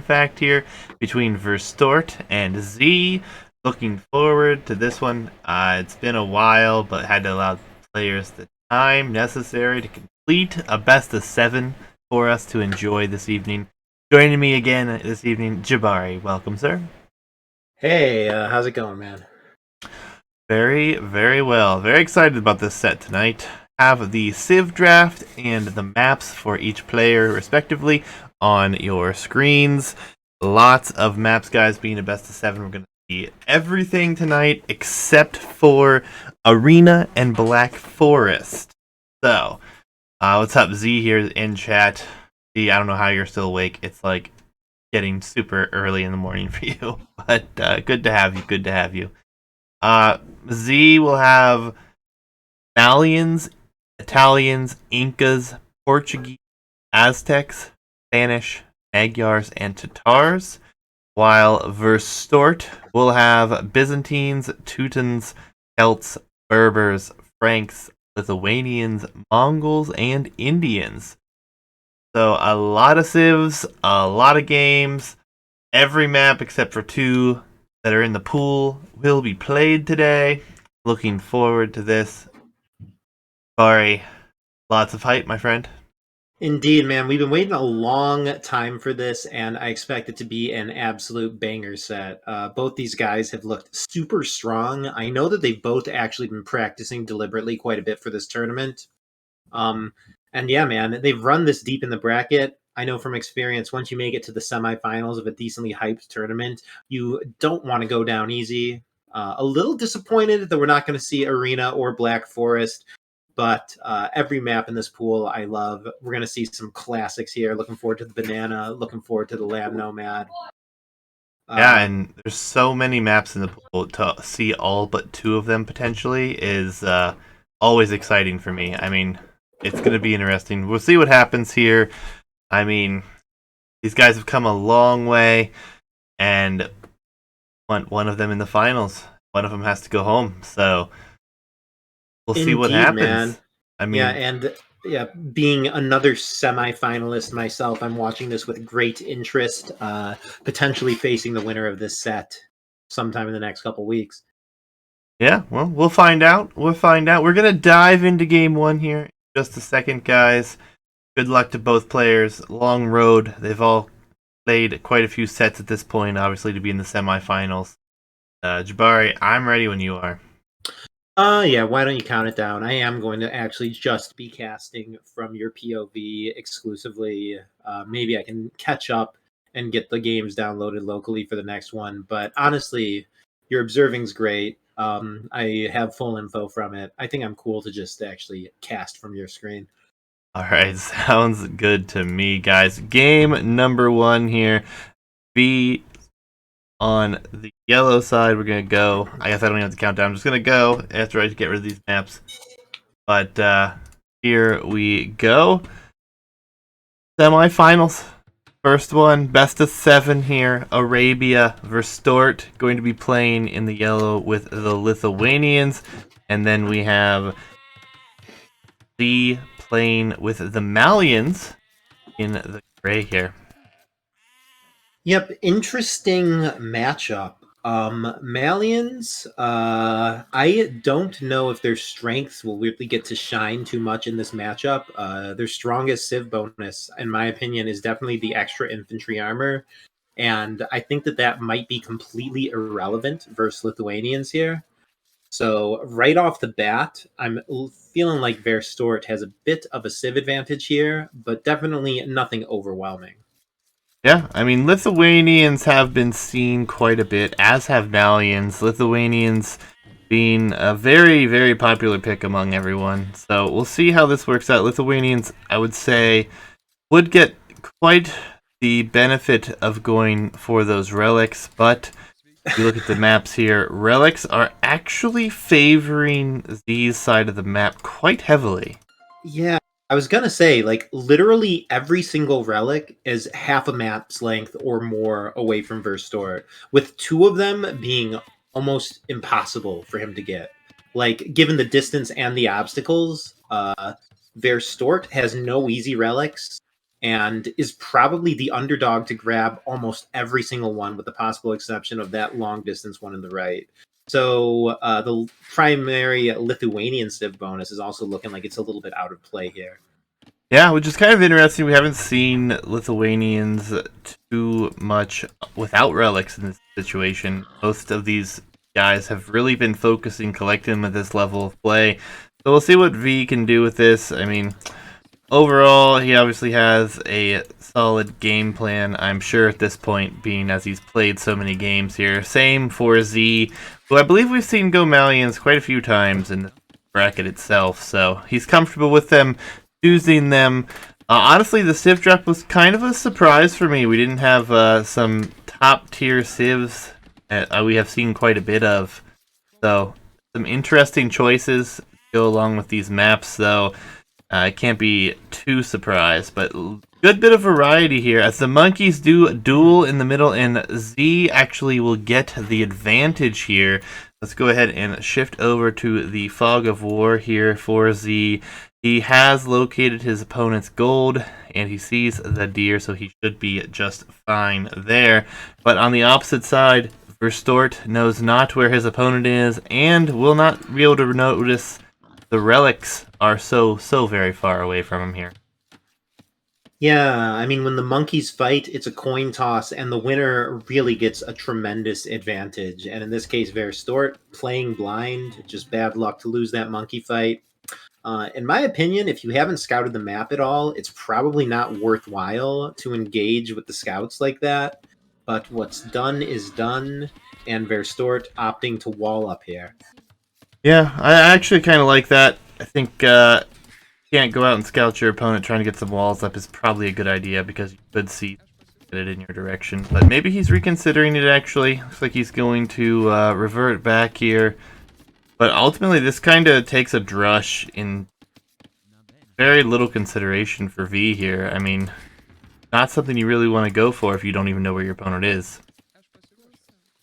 fact, here between Verstoert and Z. Looking forward to this one. It's been a while, but had to allow players the time necessary to complete a best of 7 for us to enjoy this evening. Joining me again this evening, Jabari. Welcome, sir. Hey, how's it going, man? Very, very well. Very excited about this set tonight. Have the Civ draft and the maps for each player, respectively, on your screens. Lots of maps, guys, being a best of 7. We're going to see everything tonight except for Arena and Black Forest. So, what's up, Z here in chat? Z, I don't know how you're still awake. It's like getting super early in the morning for you, but good to have you. Good to have you. Z will have Malians, Italians, Incas, Portuguese, Aztecs, Spanish, Magyars, and Tatars, while Verstoert will have Byzantines, Teutons, Celts, Berbers, Franks, Lithuanians, Mongols, and Indians. So a lot of civs, a lot of games. Every map except for 2 that are in the pool will be played today. Looking forward to this. Sorry, lots of hype, my friend. Indeed, man. We've been waiting a long time for this, and I expect it to be an absolute banger set. Both these guys have looked super strong. I know that they've both actually been practicing deliberately quite a bit for this tournament. Um, and yeah, man, they've run this deep in the bracket. I know from experience, once you make it to the semifinals of a decently hyped tournament, you don't want to go down easy. A little disappointed that we're not going to see Arena or Black Forest, but every map in this pool I love. We're going to see some classics here. Looking forward to the Banana, looking forward to the Land Nomad. Yeah, Uh, and there's so many maps in the pool to see all but 2 of them potentially is always exciting for me. I mean, it's going to be interesting. We'll see what happens here. I mean, these guys have come a long way, and want one of them in the finals. One of them has to go home. So we'll see what Indeed, man. happens. I Yeah, mean, and yeah, being another semi-finalist myself, I'm watching this with great interest. Potentially facing the winner of this set sometime in the next couple weeks. yeah, well, we'll find out. We'll find out. We're going to dive into game 1 here in just a second, guys. Good luck to both players. Long road. They've all played quite a few sets at this point, obviously, to be in the semifinals. Jabari, I'm ready when you are. Yeah, why don't you count it down? I am going to actually just be casting from your POV exclusively. Maybe I can catch up and get the games downloaded locally for the next one. But honestly, your observing's great. I have full info from it. I think I'm cool to just actually cast from your screen. All right, sounds good to me, guys. Game number 1 here. Be on the yellow side. We're going to go. I guess I don't even have to count down. I'm just going to go after I get rid of these maps. But here we go. Semifinals. First one, best of 7 here. Arabia Verstoert going to be playing in the yellow with the Lithuanians. And then we have the playing with the Malians in the gray here. Yep, interesting matchup. Malians, I don't know if their strengths will really get to shine too much in this matchup. Their strongest Civ bonus, in my opinion, is definitely the extra infantry armor, and I think that that might be completely irrelevant versus Lithuanians here. So right off the bat, I'm feeling like Verstoert has a bit of a Civ advantage here, but definitely nothing overwhelming. Yeah, I mean, Lithuanians have been seen quite a bit, as have Malians. Lithuanians being a very, very popular pick among everyone. So we'll see how this works out. Lithuanians, I would say, would get quite the benefit of going for those relics, but if you look at the maps here, relics are actually favoring Z's side of the map quite heavily. Yeah, I was gonna say, like, literally every single relic is half a map's length or more away from Verstoret, with 2 of them being almost impossible for him to get. Like, given the distance and the obstacles, Verstoret has no easy relics, and is probably the underdog to grab almost every single one, with the possible exception of that long distance one in the right. So the primary Lithuanian Civ bonus is also looking like it's a little bit out of play here. Yeah, which is kind of interesting. We haven't seen Lithuanians too much without relics in this situation. Most of these guys have really been focusing collecting them at this level of play. So we'll see what V can do with this. I mean, overall, he obviously has a solid game plan, I'm sure, at this point, being as he's played so many games here. Same for Z, who I believe we've seen go Malians quite a few times in the bracket itself, so he's comfortable with them, choosing them. Honestly, the Civ draft was kind of a surprise for me. We didn't have some top-tier Civs we have seen quite a bit of, so some interesting choices go along with these maps, though. I can't be too surprised, but good bit of variety here. As the monkeys do duel in the middle, and Z actually will get the advantage here. Let's go ahead and shift over to the Fog of War here for Z. He has located his opponent's gold, and he sees the deer, so he should be just fine there. But on the opposite side, Verstoert knows not where his opponent is, and will not be able to notice the relics are so very far away from him here. Yeah, I mean, when the monkeys fight, it's a coin toss, and the winner really gets a tremendous advantage. And in this case, Verstoert playing blind, just bad luck to lose that monkey fight. In my opinion, if you haven't scouted the map at all, it's probably not worthwhile to engage with the scouts like that. But what's done is done, and Verstoert opting to wall up here. Yeah, I actually kind of like that. I think can't go out and scout your opponent trying to get some walls up is probably a good idea, because you could see it in your direction. But maybe he's reconsidering it, actually. Looks like he's going to revert back here. But ultimately, this kind of takes a drush in very little consideration for V here. I mean, not something you really want to go for if you don't even know where your opponent is.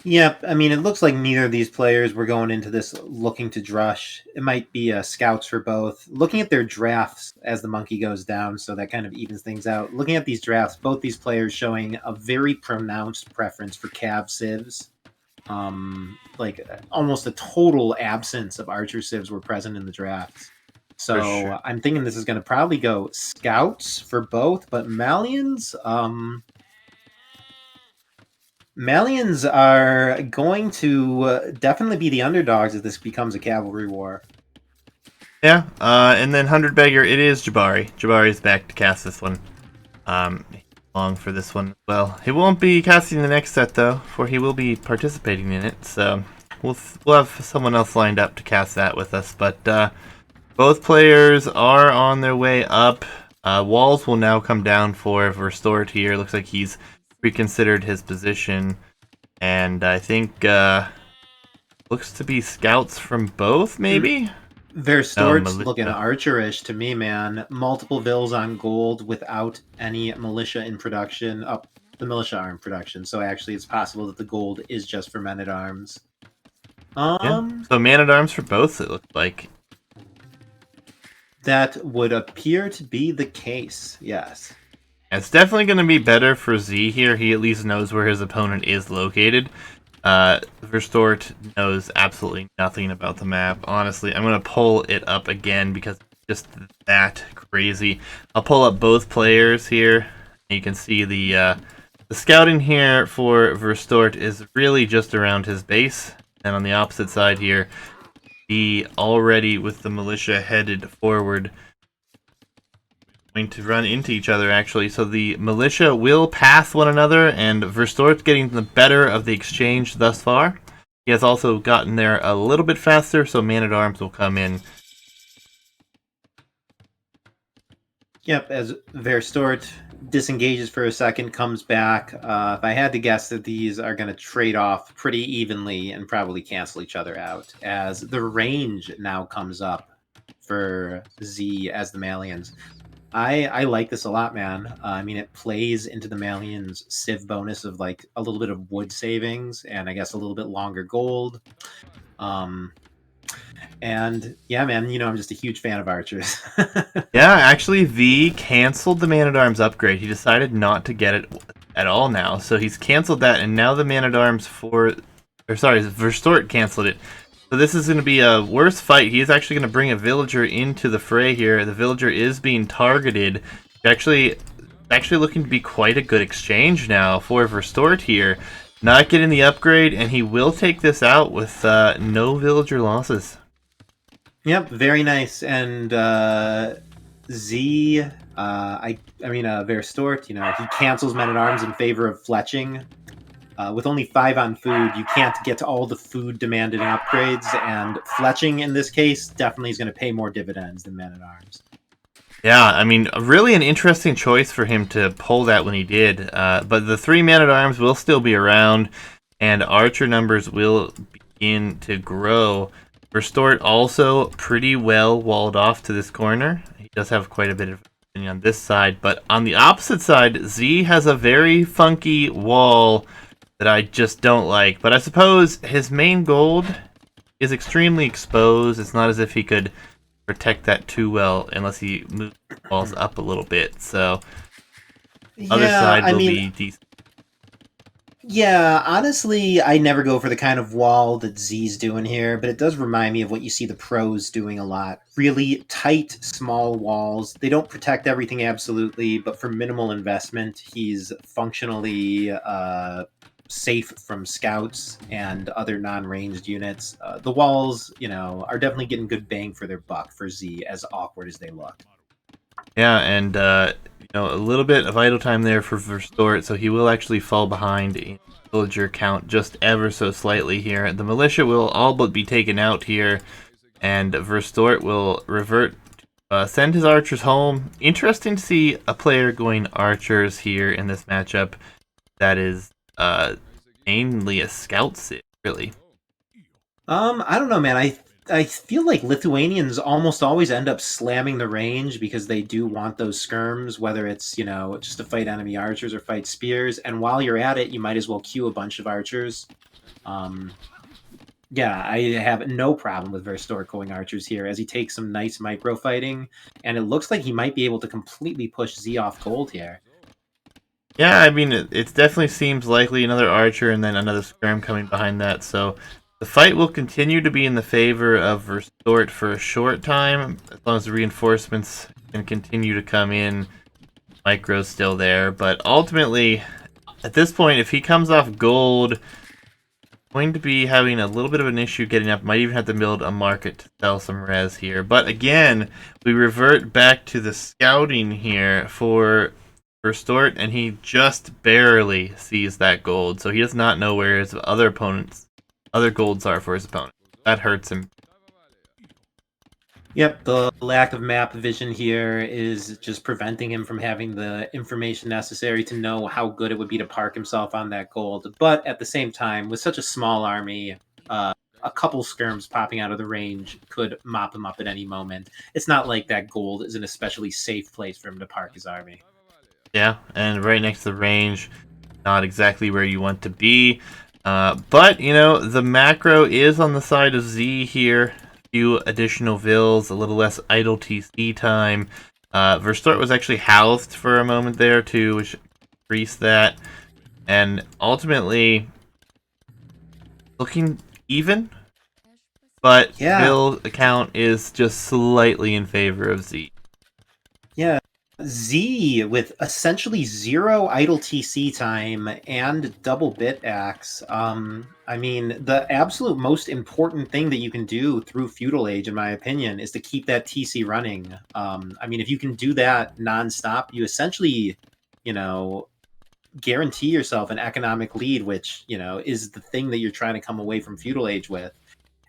Yep, I mean, it looks like neither of these players were going into this looking to drush. It might be scouts for both. Looking at their drafts as the monkey goes down, so that kind of evens things out. Looking at these drafts, both these players showing a very pronounced preference for cav civs. Like almost a total absence of archer civs were present in the drafts. For So sure. I'm thinking this is going to probably go scouts for both, but Malians, Malians are going to definitely be the underdogs if this becomes a cavalry war. Yeah, and then 100 Beggar, it is Jabari. Jabari's back to cast this one. Long for this one as well. He won't be casting the next set, though, for he will be participating in it, so we'll have someone else lined up to cast that with us. But both players are on their way up. Walls will now come down for Verstoert here. Looks like he's reconsidered his position, and I think looks to be scouts from both, maybe? Verstoort's looking Militia. archerish to me, man. Multiple vills on gold without any militia in production. Up, the militia are in production, so actually it's possible that the gold is just for men at arms. Yeah, so man-at-arms for both, it looks like. That would appear to be the case, yes. It's definitely going to be better for Z here. He at least knows where his opponent is located. Verstoert knows absolutely nothing about the map. Honestly, I'm going to pull it up again because it's just that crazy. I'll pull up both players here. You can see the scouting here for Verstoert is really just around his base. And on the opposite side here, he already with the militia headed forward, going to run into each other, actually. So the militia will pass one another, and Verstoort's getting the better of the exchange thus far. He has also gotten there a little bit faster, so man-at-arms will come in. Yep, as Verstoort disengages for a second, comes back. If I had to guess that these are going to trade off pretty evenly and probably cancel each other out, as the range now comes up for Z as the Malians. I like this a lot, man. I mean, it plays into the Malians' Civ bonus of like a little bit of wood savings and I guess a little bit longer gold. Um, And yeah, man, I'm just a huge fan of archers. Yeah, actually, V canceled the Man-at-Arms upgrade. He decided not to get it at all now, so he's canceled that, and now the Man-at-Arms Verstoert canceled it. So this is going to be a worse fight. He is actually going to bring a villager into the fray here. The villager is being targeted. Actually, looking to be quite a good exchange now for Verstoert here. Not getting the upgrade, and he will take this out with no villager losses. Yep, very nice. And Z, Verstoert, he cancels Men at Arms in favor of fletching. With only 5 on food, you can't get to all the food demanded in upgrades, and fletching in this case definitely is going to pay more dividends than Men at Arms. Yeah, I mean, really an interesting choice for him to pull that when he did. But the 3 Man-at-Arms will still be around, and archer numbers will begin to grow. Verstoert also pretty well walled off to this corner. He does have quite a bit of opinion on this side, but on the opposite side, Z has a very funky wall that I just don't like. But I suppose his main gold is extremely exposed. It's not as if he could protect that too well unless he moves the walls up a little bit. So other side will be decent. Yeah, honestly, I never go for the kind of wall that Z's doing here, but it does remind me of what you see the pros doing a lot. Really tight, small walls. They don't protect everything absolutely, but for minimal investment, he's functionally safe from scouts and other non-ranged units. The walls, are definitely getting good bang for their buck for Z, as awkward as they look. Yeah, and a little bit of idle time there for Verstoert, so he will actually fall behind in villager count just ever so slightly here. The militia will all but be taken out here, and Verstoert will revert, send his archers home. Interesting to see a player going archers here in this matchup. That is mainly a scout sit, really. I don't know, man. I feel like Lithuanians almost always end up slamming the range because they do want those skirms, whether it's, just to fight enemy archers or fight spears. And while you're at it, you might as well queue a bunch of archers. Yeah, I have no problem with Verstoert going archers here as he takes some nice micro fighting, and it looks like he might be able to completely push Z off gold here. Yeah, I mean, it definitely seems likely another archer and then another skirm coming behind that, so the fight will continue to be in the favor of Verstoert for a short time, as long as the reinforcements can continue to come in. Micro's still there, but ultimately, at this point, if he comes off gold, going to be having a little bit of an issue getting up. Might even have to build a market to sell some res here. But again, we revert back to the scouting here for Verstoert, and he just barely sees that gold, so he does not know where his other golds are for his opponent. That hurts him. Yep, the lack of map vision here is just preventing him from having the information necessary to know how good it would be to park himself on that gold. But at the same time, with such a small army, a couple skirms popping out of the range could mop him up at any moment. It's not like that gold is an especially safe place for him to park his army. Yeah, and right next to the range, not exactly where you want to be. But, the macro is on the side of Z here. Few additional vills, a little less idle TC time. Verstoert was actually housed for a moment there too, which increased that. And ultimately, looking even, but Yeah. Vill account is just slightly in favor of Z. Yeah, Z with essentially 0 idle TC time and double bit axe. I mean, the absolute most important thing that you can do through Feudal Age, in my opinion, is to keep that TC running. I mean, if you can do that nonstop, you essentially, guarantee yourself an economic lead, which, is the thing that you're trying to come away from Feudal Age with.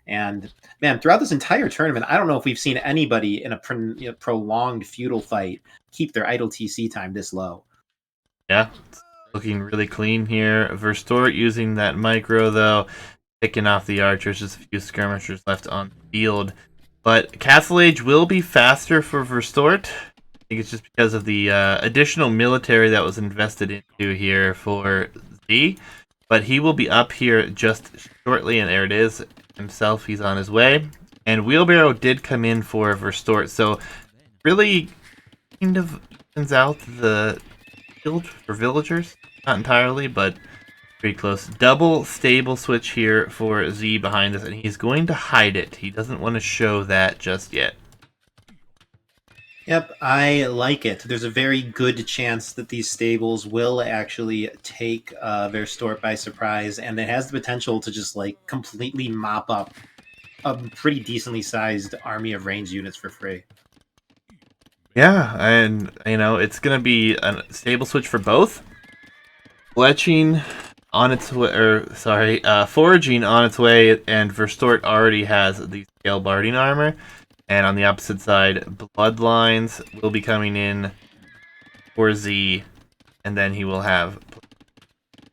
And man, throughout this entire tournament, I don't know if we've seen anybody in a prolonged feudal fight keep their idle TC time this low. Yeah, it's looking really clean here. Verstoert using that micro, though, picking off the archers, just a few skirmishers left on the field. But Castle Age will be faster for Verstoert. I think it's just because of the additional military that was invested into here for Z. But he will be up here just shortly, and there it is. Himself, he's on his way. And Wheelbarrow did come in for Verstoert, so really kind of evens out the field for villagers. Not entirely, but pretty close. Double stable switch here for Z behind us, and he's going to hide it. He doesn't want to show that just yet. Yep, I like it. There's a very good chance that these stables will actually take Verstoort by surprise, and it has the potential to just like completely mop up a pretty decently sized army of range units for free. Yeah, and it's gonna be a stable switch for both. Fletching on its way, or sorry, foraging on its way, and Verstoort already has the scale barding armor. And on the opposite side, Bloodlines will be coming in for Z, and then he will have.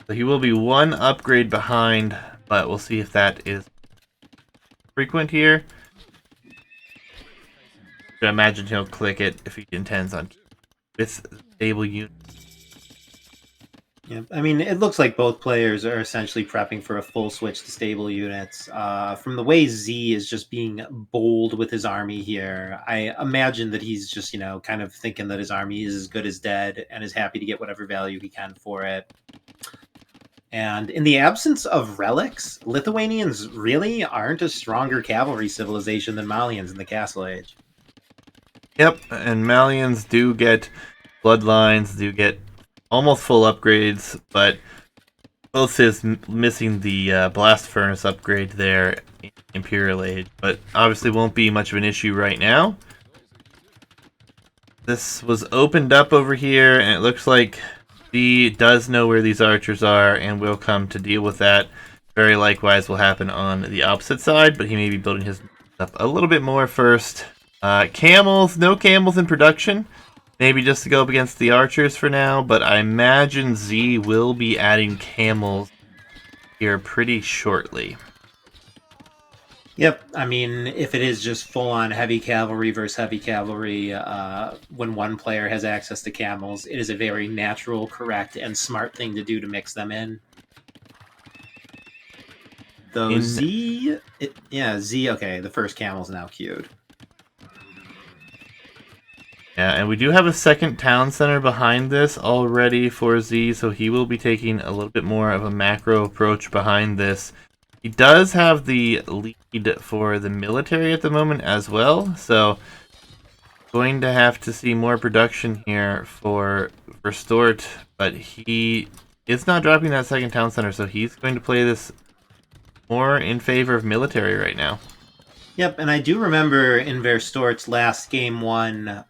So he will be one upgrade behind, but we'll see if that is frequent here. I imagine he'll click it if he intends on with stable unit. Yeah, I mean, it looks like both players are essentially prepping for a full switch to stable units. From the way Z is just being bold with his army here, I imagine that he's just, kind of thinking that his army is as good as dead and is happy to get whatever value he can for it. And in the absence of relics, Lithuanians really aren't a stronger cavalry civilization than Malians in the Castle Age. Yep, and Malians do get bloodlines, do get almost full upgrades, but both is missing the blast furnace upgrade there in Imperial Age, but obviously won't be much of an issue right now. This was opened up over here, and it looks like D does know where these archers are and will come to deal with that. Very likewise will happen on the opposite side, but he may be building his up a little bit more first. Camels, no camels in production. Maybe just to go up against the archers for now, but I imagine Z will be adding camels here pretty shortly. Yep, I mean, if it is just full-on heavy cavalry versus heavy cavalry, when one player has access to camels, it is a very natural, correct, and smart thing to do to mix them in. Though Z, okay, the first camel's now queued. Yeah, and we do have a second town center behind this already for Z, so he will be taking a little bit more of a macro approach behind this. He does have the lead for the military at the moment as well, so going to have to see more production here for Verstoert, but he is not dropping that second town center, so he's going to play this more in favor of military right now. Yep, and I do remember in Verstoort's last game one,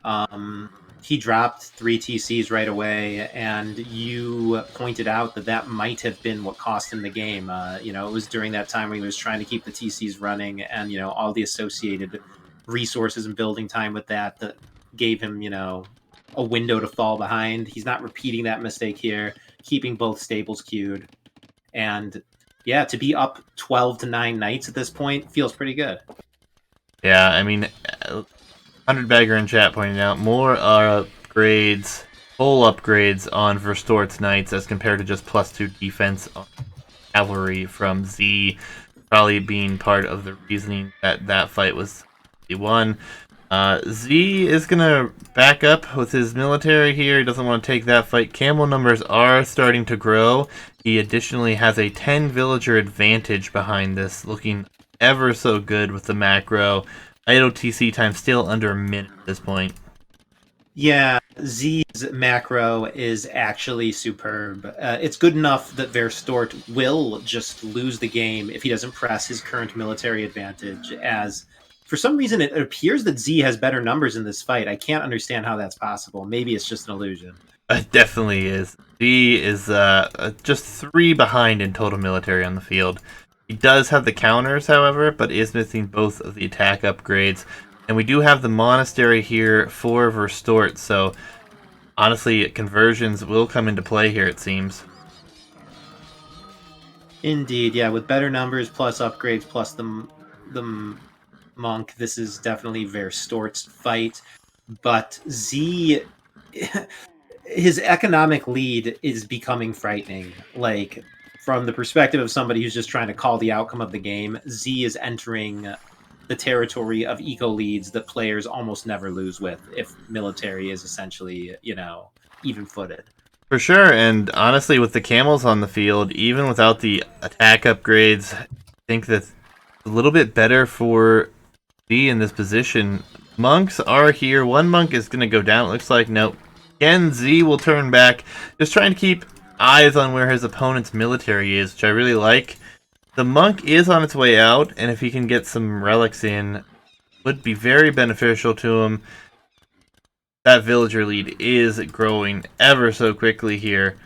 he dropped 3 TCs right away, and you pointed out that that might have been what cost him the game. It was during that time when he was trying to keep the TCs running, and all the associated resources and building time with that gave him a window to fall behind. He's not repeating that mistake here, keeping both stables queued, and yeah, to be up 12 to 9 knights at this point feels pretty good. Yeah, I mean, 100 Bagger in chat pointing out more upgrades, full upgrades on Verstoort's Knights as compared to just +2 defense on cavalry from Z, probably being part of the reasoning that that fight was won. Z is going to back up with his military here. He doesn't want to take that fight. Camel numbers are starting to grow. He additionally has a 10 villager advantage behind this, looking ever so good with the macro. Idle TC time still under a minute at this point. Yeah, Z's macro is actually superb. It's good enough that Verstoort will just lose the game if he doesn't press his current military advantage, as for some reason it appears that Z has better numbers in this fight. I can't understand how that's possible. Maybe it's just an illusion. It definitely is. Z is just 3 behind in total military on the field. He does have the counters, however, but is missing both of the attack upgrades. And we do have the monastery here for Verstoort, so honestly, conversions will come into play here, it seems. Indeed, yeah, with better numbers plus upgrades plus the monk, this is definitely Verstoort's fight. But Z, his economic lead is becoming frightening. Like, from the perspective of somebody who's just trying to call the outcome of the game, Z is entering the territory of eco leads that players almost never lose with if military is essentially, even footed. For sure, and honestly, with the camels on the field, even without the attack upgrades, I think that's a little bit better for Z in this position. Monks are here. One monk is going to go down. It looks like nope. Again, Z will turn back, just trying to keep eyes on where his opponent's military is, which I really like. The monk is on its way out, and if he can get some relics in, would be very beneficial to him. That villager lead is growing ever so quickly here.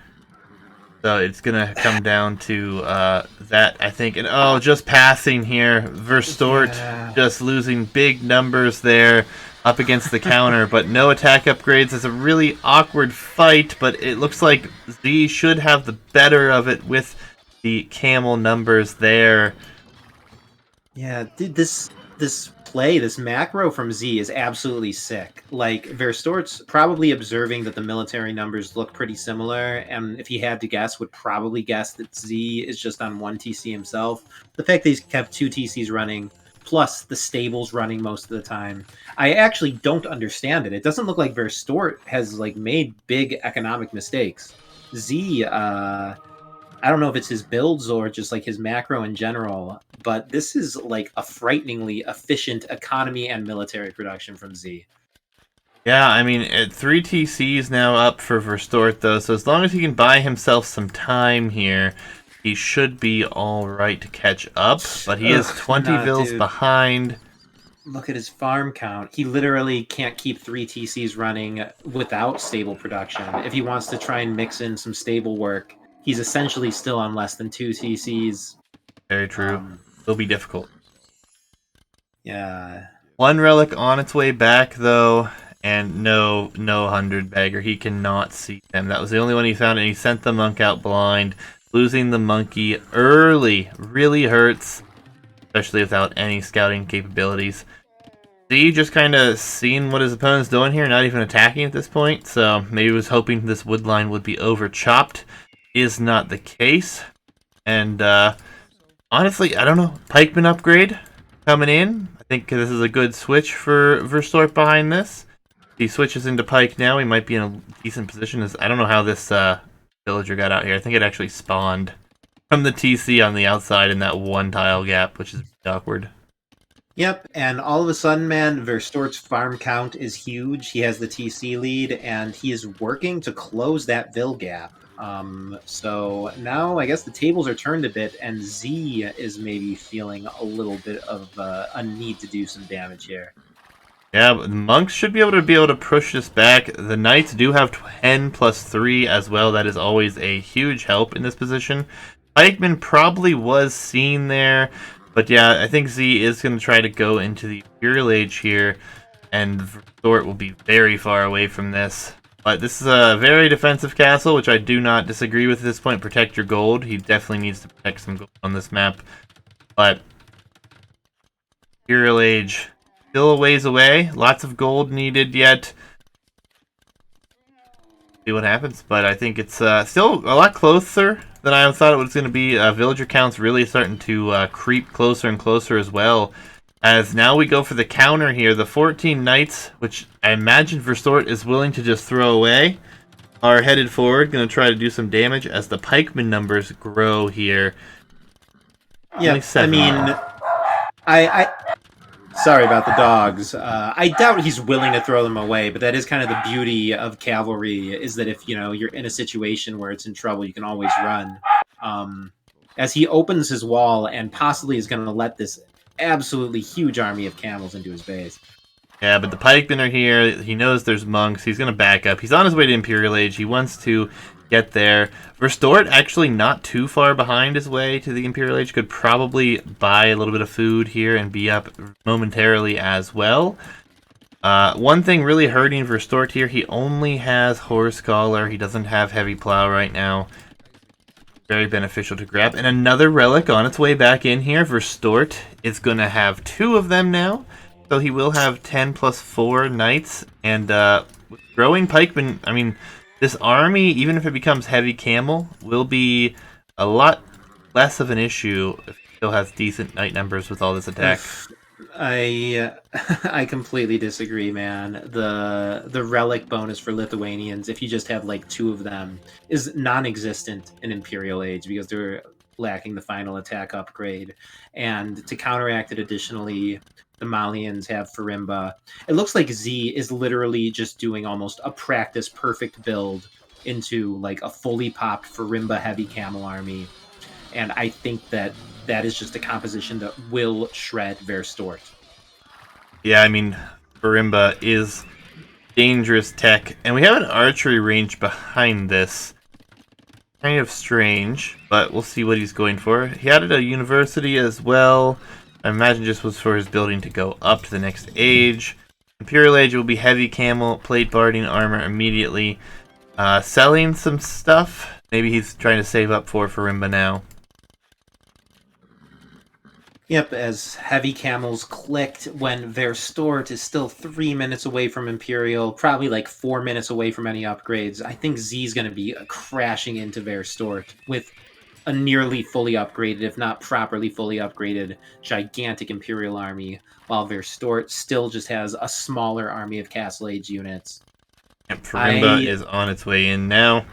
So it's going to come down to that, I think. And oh, just passing here. Verstoert just losing big numbers there up against the counter. But no attack upgrades. It's a really awkward fight. But it looks like Z should have the better of it with the camel numbers there. Yeah, dude, this play, this macro from Z is absolutely sick. Like, Verstoort's probably observing that the military numbers look pretty similar, and if he had to guess, would probably guess that Z is just on one TC himself. The fact that he's kept 2 TCs running, plus the stables running most of the time, I actually don't understand it. It doesn't look like Verstoort has, like, made big economic mistakes. Z, I don't know if it's his builds or just like his macro in general, but this is like a frighteningly efficient economy and military production from Z. Yeah, I mean, 3 TCs now up for Verstoort, though, so as long as he can buy himself some time here, he should be alright to catch up, but he is 20 vills behind. Look at his farm count. He literally can't keep 3 TCs running without stable production. If he wants to try and mix in some stable work, he's essentially still on less than 2 TCs. Very true. It'll be difficult. Yeah. One relic on its way back, though, and no 100 bagger. He cannot see them. That was the only one he found, and he sent the monk out blind. Losing the monkey early really hurts, especially without any scouting capabilities. Z just kind of seeing what his opponent's doing here, not even attacking at this point, so maybe he was hoping this wood line would be over chopped. Is not the case. And honestly, I don't know. Pikeman upgrade coming in. I think this is a good switch for Verstoort behind this. If he switches into Pike now, he might be in a decent position. I don't know how this villager got out here. I think it actually spawned from the TC on the outside in that one tile gap, which is awkward. Yep, and all of a sudden, man, Verstoort's farm count is huge. He has the TC lead, and he is working to close that Vill gap. So now I guess the tables are turned a bit, and Z is maybe feeling a little bit of a need to do some damage here. Yeah, but the monks should be able to push this back. The knights do have 10 plus 3 as well. That is always a huge help in this position. Pikeman probably was seen there, but yeah, I think Z is going to try to go into the Imperial Age here, and Verstoort will be very far away from this. But this is a very defensive castle, which I do not disagree with at this point. Protect your gold. He definitely needs to protect some gold on this map. But Imperial Age still a ways away. Lots of gold needed yet. See what happens. But I think it's still a lot closer than I thought it was going to be. Villager count's really starting to creep closer and closer as well. As now we go for the counter here. The 14 knights, which I imagine Verstoort is willing to just throw away, are headed forward. Going to try to do some damage as the pikeman numbers grow here. Yeah, I mean, I sorry about the dogs. I doubt he's willing to throw them away, but that is kind of the beauty of cavalry, is that if, you're in a situation where it's in trouble, you can always run. As he opens his wall and possibly is going to let this absolutely huge army of camels into his base. Yeah, but the pikemen are here. He knows there's monks. He's going to back up. He's on his way to Imperial Age. He wants to get there. Verstoort actually not too far behind his way to the Imperial Age. Could probably buy a little bit of food here and be up momentarily as well. One thing really hurting Verstoort here, he only has Horse Collar. He doesn't have Heavy Plow right now. Very beneficial to grab. And another relic on its way back in here. Verstoort is going to have 2 of them now. So he will have 10 plus 4 knights. And with growing pikemen, I mean, this army, even if it becomes heavy camel, will be a lot less of an issue if it still has decent knight numbers with all this attack. I I completely disagree, man. The relic bonus for Lithuanians, if you just have like two of them, is non-existent in Imperial Age because they're lacking the final attack upgrade. And to counteract it, additionally, the Malians have Farimba. It looks like Z is literally just doing almost a practice perfect build into like a fully popped Farimba heavy camel army, and I think that that is just a composition that will shred Verstoert. Yeah, I mean, Barimba is dangerous tech, and we have an archery range behind this. Kind of strange, but we'll see what he's going for. He added a university as well. I imagine just was for his building to go up to the next age. Imperial Age will be heavy camel, plate barding armor immediately. Selling some stuff. Maybe he's trying to save up for Farimba now. Yep, as heavy camels clicked when Verstoert is still 3 minutes away from Imperial, probably like 4 minutes away from any upgrades. I think Z's going to be crashing into Verstoert with a nearly fully upgraded, if not properly fully upgraded, gigantic Imperial army, while Verstoert still just has a smaller army of Castle Age units. Yep, Farimba I is on its way in now.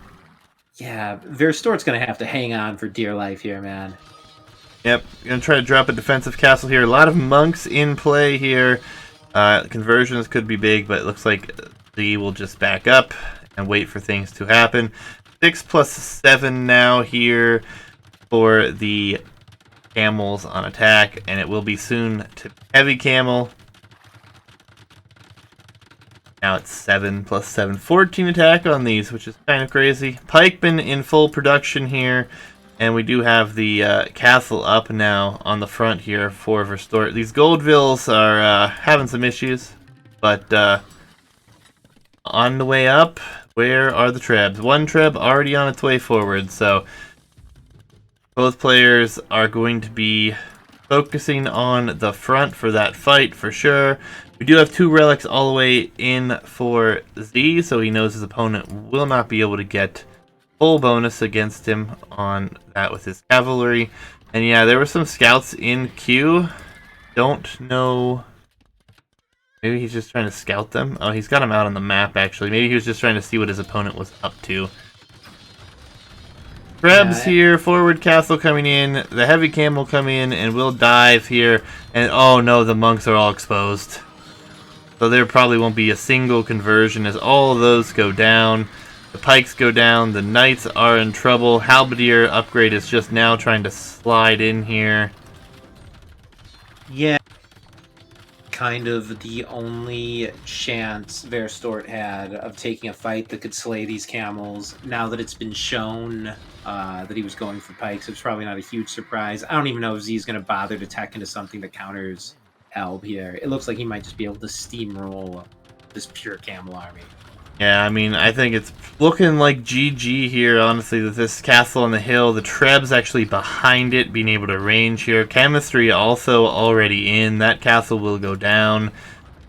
Yeah, Verstoort's going to have to hang on for dear life here, man. Yep, gonna try to drop a defensive castle here. A lot of monks in play here. Conversions could be big, but it looks like Z will just back up and wait for things to happen. 6 plus 7 now here for the camels on attack, and it will be soon to heavy camel. Now it's 7 plus 7, 14 attack on these, which is kind of crazy. Pikemen in full production here. And we do have the castle up now on the front here for Verstoert. These Goldvilles are having some issues, but on the way up, where are the Trebs? One Treb already on its way forward, so both players are going to be focusing on the front for that fight for sure. We do have 2 relics all the way in for Z, so he knows his opponent will not be able to get full bonus against him on that with his cavalry. And yeah, there were some scouts in queue. Don't know. Maybe he's just trying to scout them. Oh, he's got them out on the map, actually. Maybe he was just trying to see what his opponent was up to. Krebs Yeah, here, forward castle coming in, the heavy camel coming in, and we'll dive here. And oh no, the monks are all exposed. So there probably won't be a single conversion as all of those go down. The pikes go down, the knights are in trouble. Halberdier upgrade is just now trying to slide in here. yeah. Kind of the only chance Verstoort had of taking a fight that could slay these camels. Now that it's been shown that he was going for pikes, it's probably not a huge surprise. I don't even know if Z's going to bother to tech into something that counters Helb here. It looks like he might just be able to steamroll this pure camel army. Yeah, I mean, I think it's looking like GG here, honestly, with this castle on the hill. The Treb's actually behind it, being able to range here. Chemistry also already in. That castle will go down.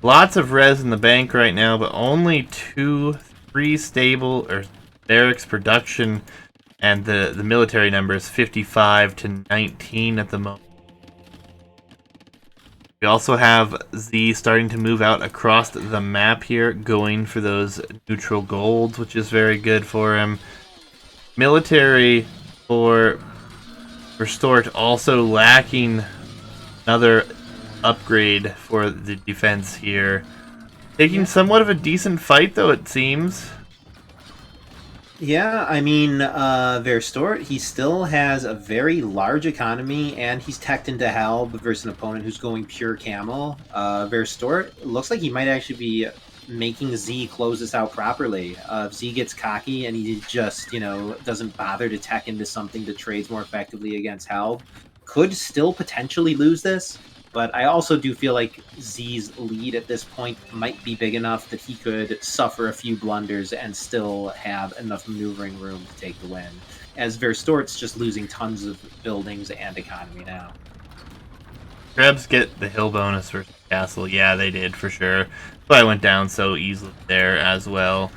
Lots of res in the bank right now, but only 3 stable, or barracks production, and the military number is 55 to 19 at the moment. We also have Z starting to move out across the map here, going for those neutral golds, which is very good for him. Military for Verstoort also lacking another upgrade for the defense here. Taking somewhat of a decent fight, though, it seems. Yeah, I mean, Verstoort, he still has a very large economy, and he's teched into Halb versus an opponent who's going pure camel. Verstoort looks like he might actually be making Z close this out properly. If Z gets cocky and he just, doesn't bother to tech into something that trades more effectively against Halb, could still potentially lose this. But I also do feel like Z's lead at this point might be big enough that he could suffer a few blunders and still have enough maneuvering room to take the win. As Verstoort's just losing tons of buildings and economy now. Krebs get the hill bonus versus castle. Yeah, they did, for sure. But I went down so easily there as well.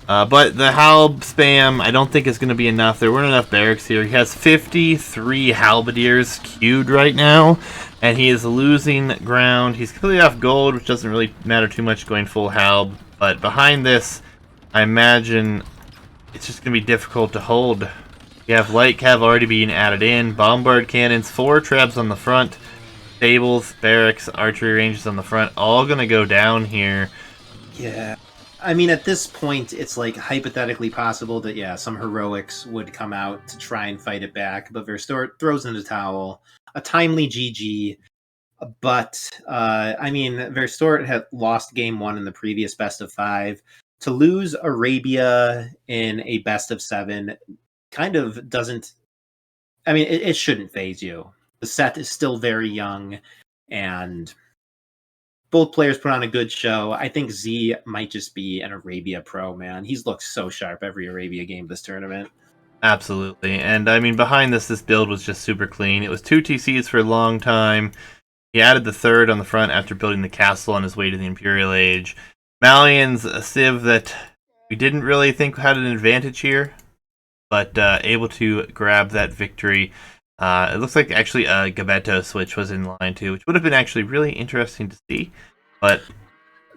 But the Halb spam, I don't think is going to be enough. There weren't enough barracks here. He has 53 Halberdiers queued right now, and he is losing ground. He's completely off gold, which doesn't really matter too much going full Halb. But behind this, I imagine it's just going to be difficult to hold. You have Light Cav already being added in, Bombard Cannons, 4 traps on the front, stables, barracks, archery ranges on the front, all going to go down here. Yeah. I mean, at this point, it's like hypothetically possible that, yeah, some heroics would come out to try and fight it back, but Verstoert throws in the towel. A timely GG, but, I mean, Verstoert had lost game 1 in the previous best of 5. To lose Arabia in a best of 7 kind of doesn't... I mean, it shouldn't phase you. The set is still very young, and both players put on a good show. I think Z might just be an Arabia pro, man. He's looked so sharp every Arabia game this tournament. Absolutely. And I mean, behind this build was just super clean. It was 2 TCs for a long time. He added the third on the front after building the castle on his way to the Imperial Age. Malian's a civ that we didn't really think had an advantage here, but able to grab that victory. It looks like actually a Gabetto switch was in line too, which would have been actually really interesting to see, but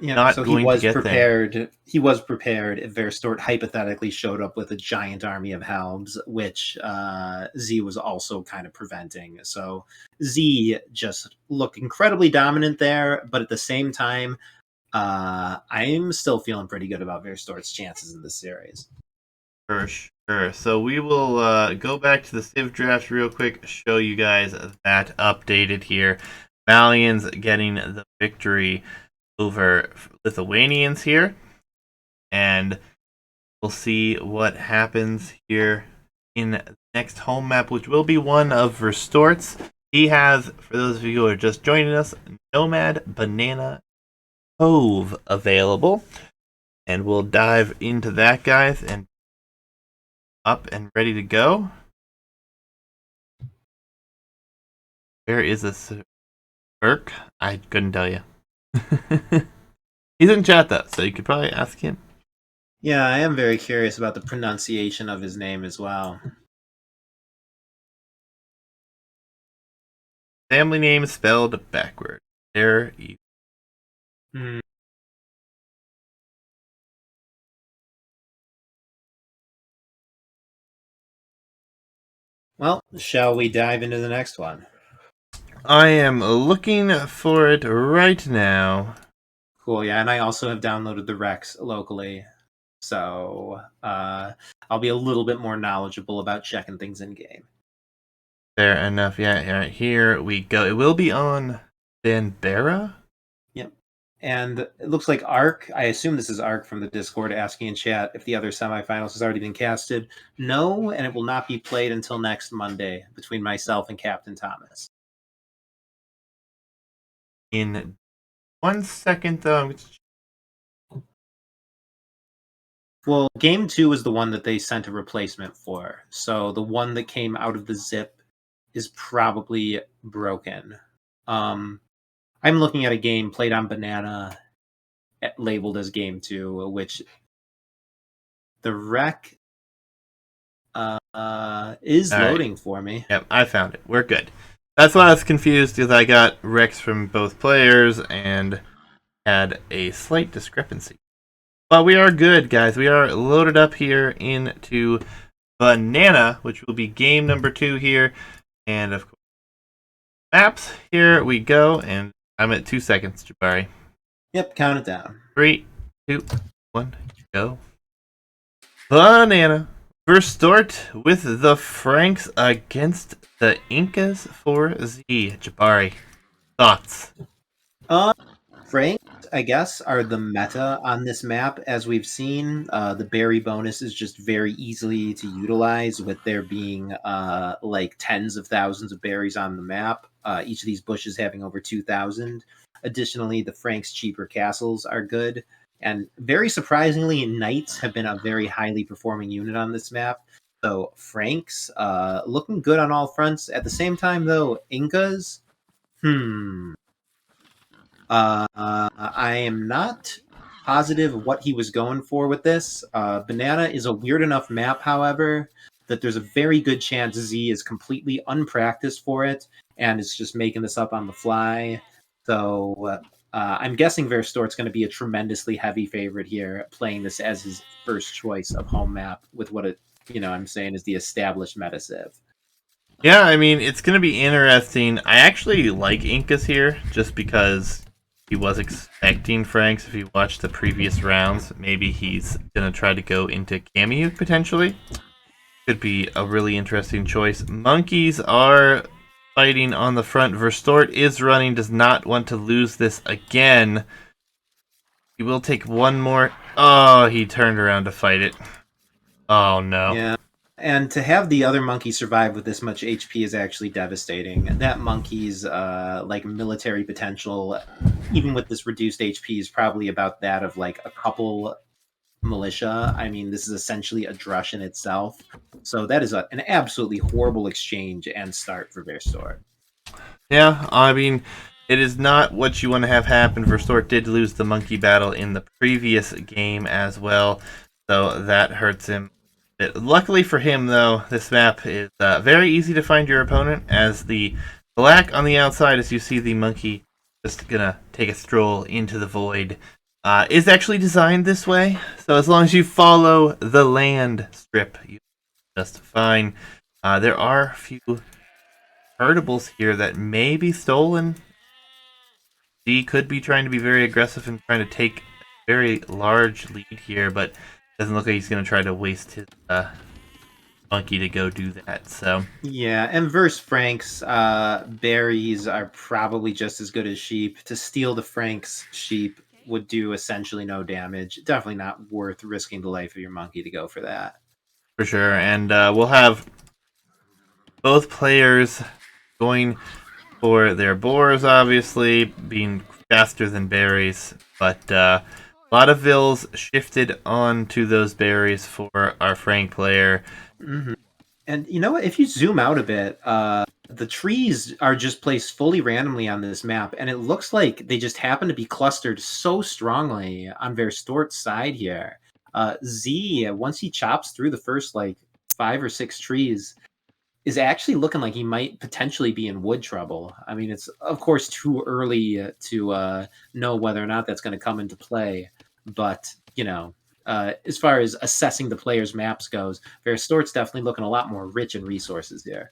Yeah, not so going to get there. He was prepared if Verstoert hypothetically showed up with a giant army of Helms, which Z was also kind of preventing. So Z just looked incredibly dominant there, but at the same time, I'm still feeling pretty good about Verstoert's chances in this series. For sure. So we will go back to the Civ draft real quick, show you guys that updated here. Malians getting the victory over Lithuanians here. And we'll see what happens here in the next home map, which will be one of Verstoert's. He has, for those of you who are just joining us, Nomad Banana Cove available. And we'll dive into that, guys, and up and ready to go. Where is this Sberk? I couldn't tell you. He's in chat though, so you could probably ask him. Yeah, I am very curious about the pronunciation of his name as well. Family name spelled backward. There you. Hmm. Well, shall we dive into the next one? I am looking for it right now. Cool, yeah, and I also have downloaded the Rex locally, so I'll be a little bit more knowledgeable about checking things in game. Fair enough. Yeah, right here we go. It will be on Banbera. Yep. And it looks like Ark, I assume this is Ark from the Discord, asking in chat if the other semifinals has already been casted. No, and it will not be played until next Monday between myself and Captain Thomas. In 1 second, though. Well, game 2 is the one that they sent a replacement for. So the one that came out of the zip is probably broken. I'm looking at a game played on Banana labeled as game 2, which the rec is All right. loading for me. Yep, I found it. We're good. That's why I was confused, because I got Rex from both players and had a slight discrepancy. But we are good, guys. We are loaded up here into Banana, which will be game number 2 here. And of course, maps. Here we go. And I'm at 2 seconds, Jabari. Yep, count it down. 3, 2, 1, go. Banana. Verstoert with the Franks against the Incas for Z. Jabari, thoughts? Franks, I guess, are the meta on this map. As we've seen, the berry bonus is just very easily to utilize, with there being like tens of thousands of berries on the map. Each of these bushes having over 2,000. Additionally, the Franks' cheaper castles are good. And very surprisingly, knights have been a very highly performing unit on this map. So Franks, looking good on all fronts. At the same time, though, Incas, I am not positive what he was going for with this. Banana is a weird enough map, however, that there's a very good chance Z is completely unpracticed for it and is just making this up on the fly. So I'm guessing Verstoort's going to be a tremendously heavy favorite here, playing this as his first choice of home map with what I'm saying is the established meta civ. Yeah, I mean, it's going to be interesting. I actually like Incas here just because he was expecting Franks if he watched the previous rounds. Maybe he's going to try to go into Cameo potentially. Could be a really interesting choice. Monkeys are fighting on the front. Verstoort is running, does not want to lose this again. He will take one more. Oh, he turned around to fight it. Oh, no. Yeah. And to have the other monkey survive with this much HP is actually devastating. That monkey's like military potential, even with this reduced HP, is probably about that of like a couple militia. I mean, this is essentially a drush in itself. So that is an absolutely horrible exchange and start for Verstoort. Yeah, I mean, it is not what you want to have happen. Verstoort did lose the monkey battle in the previous game as well, so that hurts him. Luckily for him, though, this map is very easy to find your opponent, as the black on the outside, as you see the monkey just gonna take a stroll into the void, is actually designed this way. So as long as you follow the land strip, you're just fine. There are a few herdables here that may be stolen. Z could be trying to be very aggressive and trying to take a very large lead here, but doesn't look like he's going to try to waste his monkey to go do that. So Yeah, and versus Franks, berries are probably just as good as sheep. To steal the Franks sheep would do essentially no damage. Definitely not worth risking the life of your monkey to go for that. for sure, and we'll have both players going for their boars, obviously being faster than berries, but a lot of vills shifted onto those berries for our Frank player. Mm-hmm. And you know what? If you zoom out a bit, the trees are just placed fully randomly on this map, and it looks like they just happen to be clustered so strongly on Verstoort's side here. Z, once he chops through the first like 5 or 6 trees, is actually looking like he might potentially be in wood trouble. I mean, it's of course too early to know whether or not that's going to come into play, but as far as assessing the player's maps goes, Verstoort's definitely looking a lot more rich in resources here.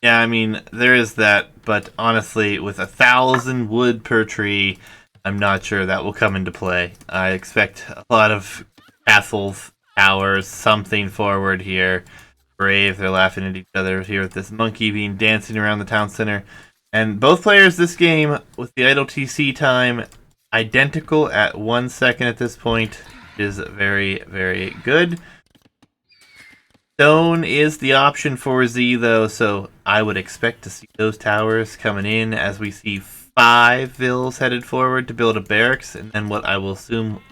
Yeah, I mean, there is that, but honestly, with 1,000 wood per tree, I'm not sure that will come into play. I expect a lot of castles, towers, something forward here. Brave, they're laughing at each other here with this monkey being dancing around the town center. And both players this game, with the idle TC time identical at 1 second at this point, is very, very good. Stone is the option for Z, though, so I would expect to see those towers coming in as we see 5 vills headed forward to build a barracks, and then what I will assume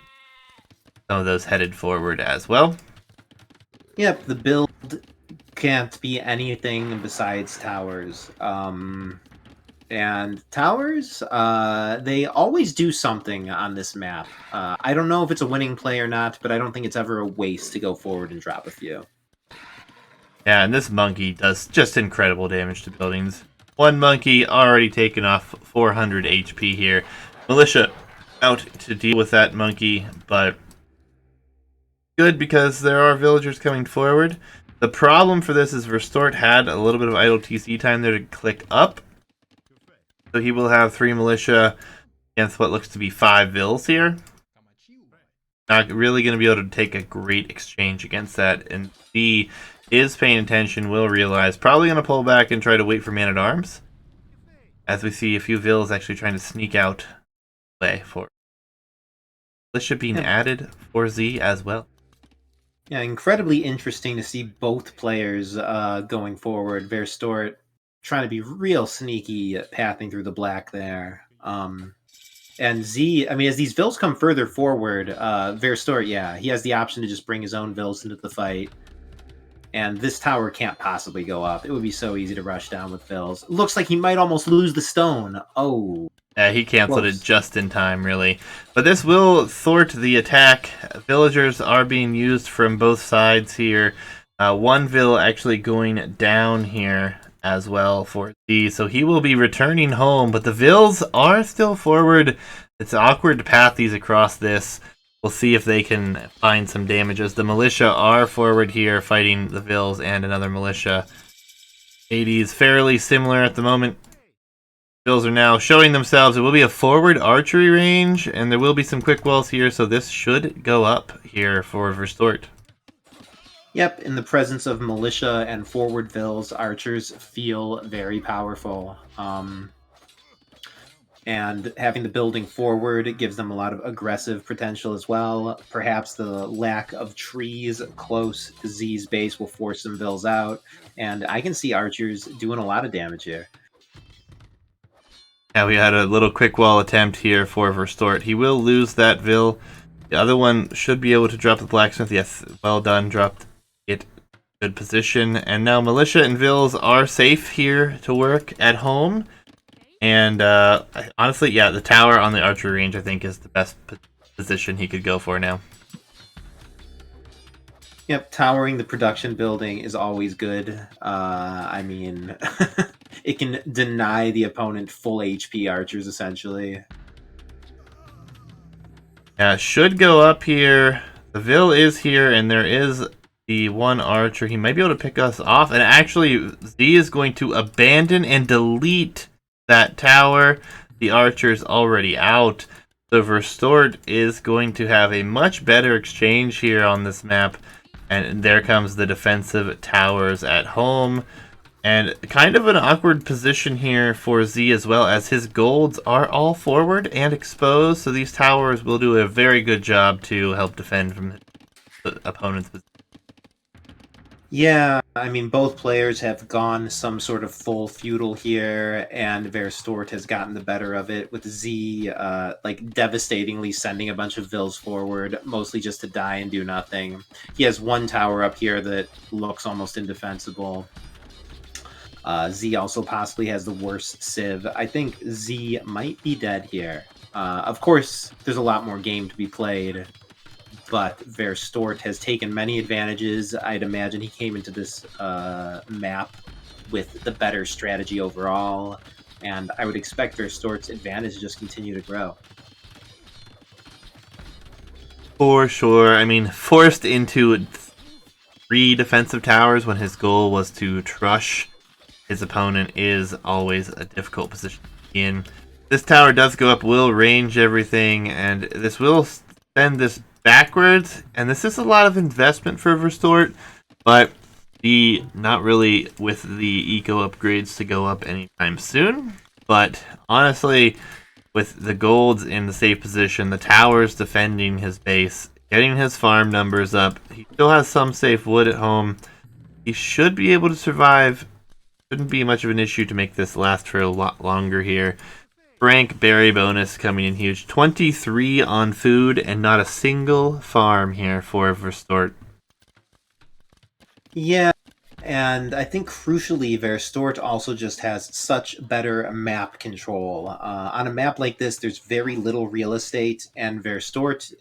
some of those headed forward as well. Yep, the build can't be anything besides towers. And towers, they always do something on this map. I don't know if it's a winning play or not, but I don't think it's ever a waste to go forward and drop a few. Yeah, and this monkey does just incredible damage to buildings. One monkey already taken off 400 HP here. Militia out to deal with that monkey, but good because there are villagers coming forward. The problem for this is Verstoort had a little bit of idle TC time there to click up. So he will have 3 militia against what looks to be 5 vills here. Not really going to be able to take a great exchange against that. And he is paying attention, will realize, probably going to pull back and try to wait for man-at-arms. As we see a few vills actually trying to sneak out way for militia being added for Z as well. Yeah, incredibly interesting to see both players going forward. Verstoort trying to be real sneaky, pathing through the black there. And Z, I mean, as these vills come further forward, Verstoort, yeah, he has the option to just bring his own vills into the fight. And this tower can't possibly go up. It would be so easy to rush down with vills. Looks like he might almost lose the stone. Oh. Yeah, he canceled it Close. just in time, really. But this will thwart the attack. Villagers are being used from both sides here. One Vill actually going down here as well for Z, so he will be returning home. But the Vills are still forward. It's awkward to path these across this. We'll see if they can find some damages. The militia are forward here fighting the Vills and another militia. 80s fairly similar at the moment. Bills are now showing themselves. It will be a forward archery range, and there will be some quick walls here, so this should go up here for Verstoert. Yep, in the presence of militia and forward vills, archers feel very powerful. And having the building forward gives them a lot of aggressive potential as well. Perhaps the lack of trees close to Z's base will force some vills out, and I can see archers doing a lot of damage here. Yeah, we had a little quick wall attempt here for Verstoert. He will lose that Vill. The other one should be able to drop the blacksmith. Yes, well done. Dropped it. Good position. And now militia and Vills are safe here to work at home. And honestly, yeah, the tower on the archery range, I think, is the best position he could go for now. Yep, towering the production building is always good. I mean, it can deny the opponent full HP archers, essentially. Yeah, should go up here. The Vill is here, and there is the one archer. He might be able to pick us off. And actually, Z is going to abandon and delete that tower. The archer's already out. So Verstoert is going to have a much better exchange here on this map. And there comes the defensive towers at home. And kind of an awkward position here for Z as well, as his golds are all forward and exposed. So these towers will do a very good job to help defend from the opponent's position. Yeah, I mean, both players have gone some sort of full feudal here, and Verstoert has gotten the better of it with Z, like devastatingly sending a bunch of vills forward, mostly just to die and do nothing. He has one tower up here that looks almost indefensible. Z also possibly has the worst Civ. I think Z might be dead here. Of course, there's a lot more game to be played, but Verstoert has taken many advantages. I'd imagine he came into this map with the better strategy overall, and I would expect Verstoert's advantage to just continue to grow. For sure. I mean, forced into 3 defensive towers when his goal was to trush his opponent is always a difficult position to be in. This tower does go up, will range everything, and this will send this backwards, and this is a lot of investment for Verstoert, but not really with the eco upgrades to go up anytime soon. But honestly, with the golds in the safe position, the towers defending his base, getting his farm numbers up, he still has some safe wood at home. He should be able to survive. Shouldn't be much of an issue to make this last for a lot longer here. Frank berry bonus coming in huge. 23 on food and not a single farm here for Verstoert. Yeah, and I think crucially, Verstoert also just has such better map control. On a map like this, there's very little real estate, and Verstoert,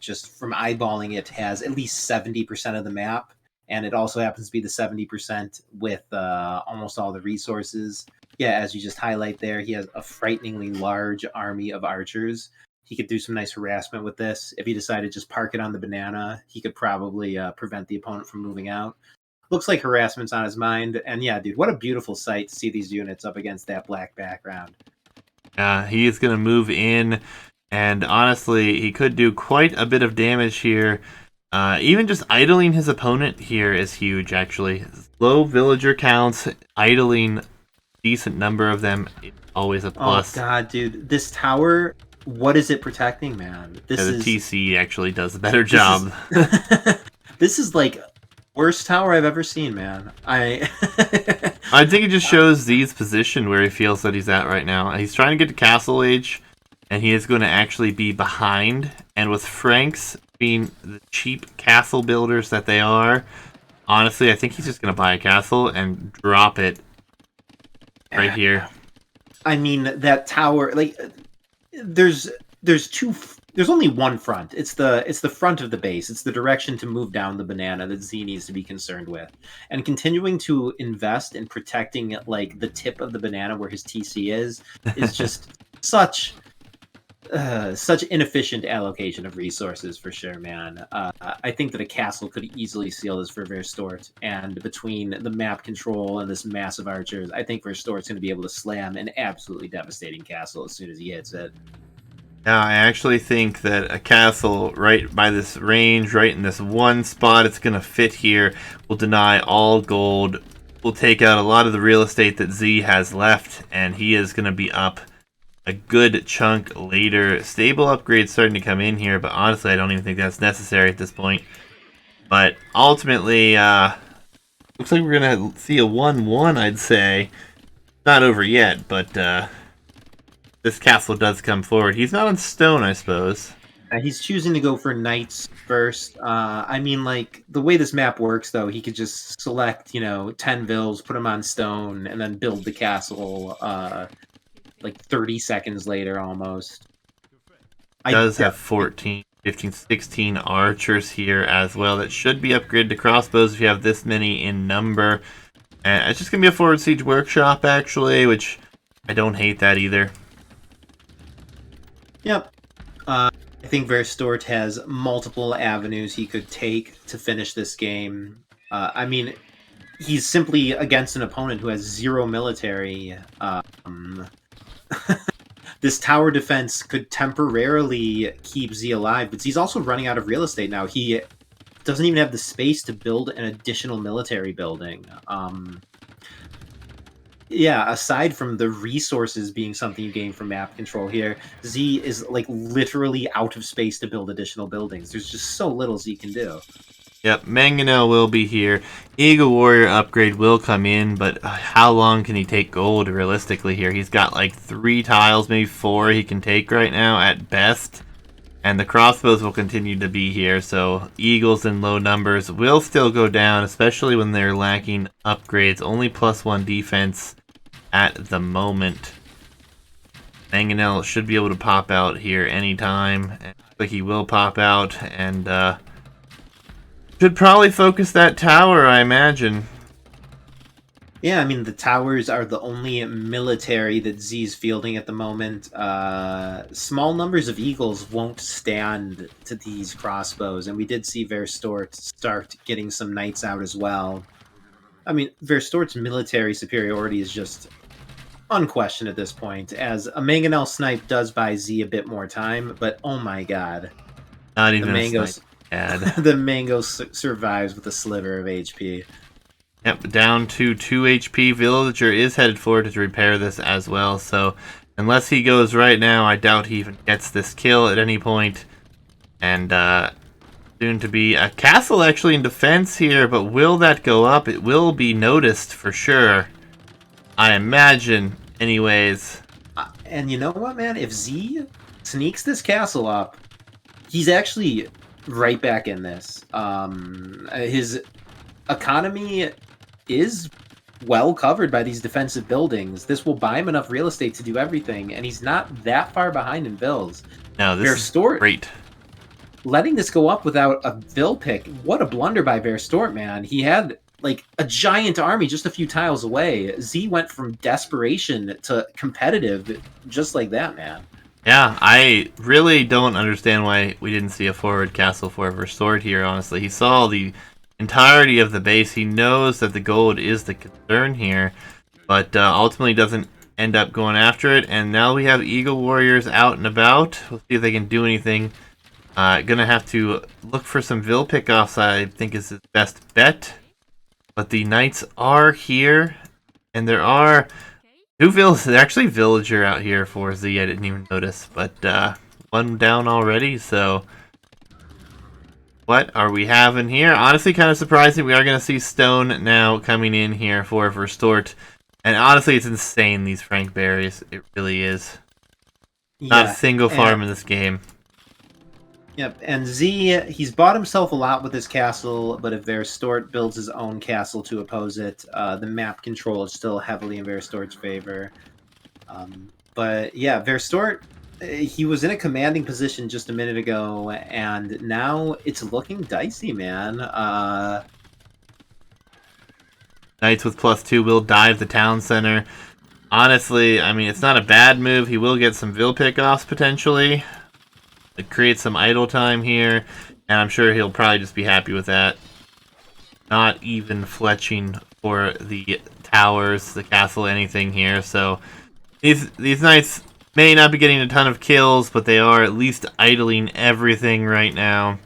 just from eyeballing it, has at least 70% of the map. And it also happens to be the 70% with almost all the resources. Yeah, as you just highlight there, he has a frighteningly large army of archers. He could do some nice harassment with this. If he decided to just park it on the banana, he could probably prevent the opponent from moving out. Looks like harassment's on his mind. And yeah, dude, what a beautiful sight to see these units up against that black background. He is going to move in, and honestly, he could do quite a bit of damage here. Even just idling his opponent here is huge, actually. Low villager counts, idling decent number of them is always a plus. Oh, God, dude. This tower, what is it protecting, man? The TC actually does a better job. This is like worst tower I've ever seen, man. I think it just shows Z's position where he feels that he's at right now. He's trying to get to Castle Age, and he is going to actually be behind. And with Franks being the cheap castle builders that they are, honestly, I think he's just going to buy a castle and drop it right here. I mean, that tower, like, there's there's only one front. It's the front of the base. It's the direction to move down the banana that Z needs to be concerned with. And continuing to invest in protecting like the tip of the banana where his TC is just such such inefficient allocation of resources for sure, man. I think that a castle could easily seal this for Verstoert, and between the map control and this massive archers, I think Verstoert's going to be able to slam an absolutely devastating castle as soon as he hits it. Now, I actually think that a castle right by this range, right in this one spot it's going to fit here, will deny all gold, will take out a lot of the real estate that Z has left, and he is going to be up a good chunk later. Stable upgrades starting to come in here, but honestly, I don't even think that's necessary at this point. But ultimately, looks like we're going to see a 1-1, I'd say. Not over yet, but this castle does come forward. He's not on stone, I suppose. He's choosing to go for knights first. I mean, like, the way this map works, though, he could just select, 10 vills, put them on stone, and then build the castle, like, 30 seconds later, almost. Does have 14, 15, 16 archers here as well. That should be upgraded to crossbows if you have this many in number. And it's just going to be a forward siege workshop, actually, which I don't hate that either. Yep. I think Verstoert has multiple avenues he could take to finish this game. I mean, he's simply against an opponent who has 0 military. This tower defense could temporarily keep Z alive, but Z's also running out of real estate now. He doesn't even have the space to build an additional military building. Yeah, aside from the resources being something you gain from map control here, Z is like literally out of space to build additional buildings. There's just so little Z can do. Yep, Mangonel will be here. Eagle Warrior upgrade will come in, but how long can he take gold realistically here? He's got like 3 tiles, maybe 4 he can take right now at best. And the crossbows will continue to be here, so Eagles in low numbers will still go down, especially when they're lacking upgrades. Only +1 defense at the moment. Mangonel should be able to pop out here anytime. Like he will pop out, and should probably focus that tower, I imagine. Yeah, I mean, the towers are the only military that Z's fielding at the moment. Small numbers of eagles won't stand to these crossbows, and we did see Verstoert start getting some knights out as well. I mean, Verstoort's military superiority is just unquestioned at this point, as a Mangonel snipe does buy Z a bit more time, but oh my god. Not even a snipe ad. The Mango survives with a sliver of HP. Yep, down to 2 HP. Villager is headed forward to repair this as well, so unless he goes right now, I doubt he even gets this kill at any point. And soon to be a castle actually in defense here, but will that go up? It will be noticed for sure, I imagine, anyways. And you know what, man? If Z sneaks this castle up, he's actually right back in this. His economy is well covered by these defensive buildings. This will buy him enough real estate to do everything, and he's not that far behind in vills. No, this is great. Letting this go up without a vill pick, what a blunder by Verstoert, man. He had like a giant army just a few tiles away. Z went from desperation to competitive just like that, man. Yeah, I really don't understand why we didn't see a forward castle for Verstoert here, honestly. He saw the entirety of the base. He knows that the gold is the concern here, but ultimately doesn't end up going after it. And now we have Eagle Warriors out and about. We'll see if they can do anything. Gonna have to look for some Vill pickoffs, I think is his best bet. But the Knights are here, and there are 2 Vills. There's actually Villager out here for Z, I didn't even notice, but 1 down already, so what are we having here? Honestly, kind of surprising. We are going to see Stone now coming in here for Verstoert. And honestly, it's insane, these Frank berries. It really is. Not a single farm in this game. Yep, and Z, he's bought himself a lot with his castle, but if Verstoert builds his own castle to oppose it, the map control is still heavily in Verstoert's favor. But yeah, Verstoert, he was in a commanding position just a minute ago, and now it's looking dicey, man. Knights with +2 will dive the town center. Honestly, I mean, it's not a bad move. He will get some Vil pickoffs potentially. It creates some idle time here, and I'm sure he'll probably just be happy with that. Not even fletching for the towers, the castle, anything here. So these knights may not be getting a ton of kills, but they are at least idling everything right now.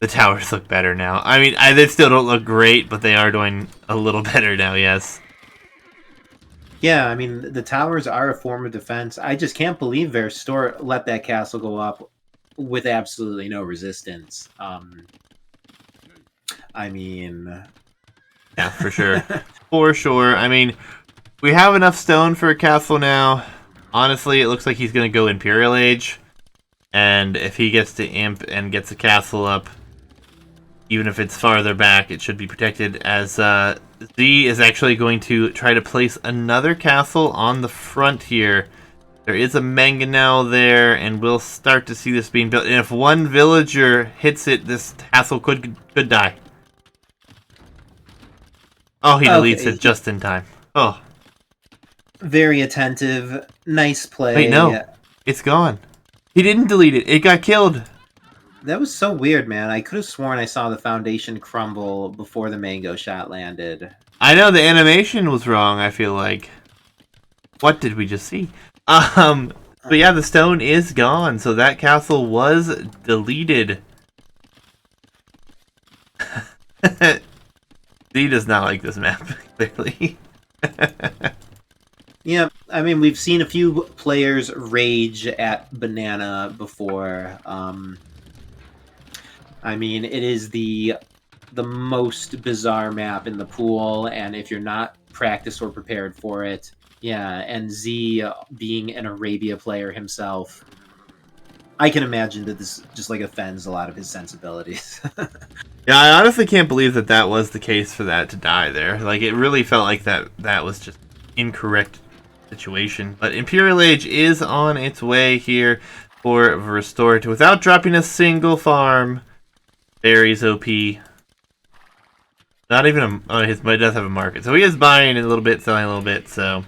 The towers look better now. I mean, they still don't look great, but they are doing a little better now, yes. Yeah, I mean, the towers are a form of defense. I just can't believe Verstoert let that castle go up with absolutely no resistance. I mean... Yeah, for sure. For sure. I mean, we have enough stone for a castle now. Honestly, it looks like he's going to go Imperial Age. And if he gets to Imp and gets a castle up, even if it's farther back, it should be protected. As Z is actually going to try to place another castle on the front here. There is a mangonel there, and we'll start to see this being built. And if one villager hits it, this castle could die. Oh, he deletes it just in time. Oh. Very attentive. Nice play. Wait, no. It's gone. He didn't delete it. It got killed. That was so weird, man. I could have sworn I saw the foundation crumble before the mango shot landed. I know, the animation was wrong, I feel like. What did we just see? But yeah, the stone is gone, so that castle was deleted. Z does not like this map, clearly. Yeah, I mean, we've seen a few players rage at Banana before. I mean, it is the most bizarre map in the pool, and if you're not practiced or prepared for it, yeah, and Z being an Arabia player himself, I can imagine that this just like offends a lot of his sensibilities. Yeah, I honestly can't believe that that was the case for that to die there. Like, it really felt like that was just incorrect situation. But Imperial Age is on its way here for Verstoert without dropping a single farm. Berries OP. Not even a... Oh, he does have a market. So he is buying a little bit, selling a little bit, so...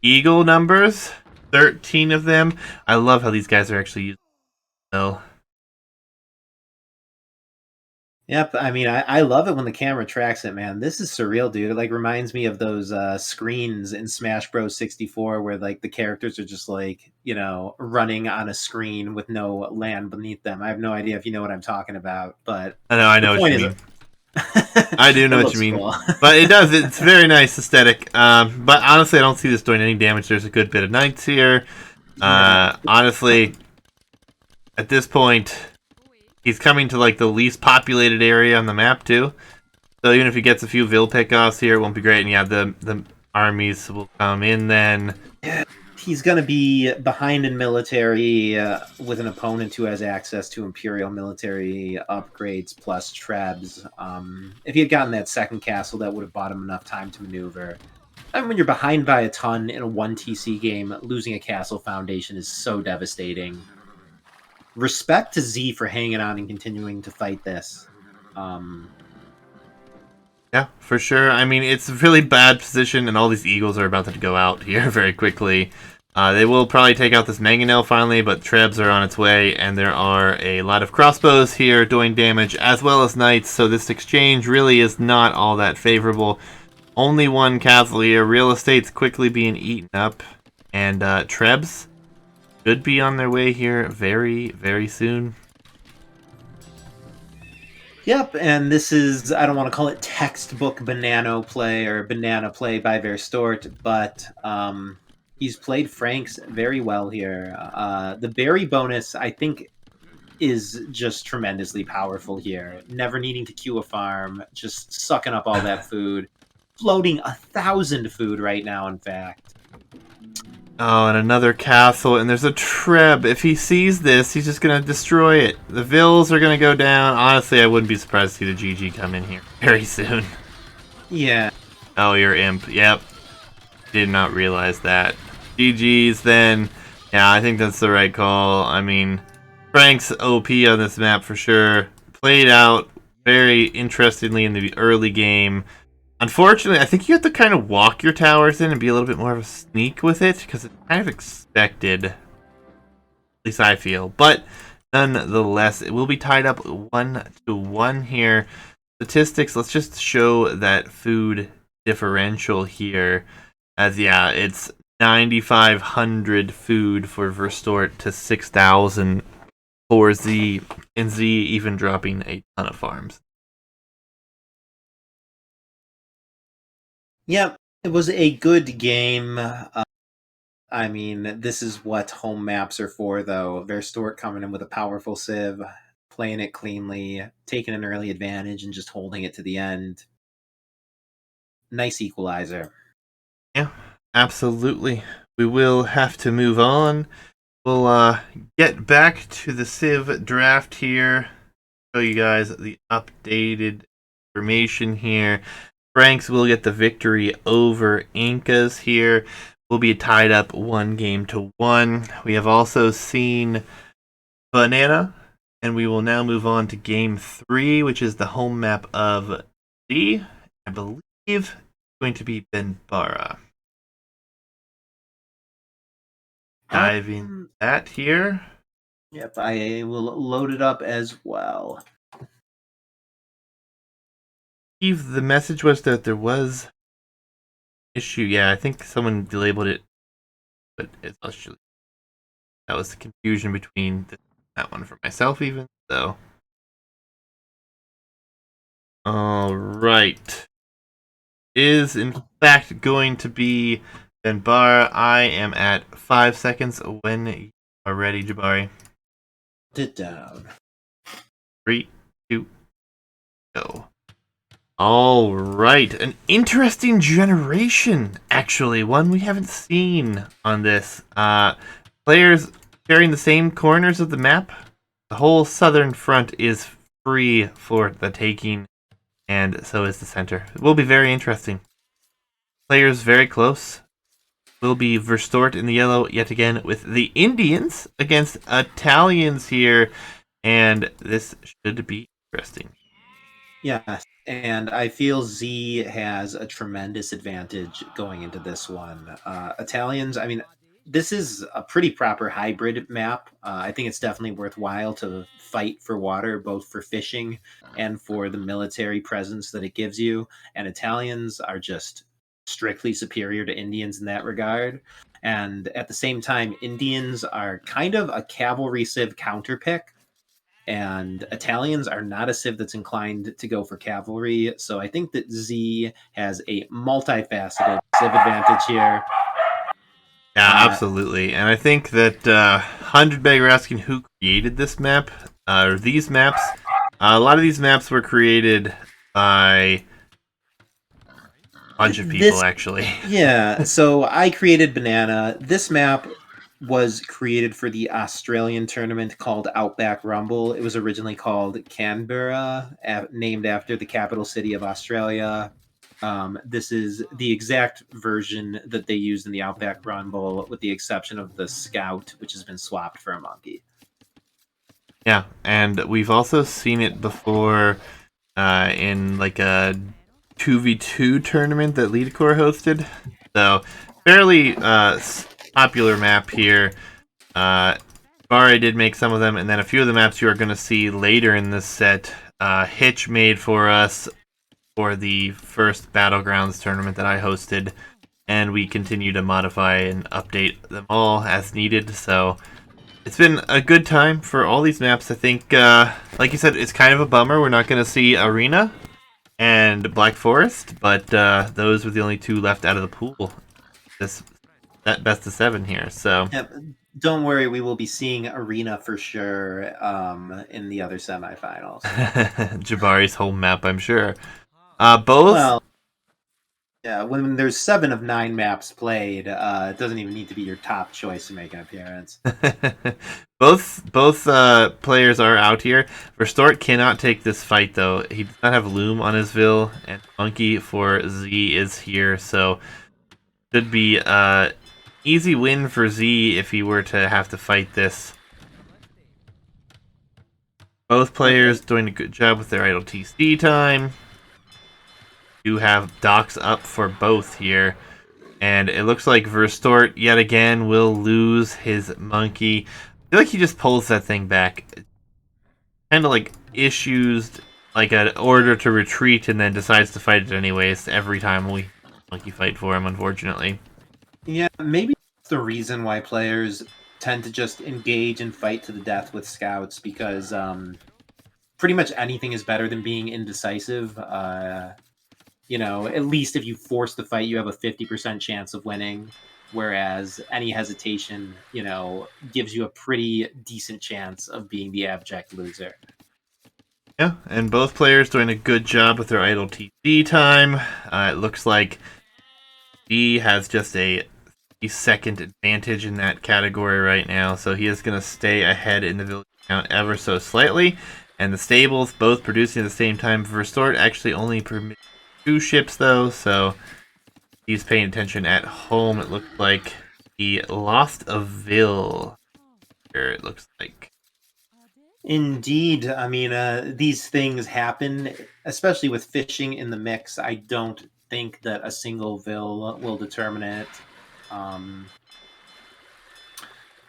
Eagle numbers. 13 of them. I love how these guys are actually using so. Yep, I mean, I love it when the camera tracks it, man. This is surreal, dude. It like reminds me of those screens in Smash Bros. 64 where like the characters are just like, you know, running on a screen with no land beneath them. I have no idea if you know what I'm talking about, but I know what you mean. I do know what you mean. Cool. But it does. It's very nice aesthetic. But honestly, I don't see this doing any damage. There's a good bit of knights here. Honestly, at this point, he's coming to like the least populated area on the map too. So even if he gets a few Vil pickoffs here, it won't be great. And yeah, the armies will come in then. Yeah. He's going to be behind in military with an opponent who has access to Imperial military upgrades plus trebs. If he had gotten that second castle, that would have bought him enough time to maneuver. And when you're behind by a ton in a 1 TC game, losing a castle foundation is so devastating. Respect to Z for hanging on and continuing to fight this. Yeah, for sure. I mean, it's a really bad position, and all these eagles are about to go out here very quickly. They will probably take out this mangonel finally, but trebs are on its way, and there are a lot of crossbows here doing damage, as well as knights, so this exchange really is not all that favorable. Only one castle here. Real estate's quickly being eaten up, and trebs should be on their way here very, very soon. Yep, and this is, I don't want to call it textbook Banano play or banana play by Verstoert, but he's played Franks very well here. The berry bonus, I think, is just tremendously powerful here. Never needing to queue a farm, just sucking up all that food. Floating 1,000 food right now, in fact. Oh, and another castle, and there's a treb. If he sees this, he's just going to destroy it. The Vils are going to go down. Honestly, I wouldn't be surprised to see the GG come in here very soon. Yeah. Oh, you're Imp. Yep. Did not realize that. GG's then. Yeah, I think that's the right call. I mean, Frank's OP on this map for sure. Played out very interestingly in the early game. Unfortunately, I think you have to kind of walk your towers in and be a little bit more of a sneak with it, because it's kind of expected. At least I feel. But nonetheless, it will be tied up 1-1 here. Statistics, let's just show that food differential here. As yeah, it's 9,500 food for Verstoert to 6,000 for Z, and Z even dropping a ton of farms. Yep, it was a good game. I mean, this is what home maps are for, though. Verstoert coming in with a powerful Civ, playing it cleanly, taking an early advantage, and just holding it to the end. Nice equalizer. Yeah, absolutely. We will have to move on. We'll get back to the Civ draft here. Show you guys the updated information here. Franks will get the victory over Incas here. We'll be tied up 1-1. We have also seen Banana, and we will now move on to game 3, which is the home map of D. I believe it's going to be Benbara. Diving that here. Yep, I will load it up as well. The message was that there was issue. Yeah, I think someone labeled it, but it's actually that was the confusion between that one for myself, even so. All right, is in fact going to be Benbara. I am at 5 seconds when you are ready, Jabari. It down. 3, 2, go. All right, an interesting generation, actually, one we haven't seen on this. Players sharing the same corners of the map. The whole southern front is free for the taking, and so is the center. It will be very interesting. Players very close. Will be Verstoert in the yellow yet again with the Indians against Italians here, and this should be interesting. Yes, and I feel Z has a tremendous advantage going into this one. Italians, I mean, this is a pretty proper hybrid map. I think it's definitely worthwhile to fight for water, both for fishing and for the military presence that it gives you. And Italians are just strictly superior to Indians in that regard. And at the same time, Indians are kind of a cavalry civ counterpick, and Italians are not a civ that's inclined to go for cavalry. So I think that Z has a multifaceted civ advantage here. Yeah, absolutely. And I think that 100 Bag are asking who created this map, or these maps. A lot of these maps were created by a bunch of people, actually. Yeah, so I created Banana. This map was created for the Australian tournament called Outback Rumble. It was originally called Canberra, named after the capital city of Australia. This is the exact version that they used in the Outback Rumble, with the exception of the Scout, which has been swapped for a monkey. Yeah, and we've also seen it before in like a 2v2 tournament that Leadcore hosted. So, fairly popular map here. Jabari did make some of them, and then a few of the maps you are going to see later in this set, Hitch made for us for the first Battlegrounds tournament that I hosted, and we continue to modify and update them all as needed. So it's been a good time for all these maps. I think, like you said, it's kind of a bummer we're not going to see Arena and Black Forest, but those were the only two left out of the pool. That best of 7 here. So Yep. Don't worry, we will be seeing Arena for sure in the other semifinals. Jabari's home map, I'm sure. Both. Well, yeah, when there's 7 of 9 maps played, it doesn't even need to be your top choice to make an appearance. both players are out here. Verstoert cannot take this fight, though. He does not have Loom on his Vil, and Monkey for Z is here, so Should be easy win for Z if he were to have to fight this. Both players doing a good job with their idle TC time. Do have docks up for both here. And it looks like Verstoert, yet again, will lose his monkey. I feel like he just pulls that thing back. Kind of like issues like an order to retreat and then decides to fight it anyways every time we monkey fight for him, unfortunately. Yeah, maybe that's the reason why players tend to just engage and fight to the death with scouts, because pretty much anything is better than being indecisive. At least if you force the fight, you have a 50% chance of winning. Whereas any hesitation, gives you a pretty decent chance of being the abject loser. Yeah, and both players doing a good job with their idle TC time. It looks like D has just a second advantage in that category right now, so he is going to stay ahead in the village count ever so slightly. And the stables both producing at the same time. Verstoert actually only permits 2 ships though, so he's paying attention at home. It looks like he lost a Ville here, it looks like. Indeed. I mean, these things happen, especially with fishing in the mix. I don't think that a single Ville will determine it.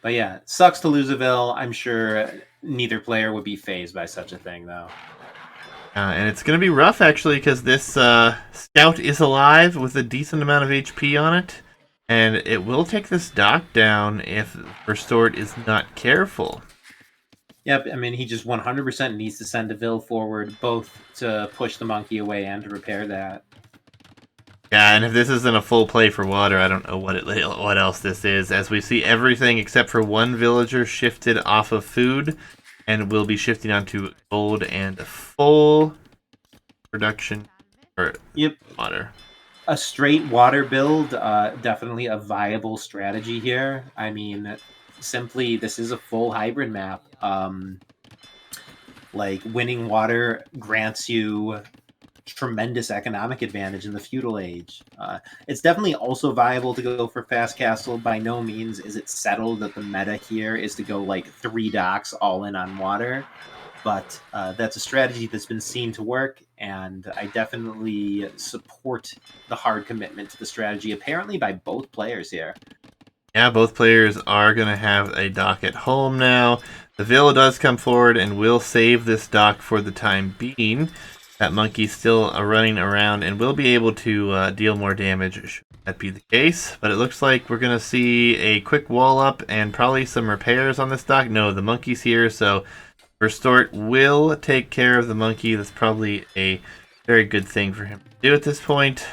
But yeah, sucks to lose a Ville. I'm sure neither player would be fazed by such a thing, though. And it's going to be rough, actually, because this scout is alive with a decent amount of HP on it. And it will take this dock down if Verstoert is not careful. Yep, I mean, he just 100% needs to send a Ville forward, both to push the monkey away and to repair that. Yeah, and if this isn't a full play for water, I don't know what else this is, as we see everything except for one villager shifted off of food, and will be shifting onto gold and full production for water. A straight water build, definitely a viable strategy here. I mean, simply, this is a full hybrid map. Like, winning water grants you tremendous economic advantage in the feudal age. It's definitely also viable to go for fast castle. By no means is it settled that the meta here is to go like 3 docks all in on water, but that's a strategy that's been seen to work, and I definitely support the hard commitment to the strategy, apparently by both players here. Yeah, both players are going to have a dock at home now. The Ville does come forward and will save this dock for the time being. That monkey's still running around and will be able to deal more damage should that be the case. But it looks like we're going to see a quick wall up and probably some repairs on this dock. No, the monkey's here, so Verstoert will take care of the monkey. That's probably a very good thing for him to do at this point.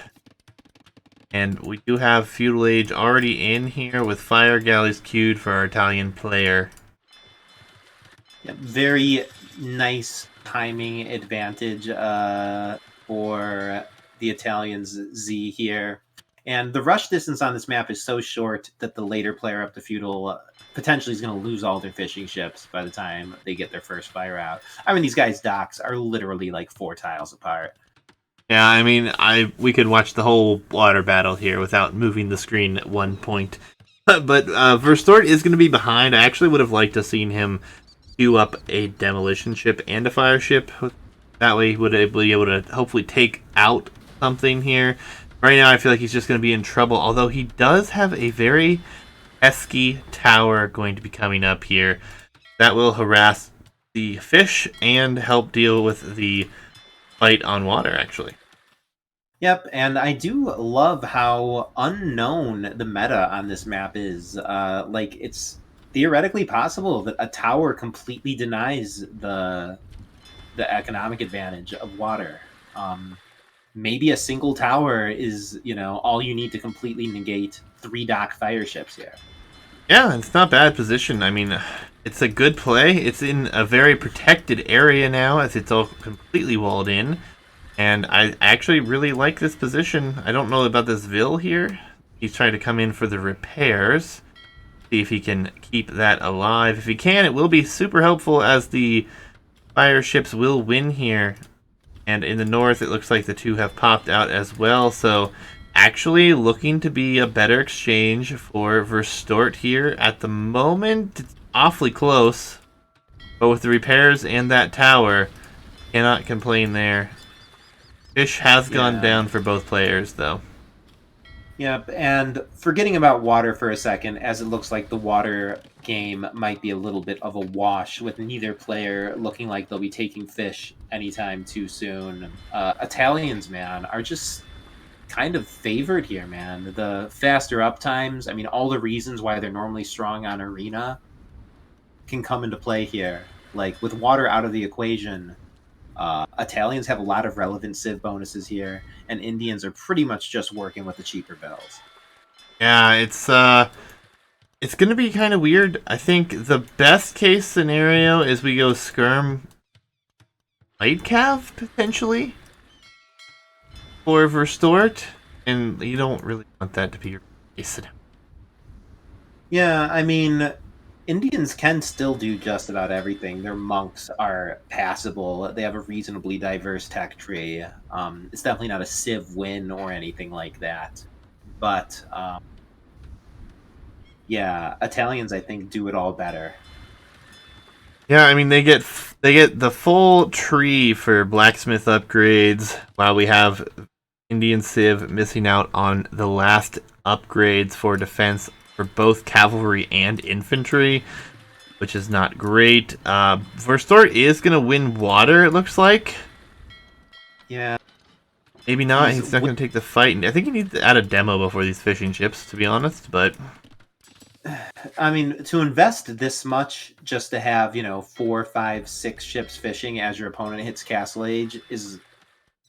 And we do have Feudal Age already in here with Fire Galleys queued for our Italian player. Yeah, very nice timing advantage for the Italians Z here. And the rush distance on this map is so short that the later player up to Feudal potentially is going to lose all their fishing ships by the time they get their first fire out. I mean, these guys' docks are literally like 4 tiles apart. Yeah, I mean, we could watch the whole water battle here without moving the screen at one point. But Verstoert is going to be behind. I actually would have liked to seen him queue up a demolition ship and a fire ship. That way he would be able to hopefully take out something here. Right now I feel like he's just going to be in trouble, although he does have a very pesky tower going to be coming up here. That will harass the fish and help deal with the fight on water, actually. Yep, and I do love how unknown the meta on this map is. Like, it's theoretically possible that a tower completely denies the economic advantage of water. Maybe a single tower is, all you need to completely negate 3 dock fire ships here. Yeah, it's not a bad position. I mean, it's a good play. It's in a very protected area now, as it's all completely walled in. And I actually really like this position. I don't know about this Ville here. He's trying to come in for the repairs. See if he can keep that alive. If he can, it will be super helpful, as the fire ships will win here. And in the north, it looks like the 2 have popped out as well. So actually looking to be a better exchange for Verstoert here. At the moment, it's awfully close. But with the repairs and that tower, cannot complain there. Fish has gone down for both players, though. Yep, and forgetting about water for a second, as it looks like the water game might be a little bit of a wash, with neither player looking like they'll be taking fish anytime too soon. Italians, man, are just kind of favored here, man. The faster up times, I mean, all the reasons why they're normally strong on Arena can come into play here. Like, with water out of the equation, Italians have a lot of relevant Civ bonuses here, and Indians are pretty much just working with the cheaper bills. Yeah, it's gonna be kind of weird. I think the best case scenario is we go Skirm Light Cav, potentially, for Verstoert, and you don't really want that to be your case scenario. Yeah, I mean, Indians can still do just about everything. Their monks are passable. They have a reasonably diverse tech tree. It's definitely not a Civ win or anything like that. But yeah, Italians I think do it all better. Yeah, I mean they get the full tree for blacksmith upgrades, while we have Indian Civ missing out on the last upgrades for defense for both cavalry and infantry, which is not great. Verstoert is going to win water, it looks like. Yeah. Maybe not. He's not going to take the fight. I think he needs to add a demo before these fishing ships, to be honest. But I mean, to invest this much just to have, 4, 5, 6 ships fishing as your opponent hits Castle Age is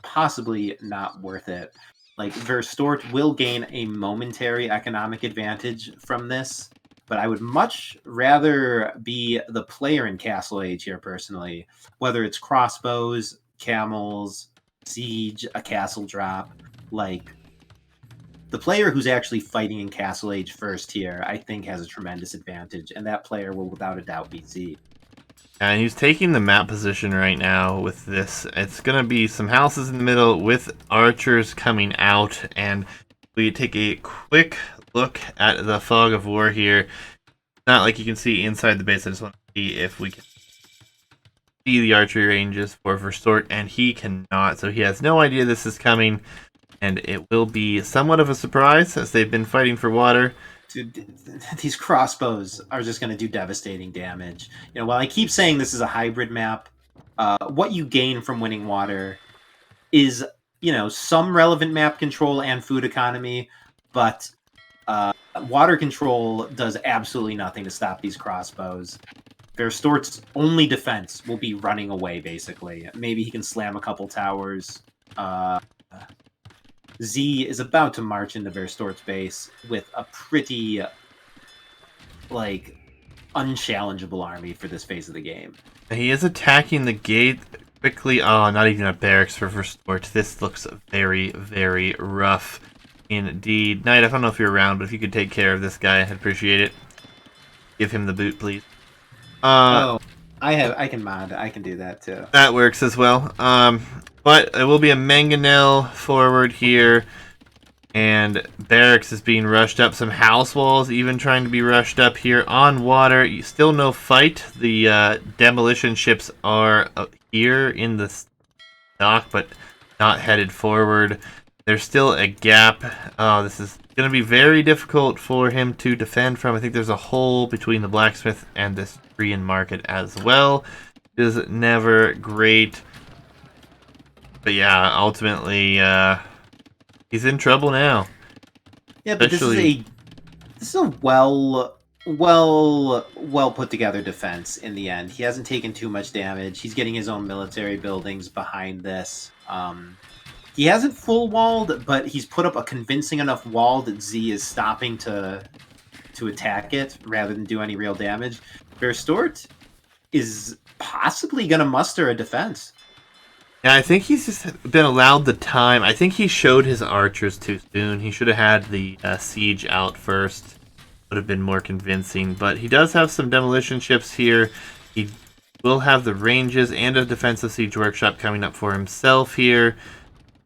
possibly not worth it. Like, Verstoert will gain a momentary economic advantage from this, but I would much rather be the player in Castle Age here, personally. Whether it's crossbows, camels, siege, a castle drop, like, the player who's actually fighting in Castle Age first here, I think, has a tremendous advantage, and that player will without a doubt be Z. and he's taking the map position right now with this. It's going to be some houses in the middle with archers coming out, and we take a quick look at the fog of war here. Not like you can see inside the base. I just want to see if we can see the archery ranges for Verstoert, and he cannot. So he has no idea this is coming, and it will be somewhat of a surprise as they've been fighting for water. Dude, these crossbows are just going to do devastating damage. While I keep saying this is a hybrid map, what you gain from winning water is, some relevant map control and food economy, but water control does absolutely nothing to stop these crossbows. Verstoert's only defense will be running away, basically. Maybe he can slam a couple towers. Z is about to march into Verstoert's base with a pretty, unchallengeable army for this phase of the game. He is attacking the gate quickly. Oh, not even a barracks for Verstoert. This looks very, very rough indeed. Knight, I don't know if you're around, but if you could take care of this guy, I'd appreciate it. Give him the boot, please. I can mod. I can do that too. That works as well. But it will be a mangonel forward here, and barracks is being rushed up. Some house walls even trying to be rushed up here on water. Still no fight. The demolition ships are here in the dock, but not headed forward. There's still a gap. Oh, this is going to be very difficult for him to defend from. I think there's a hole between the blacksmith and this Korean market as well. It is never great. But yeah, ultimately, he's in trouble now. Yeah, but this is a well put together defense in the end. He hasn't taken too much damage. He's getting his own military buildings behind this. He hasn't full walled, but he's put up a convincing enough wall that Z is stopping to attack it rather than do any real damage. Verstoert is possibly going to muster a defense. Yeah, I think he's just been allowed the time. I think he showed his archers too soon. He should have had the siege out first. Would have been more convincing. But he does have some demolition ships here. He will have the ranges and a defensive siege workshop coming up for himself here.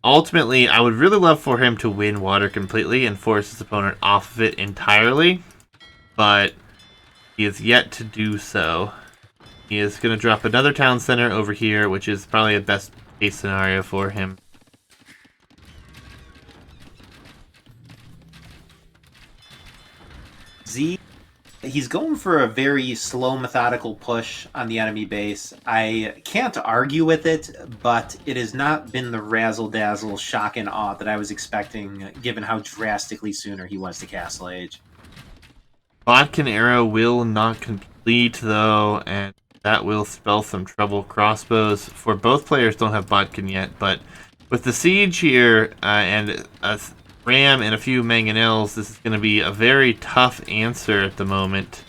Ultimately, I would really love for him to win water completely and force his opponent off of it entirely, but he is yet to do so. He is going to drop another town center over here, which is probably a best case scenario for him. Z, he's going for a very slow, methodical push on the enemy base. I can't argue with it, but it has not been the razzle-dazzle, shock and awe that I was expecting, given how drastically sooner he was to Castle Age. Bodkin arrow will not complete, though, and that will spell some trouble. Crossbows for both players don't have Bodkin yet, but with the siege here and a ram and a few mangonels, this is going to be a very tough answer at the moment.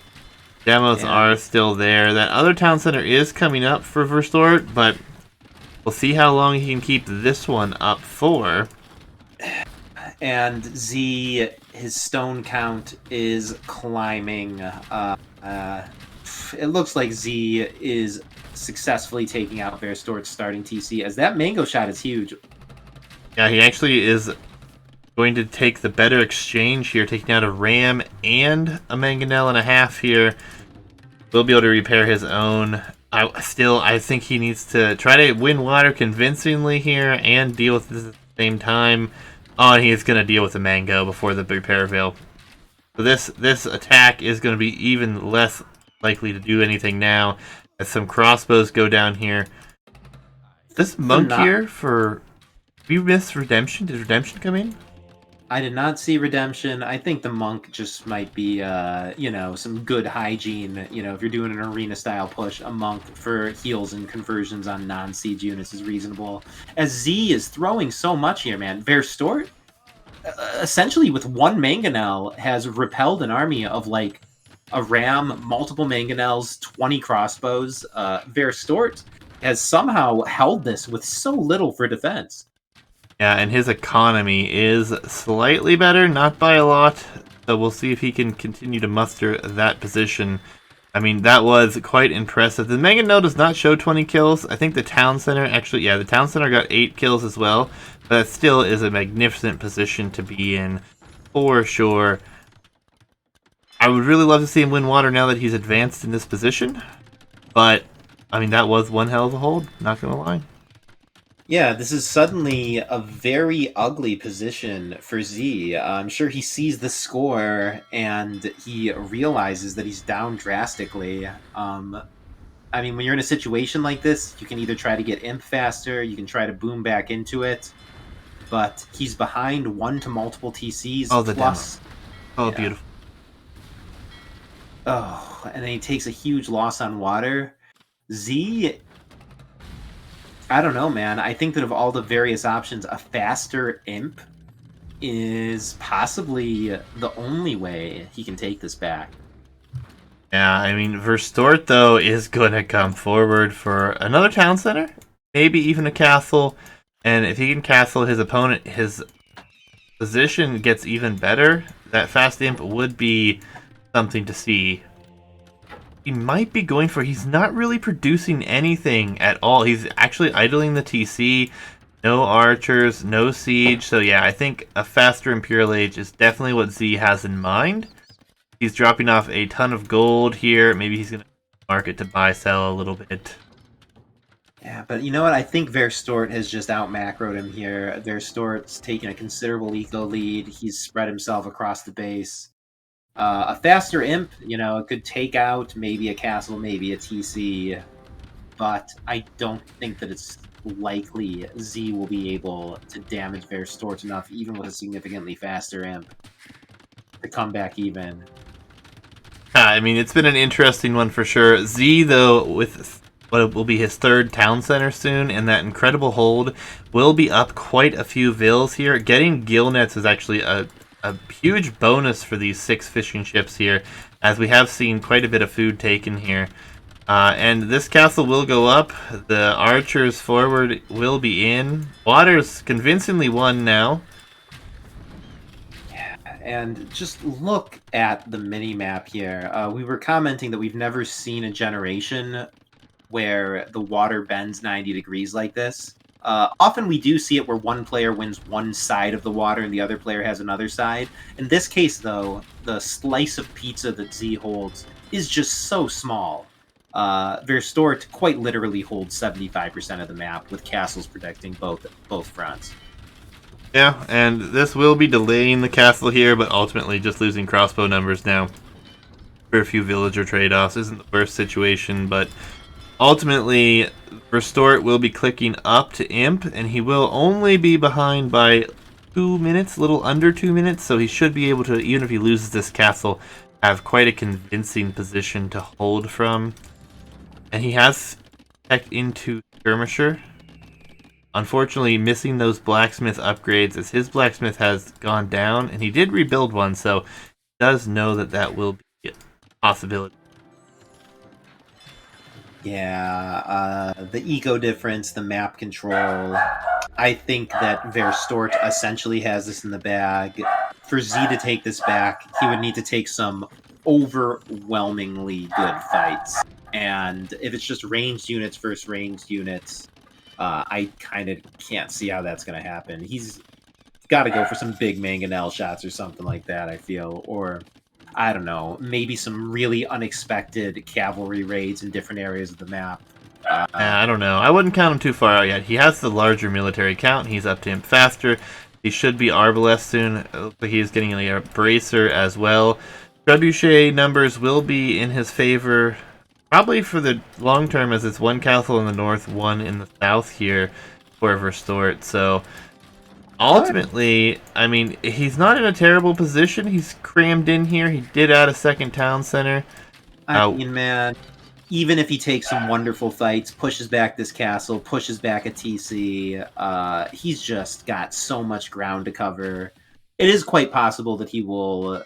Demos are still there. That other town center is coming up for Verstoert, but we'll see how long he can keep this one up for. And Z, his stone count is climbing. It looks like Z is successfully taking out Verstoert's starting TC, as that mango shot is huge. Yeah, he actually is going to take the better exchange here, taking out a ram and a mangonel and a half here. Will be able to repair his own. I think he needs to try to win water convincingly here and deal with this at the same time. Oh, and he's going to deal with the mango before the repair veil. So this attack is going to be even less likely to do anything now, as some crossbows go down here. This monk here for... We missed Redemption? Did Redemption come in? I did not see Redemption. I think the monk just might be, some good hygiene. If you're doing an arena-style push, a monk for heals and conversions on non-siege units is reasonable. As Z is throwing so much here, man. Verstoert, essentially with one mangonel, has repelled an army of, like, a ram, multiple mangonels, 20 crossbows. Verstoert has somehow held this with so little for defense. Yeah, and his economy is slightly better, not by a lot. So we'll see if he can continue to muster that position. I mean, that was quite impressive. The Mangonel does not show 20 kills. I think the Town Center, actually, yeah, the Town Center got 8 kills as well. But that still is a magnificent position to be in, for sure. I would really love to see him win water now that he's advanced in this position. But, I mean, that was one hell of a hold, not gonna lie. Yeah, this is suddenly a very ugly position for Z. I'm sure he sees the score and he realizes that he's down drastically. I mean, when you're in a situation like this, you can either try to get imp faster, you can try to boom back into it, but he's behind 1 to multiple TCs. Oh, the plus, demo. Oh, yeah. Beautiful. Oh, and then he takes a huge loss on water. Z... I don't know, man. I think that of all the various options, a faster imp is possibly the only way he can take this back. Yeah, I mean, Verstoert, though, is going to come forward for another town center, maybe even a castle, and if he can castle his opponent, his position gets even better. That fast imp would be something to see. He might be going for... He's not really producing anything at all. He's actually idling the TC. No archers, no siege. So yeah, I think a faster Imperial Age is definitely what Z has in mind. He's dropping off a ton of gold here. Maybe he's going to market to buy, sell a little bit. Yeah, but you know what? I think Verstoert has just out-macroed him here. Verstoert's taken a considerable eco lead. He's spread himself across the base. A faster imp, it could take out maybe a castle, maybe a TC, but I don't think that it's likely Z will be able to damage Verstoert enough, even with a significantly faster imp, to come back even. I mean, it's been an interesting one for sure. Z, though, with what will be his 3rd town center soon, and that incredible hold, will be up quite a few vills here. Getting gill nets is actually a huge bonus for these 6 fishing ships here, as we have seen quite a bit of food taken here. And this castle will go up. The archers forward will be in. Water's convincingly won now. Yeah, and just look at the mini-map here. We were commenting that we've never seen a generation where the water bends 90 degrees like this. Often we do see it where one player wins one side of the water and the other player has another side. In this case, though, the slice of pizza that Z holds is just so small. Verstoert quite literally holds 75% of the map, with castles protecting both fronts. Yeah, and this will be delaying the castle here, but ultimately just losing crossbow numbers now for a few villager trade-offs isn't the worst situation, but ultimately Verstoert will be clicking up to Imp, and he will only be behind by 2 minutes, a little under 2 minutes, so he should be able to, even if he loses this castle, have quite a convincing position to hold from. And he has tech into Skirmisher. Unfortunately, missing those blacksmith upgrades as his blacksmith has gone down, and he did rebuild one, so he does know that that will be a possibility. Yeah, the eco difference, the map control. I think that Verstoert essentially has this in the bag. For Z to take this back, he would need to take some overwhelmingly good fights. And if it's just ranged units versus ranged units, I kind of can't see how that's going to happen. He's got to go for some big mangonel shots or something like that, I feel. Or, I don't know, maybe some really unexpected cavalry raids in different areas of the map. I don't know. I wouldn't count him too far out yet. He has the larger military count. He's up to him faster. He should be Arbalest soon. But he's getting a bracer as well. Trebuchet numbers will be in his favor, probably for the long term, as it's one castle in the north, one in the south here for Verstoert. So ultimately, I mean, he's not in a terrible position. He's crammed in here. He did add a second town center. I mean, man, even if he takes some wonderful fights, pushes back this castle, pushes back a TC, he's just got so much ground to cover. It is quite possible that he will,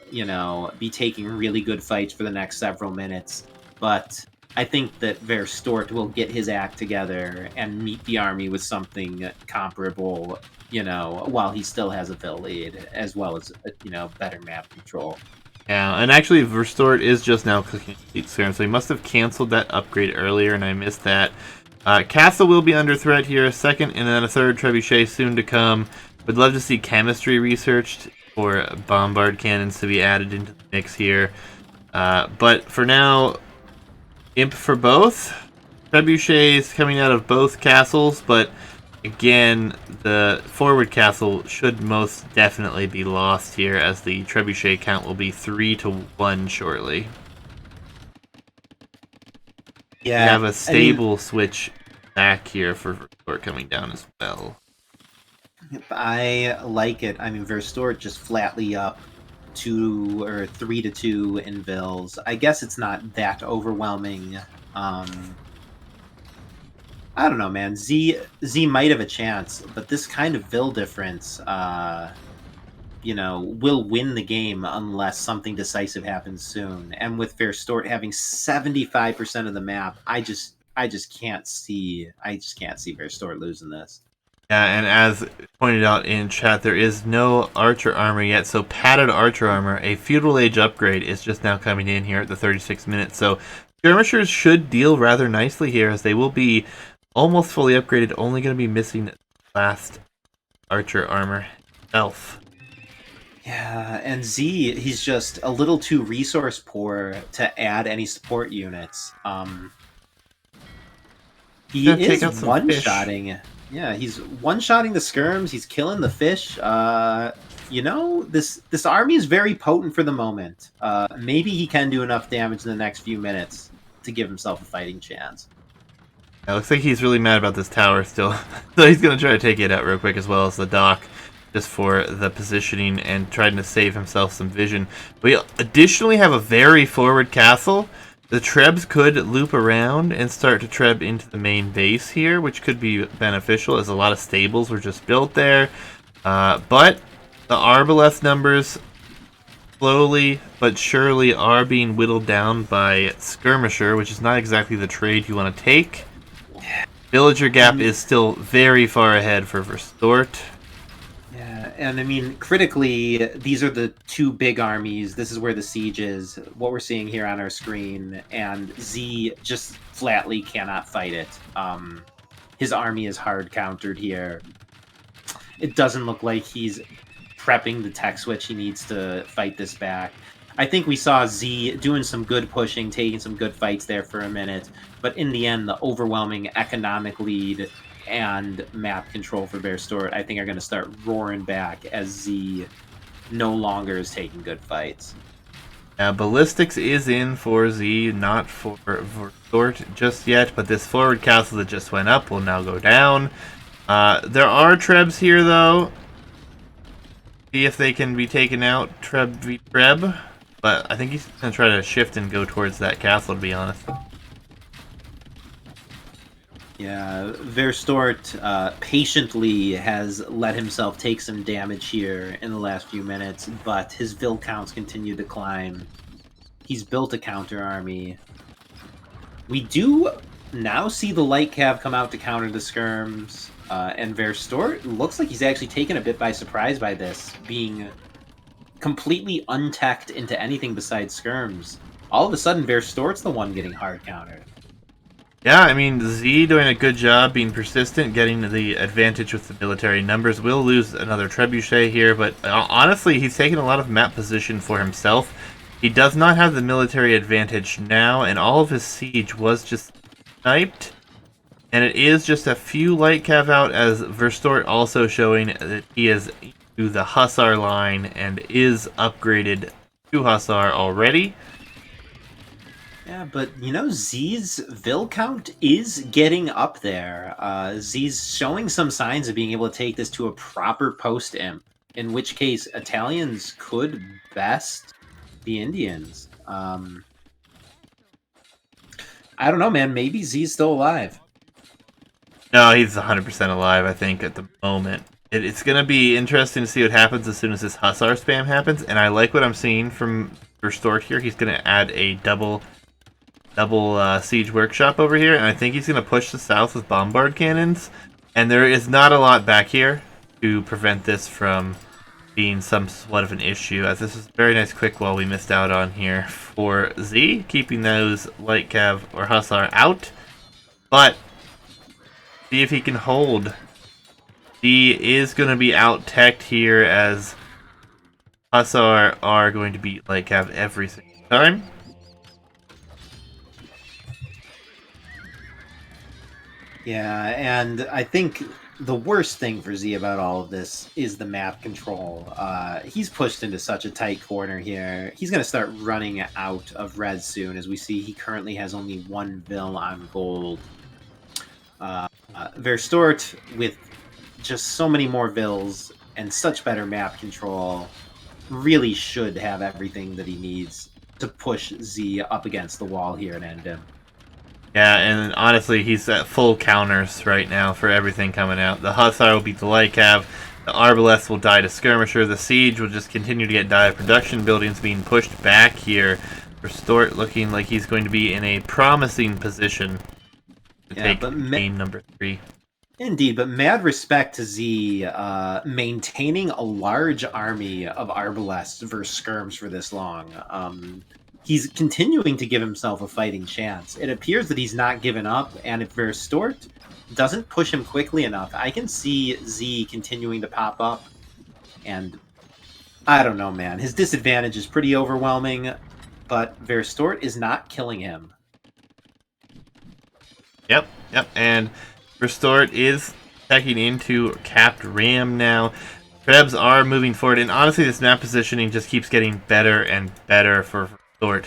be taking really good fights for the next several minutes. But I think that Verstoert will get his act together and meet the army with something comparable, while he still has a Vil lead, as well as, better map control. Yeah, and actually Verstoert is just now clicking Elite Serum, so he must have canceled that upgrade earlier, and I missed that. Castle will be under threat here, a second and then a third Trebuchet soon to come. Would love to see chemistry researched for bombard cannons to be added into the mix here. But for now, Imp for both. Trebuchets coming out of both castles, but again, the forward castle should most definitely be lost here, as the trebuchet count will be 3-1 shortly. Yeah, We have a stable switch back here for Verstoert coming down as well. I like it. I mean, Verstoert just flatly up 2 or 3-2 in Vils. I guess it's not that overwhelming. I don't know, man. Z might have a chance, but this kind of Vil difference, will win the game unless something decisive happens soon. And with Verstoert having 75% of the map, I just can't see Verstoert losing this. Yeah, and as pointed out in chat, there is no archer armor yet, so padded archer armor, a feudal age upgrade, is just now coming in here at the 36 minutes. So skirmishers should deal rather nicely here, as they will be almost fully upgraded, only going to be missing last archer armor elf. Yeah, and Z, he's just a little too resource poor to add any support units. He is one-shotting. Yeah, he's one-shotting the skirms. He's killing the fish. This army is very potent for the moment. Maybe he can do enough damage in the next few minutes to give himself a fighting chance. It looks like he's really mad about this tower still. So he's going to try to take it out real quick, as well as the dock, just for the positioning and trying to save himself some vision. We additionally have a very forward castle. The Trebs could loop around and start to Treb into the main base here, which could be beneficial, as a lot of stables were just built there. But the Arbalest numbers slowly but surely are being whittled down by Skirmisher, which is not exactly the trade you want to take. Villager gap is still very far ahead for Verstoert. Yeah, and I mean, critically, these are the two big armies. This is where the siege is, what we're seeing here on our screen, and Z just flatly cannot fight it. His army is hard countered here. It doesn't look like he's prepping the tech switch he needs to fight this back. I think we saw Z doing some good pushing, taking some good fights there for a minute, but in the end, the overwhelming economic lead and map control for Verstoert, I think, are going to start roaring back as Z no longer is taking good fights. Ballistics is in for Z, not for Verstoert just yet, but this forward castle that just went up will now go down. There are Trebs here, though. See if they can be taken out, Treb v Treb. But I think he's going to try to shift and go towards that castle, to be honest. Yeah, Verstoert patiently has let himself take some damage here in the last few minutes, but his Vil counts continue to climb. He's built a counter army. We do now see the Light Cav come out to counter the Skirms, and Verstoert looks like he's actually taken a bit by surprise by this, being completely unteched into anything besides Skirms. All of a sudden, Verstoert's the one getting hard countered. Yeah, I mean, Z doing a good job being persistent, getting the advantage with the military numbers. Will lose another trebuchet here, but honestly, he's taken a lot of map position for himself. He does not have the military advantage now, and all of his siege was just sniped. And it is just a few light cav out, as Verstoert also showing that he is to the Hussar line and is upgraded to Hussar already. Yeah, but you know, Z's Vil count is getting up there. Z's showing some signs of being able to take this to a proper post imp, in which case Italians could best the Indians. I don't know, man. Maybe Z's still alive. No, he's 100% alive, I think, at the moment. It's going to be interesting to see what happens as soon as this Hussar spam happens, and I like what I'm seeing from Verstoert here. He's going to add a double siege workshop over here, and I think he's going to push the south with bombard cannons, and there is not a lot back here to prevent this from being somewhat of an issue, as this is a very nice quick wall we missed out on here for Z, keeping those light cav or Hussar out, but see if he can hold. Z is going to be out-teched here, as Hussar are going to beat light cav every single time. Yeah, and I think the worst thing for Z about all of this is the map control. He's pushed into such a tight corner here. He's going to start running out of res soon, as we see he currently has only one Vil on gold. Verstoert, with just so many more Vils and such better map control, really should have everything that he needs to push Z up against the wall here and end him. Yeah, and honestly, he's at full counters right now for everything coming out. The Hussar will beat the Light Cav, the Arbalest will die to Skirmisher, the Siege will just continue to get die. Production buildings being pushed back here. Verstoert looking like he's going to be in a promising position to take game number 3. Indeed, but mad respect to Z maintaining a large army of Arbalests versus Skirms for this long. He's continuing to give himself a fighting chance. It appears that he's not given up, and if Verstoert doesn't push him quickly enough, I can see Z continuing to pop up. And I don't know, man. His disadvantage is pretty overwhelming, but Verstoert is not killing him. Yep, and Verstoert is checking into capped RAM now. Trebs are moving forward, and honestly, this map positioning just keeps getting better and better for Verstoert.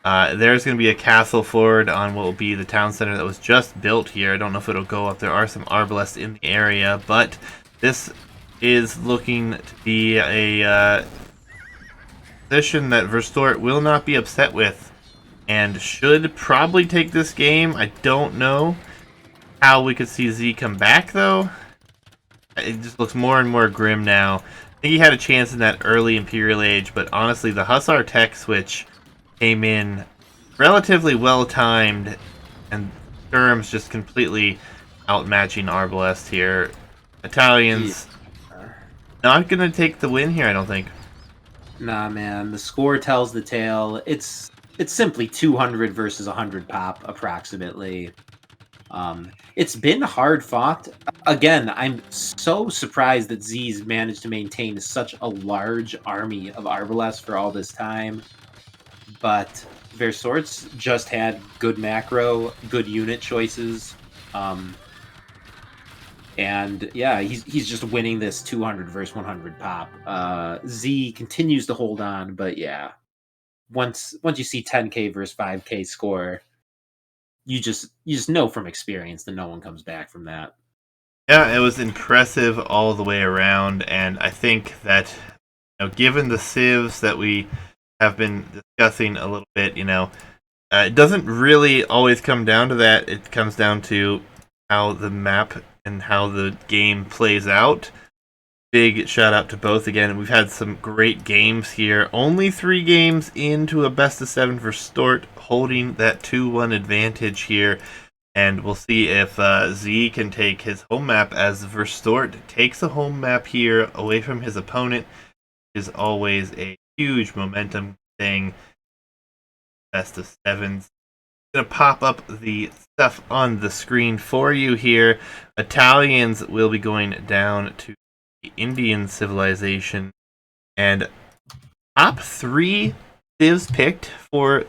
There's going to be a castle forward on what will be the town center that was just built here. I don't know if it'll go up. There are some Arbalests in the area, but this is looking to be a position that Verstoert will not be upset with, and should probably take this game. I don't know how we could see Z come back, though. It just looks more and more grim now. I think he had a chance in that early Imperial Age, but honestly, the Hussar tech switch came in relatively well-timed, and Skirms just completely outmatching Arbalest here. Italians not going to take the win here, I don't think. Nah, man. The score tells the tale. It's simply 200 versus 100 pop, approximately. It's been hard fought. Again, I'm so surprised that Z's managed to maintain such a large army of Arbalest for all this time. But Verstoert's just had good macro, good unit choices. And yeah, he's just winning this 200 versus 100 pop. Z continues to hold on, but yeah, once you see 10k versus 5k score, you just know from experience that no one comes back from that. Yeah, it was impressive all the way around, and I think that given the civs that we have been discussing a little bit, it doesn't really always come down to that. It comes down to how the map and how the game plays out. Big shout out to both again. We've had some great games here. Only 3 games into a best of 7 for Stort, holding that 2-1 advantage here. And we'll see if Z can take his home map, as Verstoert takes a home map here away from his opponent. Is always a huge momentum thing. Best of 7s. Going to pop up the stuff on the screen for you here. Italians will be going down to the Indian civilization. And top 3 civs picked for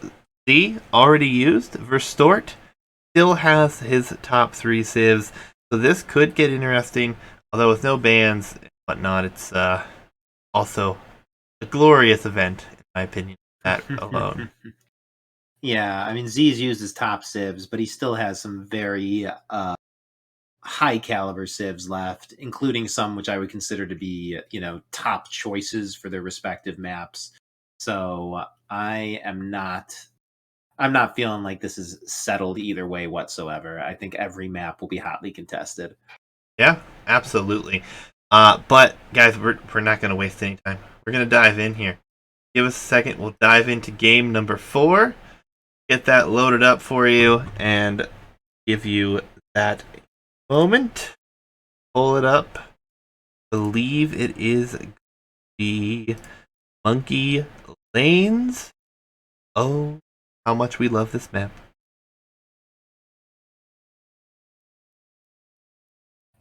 Z already used. Verstoert still has his top 3 civs, so this could get interesting. Although with no bans and whatnot, it's also a glorious event, in my opinion, that alone. Yeah, I mean Z's used his top civs, but he still has some very high caliber civs left, including some which I would consider to be, top choices for their respective maps. So I'm not feeling like this is settled either way whatsoever. I think every map will be hotly contested. Yeah, absolutely. But guys, we're not going to waste any time. We're going to dive in here. Give us a second. We'll dive into game number 4. Get that loaded up for you and give you that moment. Pull it up. Believe it is the Monkey Lanes. Oh, how much we love this map.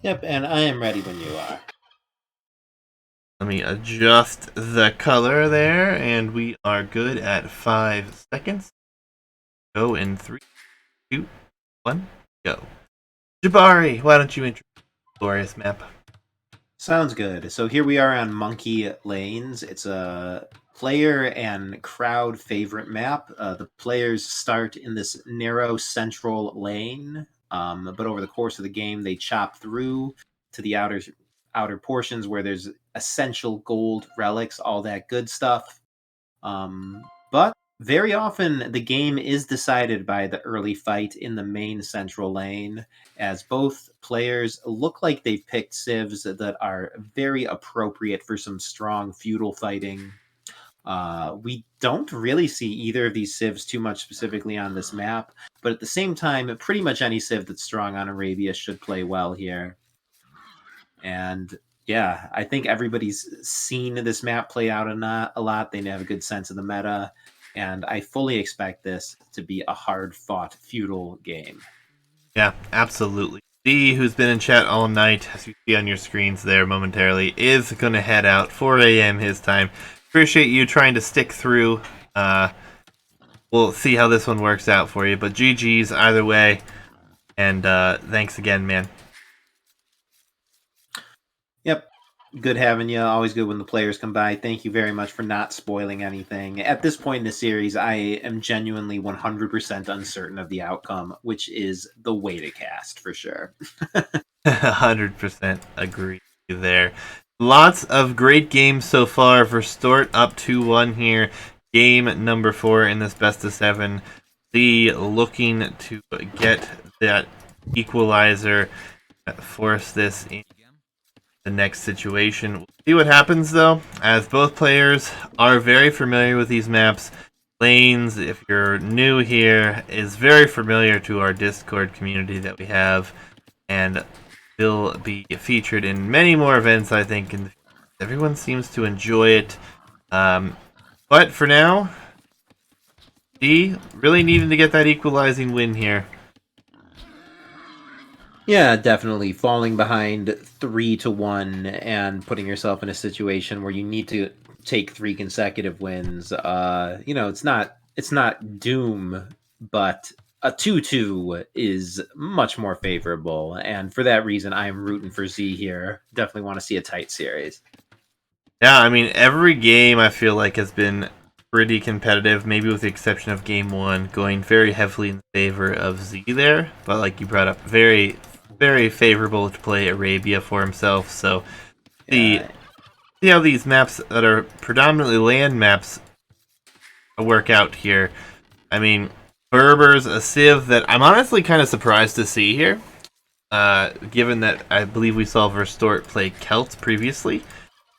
Yep, and I am ready when you are. Let me adjust the color there, and we are good at 5 seconds. Go in 3, 2, 1, go. Jabari, why don't you introduce the glorious map? Sounds good. So here we are on Monkey Lanes. It's a player and crowd favorite map. The players start in this narrow central lane, but over the course of the game, they chop through to the outer portions where there's essential gold relics, all that good stuff. But very often, the game is decided by the early fight in the main central lane, as both players look like they've picked civs that are very appropriate for some strong feudal fighting. We don't really see either of these civs too much specifically on this map, but at the same time, pretty much any civ that's strong on Arabia should play well here. And yeah, I think everybody's seen this map play out a lot. They have a good sense of the meta, and I fully expect this to be a hard fought feudal game. Yeah, absolutely. D, who's been in chat all night, as you see on your screens there momentarily, is going to head out 4 a.m. his time. Appreciate you trying to stick through. We'll see how this one works out for you, but GG's either way. And thanks again, man. Yep. Good having you. Always good when the players come by. Thank you very much for not spoiling anything. At this point in the series, I am genuinely 100% uncertain of the outcome, which is the way to cast for sure. 100% agree there. Lots of great games so far. Verstoert up 2-1 here. Game number 4 in this best of 7. Lee looking to get that equalizer, force this in the next situation. We'll see what happens though, as both players are very familiar with these maps. Lanes, if you're new here, is very familiar to our Discord community that we have, and will be featured in many more events, I think. And everyone seems to enjoy it. But for now, D really needing to get that equalizing win here. Yeah, definitely falling behind 3-1 and putting yourself in a situation where you need to take 3 consecutive wins. It's not doom, but a 2-2 is much more favorable, and for that reason, I am rooting for Z here. Definitely want to see a tight series. Yeah, I mean, every game I feel like has been pretty competitive, maybe with the exception of game one, going very heavily in favor of Z there. But like you brought up, very, very favorable to play Arabia for himself. So see, Yeah, see how these maps that are predominantly land maps work out here. I mean, Berber's a civ that I'm honestly kind of surprised to see here, given that I believe we saw Verstoert play Celt previously,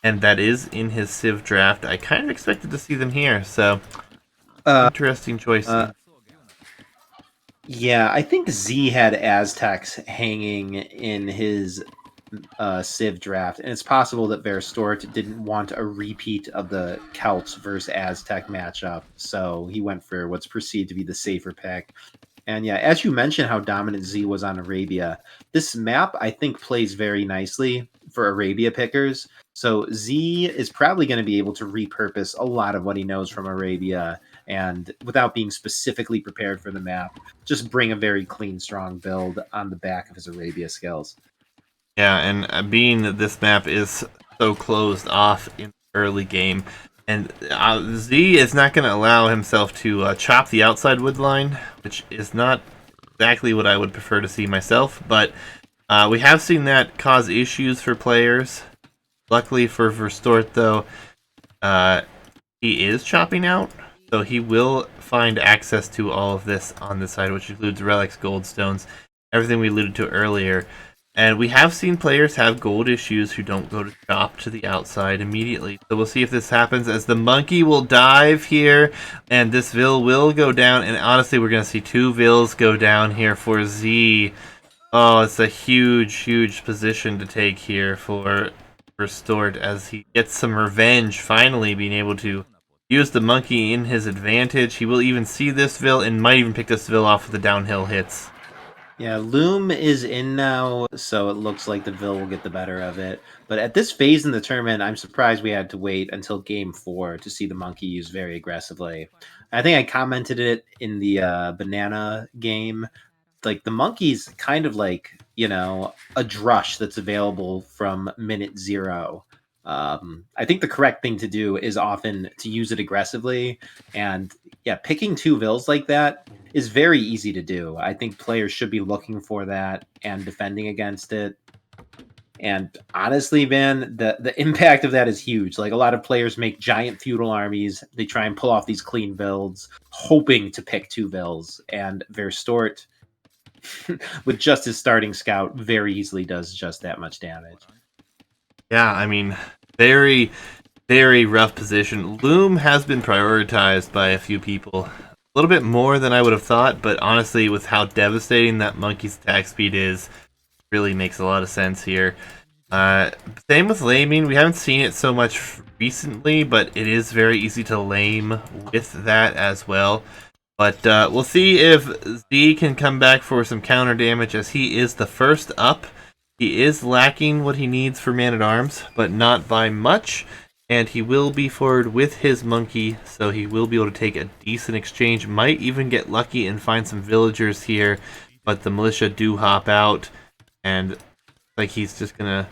and that is in his Civ draft. I kind of expected to see them here, so uh, interesting choice. uh, yeah. I think Z had Aztecs hanging in his Civ draft, and it's possible that Verstoort didn't want a repeat of the Celts versus Aztec matchup, so he went for what's perceived to be the safer pick. And yeah, as you mentioned, how dominant Z was on Arabia, this map I think plays very nicely for Arabia pickers. So Z is probably going to be able to repurpose a lot of what he knows from Arabia, and without being specifically prepared for the map, just bring a very clean, strong build on the back of his Arabia skills. Yeah, and being that this map is so closed off in the early game, and Z is not going to allow himself to chop the outside wood line, which is not exactly what I would prefer to see myself, but we have seen that cause issues for players. Luckily for Verstoort, though, uh, he is chopping out, so he will find access to all of this on this side, which includes relics, goldstones, everything we alluded to earlier. And we have seen players have gold issues who don't go to chop to the outside immediately. So we'll see if this happens as the monkey will dive here, and this Vil will go down. And honestly, we're going to see 2 Vils go down here for Z. Oh, it's a huge, huge position to take here for Verstoort as he gets some revenge, finally being able to use the monkey in his advantage. He will even see this Vil and might even pick this Vil off with the downhill hits. Yeah, Loom is in now, so it looks like the Vil will get the better of it. But at this phase in the tournament, I'm surprised we had to wait until game 4 to see the monkey used very aggressively. I think I commented it in the banana game. Like the monkey's kind of like, a drush that's available from minute 0. I think the correct thing to do is often to use it aggressively, and yeah, picking 2 Vils like that is very easy to do. I think players should be looking for that and defending against it. And honestly, man, the impact of that is huge. Like a lot of players make giant feudal armies. They try and pull off these clean builds, hoping to pick 2 Vils. And Verstoort, with just his starting scout, very easily does just that much damage. Yeah, I mean, very, very rough position. Loom has been prioritized by a few people. A little bit more than I would have thought, but honestly, with how devastating that monkey's attack speed is, really makes a lot of sense here. Uh, Same with laming. We haven't seen it so much recently, but it is very easy to lame with that as well. But we'll see if Z can come back for some counter damage as he is the first up. He is lacking what he needs for Man-at-Arms, but not by much. And he will be forward with his monkey, so he will be able to take a decent exchange. Might even get lucky and find some villagers here, but the militia do hop out. And like he's just gonna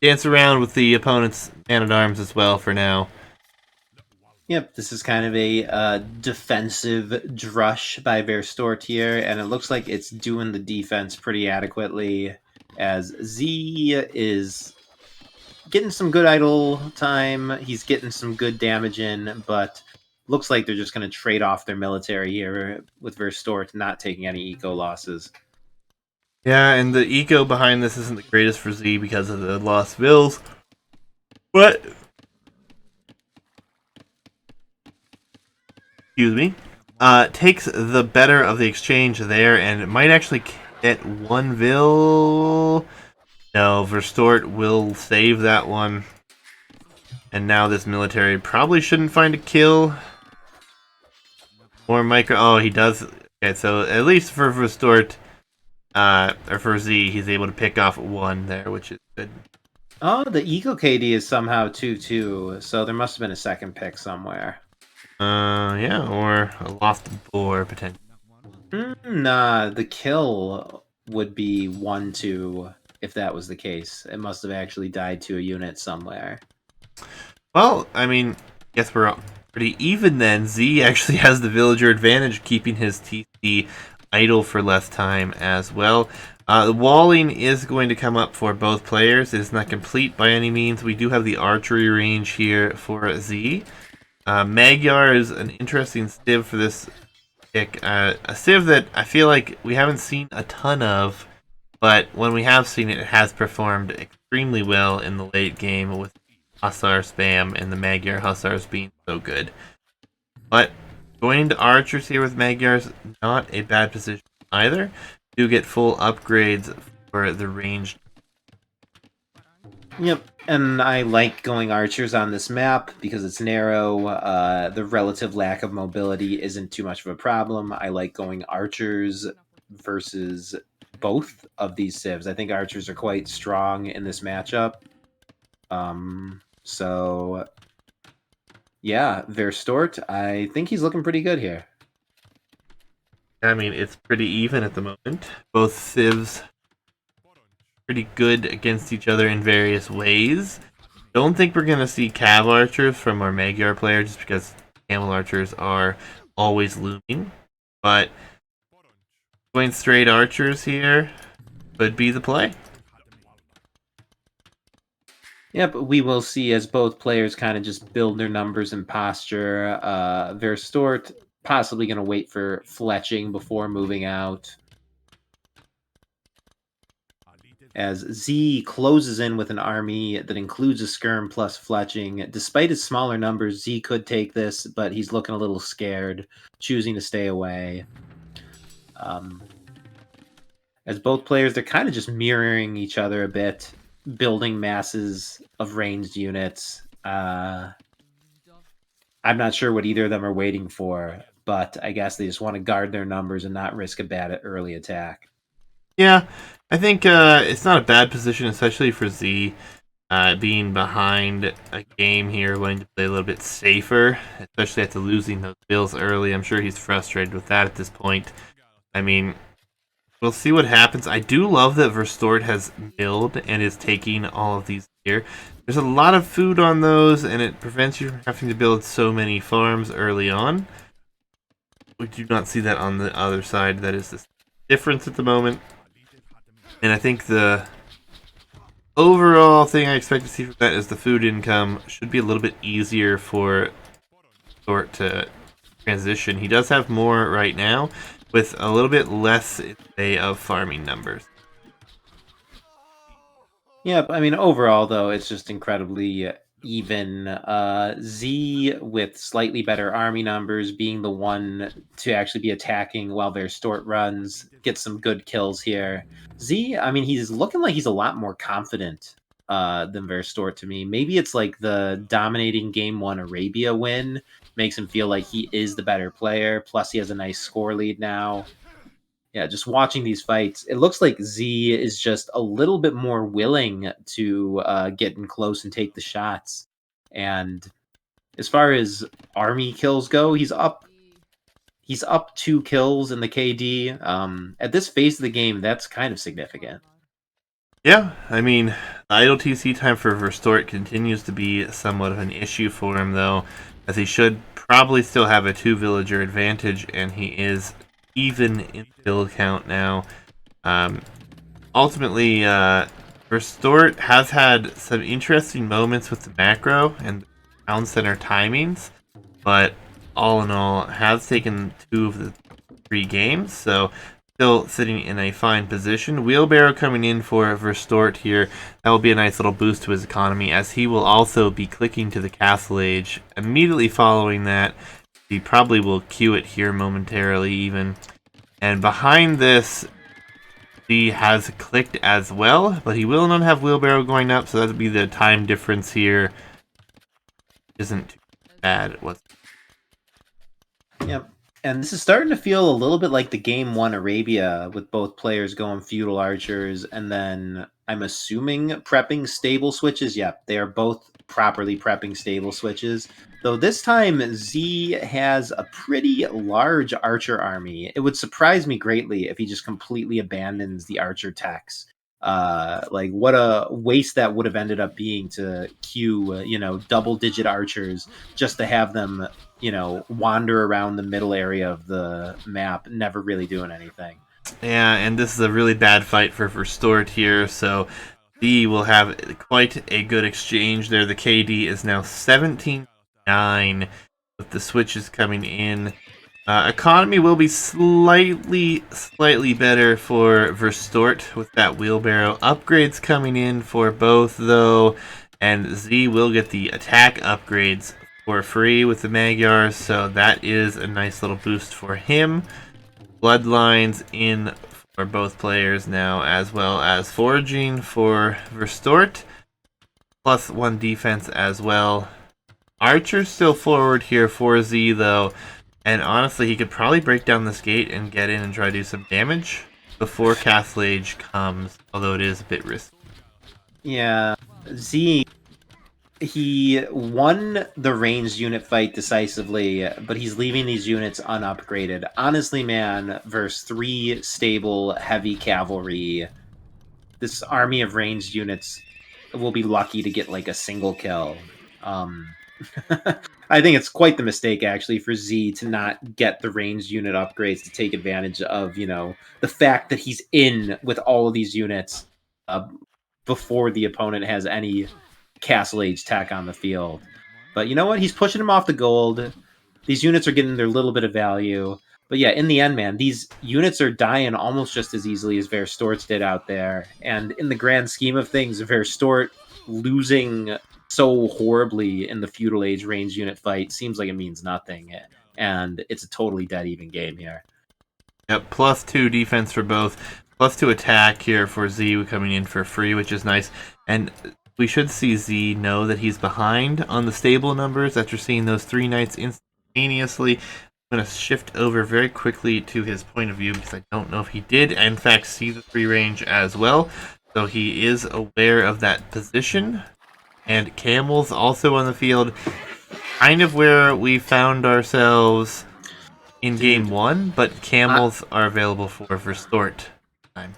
dance around with the opponent's man-at-arms as well for now. Yep, this is kind of a defensive drush by Verstoort here, and it looks like it's doing the defense pretty adequately, as Z is getting some good idle time. He's getting some good damage in, but looks like they're just going to trade off their military here with Verstoort not taking any eco losses. Yeah, and the eco behind this isn't the greatest for Z because of the lost bills, but excuse me, takes the better of the exchange there, and it might actually get 1 vil. No, Verstoort will save that one. And now this military probably shouldn't find a kill. More micro. Oh, he does. Okay, so at least for Verstoort, or for Z, he's able to pick off 1 there, which is good. Oh, the Eco KD is somehow 2-2, so there must have been a second pick somewhere. Yeah, or a lost boar potentially. Nah, the kill would be 1-2 if that was the case. It must have actually died to a unit somewhere. Well, I mean, guess we're pretty even then. Z actually has the villager advantage, keeping his TC idle for less time as well. The walling is going to come up for both players. It is not complete by any means. We do have the archery range here for Z. Magyar is an interesting civ for this pick. A civ that I feel like we haven't seen a ton of, but when we have seen it, it has performed extremely well in the late game with Hussar spam and the Magyar Hussars being so good. But going into archers here with Magyars, not a bad position either. Do get full upgrades for the ranged. Yep, and I like going archers on this map because it's narrow. The relative lack of mobility isn't too much of a problem. I like going archers versus both of these civs. I think archers are quite strong in this matchup. So yeah, Verstoert, I think he's looking pretty good here. I mean, it's pretty even at the moment. Both civs pretty good against each other in various ways. Don't think we're going to see cav archers from our Magyar player just because camel archers are always looming. But going straight archers here could be the play. Yep, we will see as both players kind of just build their numbers and posture. Verstoert possibly going to wait for fletching before moving out. As Z closes in with an army that includes a skirm plus fletching. Despite his smaller numbers, Z could take this, but he's looking a little scared, choosing to stay away. As both players, they're kind of just mirroring each other a bit, building masses of ranged units. I'm not sure what either of them are waiting for, but I guess they just want to guard their numbers and not risk a bad early attack. Yeah, I think it's not a bad position, especially for Z. Being behind a game here, wanting to play a little bit safer, especially after losing those bills early. I'm sure he's frustrated with that at this point. I mean, we'll see what happens. I do love that Verstoert has milled and is taking all of these here. There's a lot of food on those, and it prevents you from having to build so many farms early on. We do not see that on the other side. That is the difference at the moment. And I think the overall thing I expect to see from that is the food income should be a little bit easier for Sort to transition. He does have more right now, with a little bit less in way of farming numbers. Yeah, I mean, overall, though, it's just incredibly even. Z with slightly better army numbers being the one to actually be attacking while their Stort runs, get some good kills here. Z, I mean, he's looking like he's a lot more confident than Verstoort to me. Maybe it's like the dominating game one Arabia win makes him feel like he is the better player. Plus, he has a nice score lead now. Yeah, just watching these fights, it looks like Z is just a little bit more willing to get in close and take the shots. And as far as army kills go, he's up. He's up 2 kills in the KD. At this phase of the game, that's kind of significant. Yeah, I mean, idle TC time for Verstoert continues to be somewhat of an issue for him, though, as he should probably still have a 2 villager advantage, and he is even in build count now. Ultimately, Verstoert has had some interesting moments with the macro and town center timings, but all in all, has taken 2 of the 3 games, so still sitting in a fine position. Wheelbarrow coming in for Verstoert here. That will be a nice little boost to his economy, as he will also be clicking to the Castle Age. Immediately following that, he probably will queue it here momentarily even. And behind this, he has clicked as well, but he will not have Wheelbarrow going up, so that would be the time difference here. Isn't too bad. Yep. And this is starting to feel a little bit like the game one Arabia, with both players going feudal archers, and then I'm assuming prepping stable switches. Yep, they are both properly prepping stable switches. Though this time Z has a pretty large archer army. It would surprise me greatly if he just completely abandons the archer techs. Like what a waste that would have ended up being to queue, double-digit archers just to have them wander around the middle area of the map, never really doing anything. Yeah, and this is a really bad fight for Verstoert here, so B will have quite a good exchange there. The KD is now 17-9 with the switches coming in. Economy will be slightly better for Verstoert with that wheelbarrow. Upgrades coming in for both, though, and Z will get the attack upgrades for free with the Magyars, so that is a nice little boost for him. Bloodlines in for both players now, as well as foraging for Verstoert. +1 defense as well. Archer's still forward here for Z, though. And honestly, he could probably break down this gate and get in and try to do some damage before Castle Age comes, although it is a bit risky. Yeah, Z, he won the ranged unit fight decisively, but he's leaving these units unupgraded. Honestly, man, versus 3 stable heavy cavalry, this army of ranged units will be lucky to get like a single kill. I think it's quite the mistake actually for Z to not get the ranged unit upgrades to take advantage of the fact that he's in with all of these units uh, before the opponent has any Castle Age tech on the field. But you know what? He's pushing him off the gold. These units are getting their little bit of value. But yeah, in the end, man, these units are dying almost just as easily as Verstoort's did out there. And in the grand scheme of things, Verstoort losing so horribly in the feudal age range unit fight seems like it means nothing. And it's a totally dead even game here. Yep, +2 defense for both. +2 attack here for Z coming in for free, which is nice. And we should see Z know that he's behind on the stable numbers after seeing those 3 knights instantaneously. I'm going to shift over very quickly to his point of view because I don't know if he did, in fact, see the 3 range as well. So he is aware of that position. And Camel's also on the field, kind of where we found ourselves in game 1, but Camels are available for Verstoert.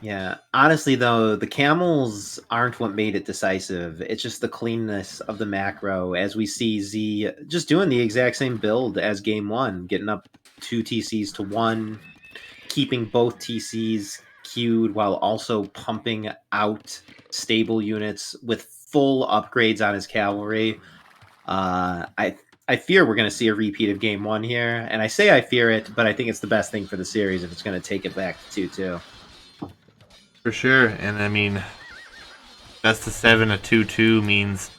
Yeah, honestly though, the camels aren't what made it decisive. It's just the cleanness of the macro, as we see Z just doing the exact same build as game 1, getting up 2 TCs to 1, keeping both TCs queued while also pumping out stable units with full upgrades on his cavalry. I fear we're going to see a repeat of game 1 here, and I say I fear it, but I think it's the best thing for the series if it's going to take it back to 2-2. For sure, and I mean, best of 7, a 2-2 means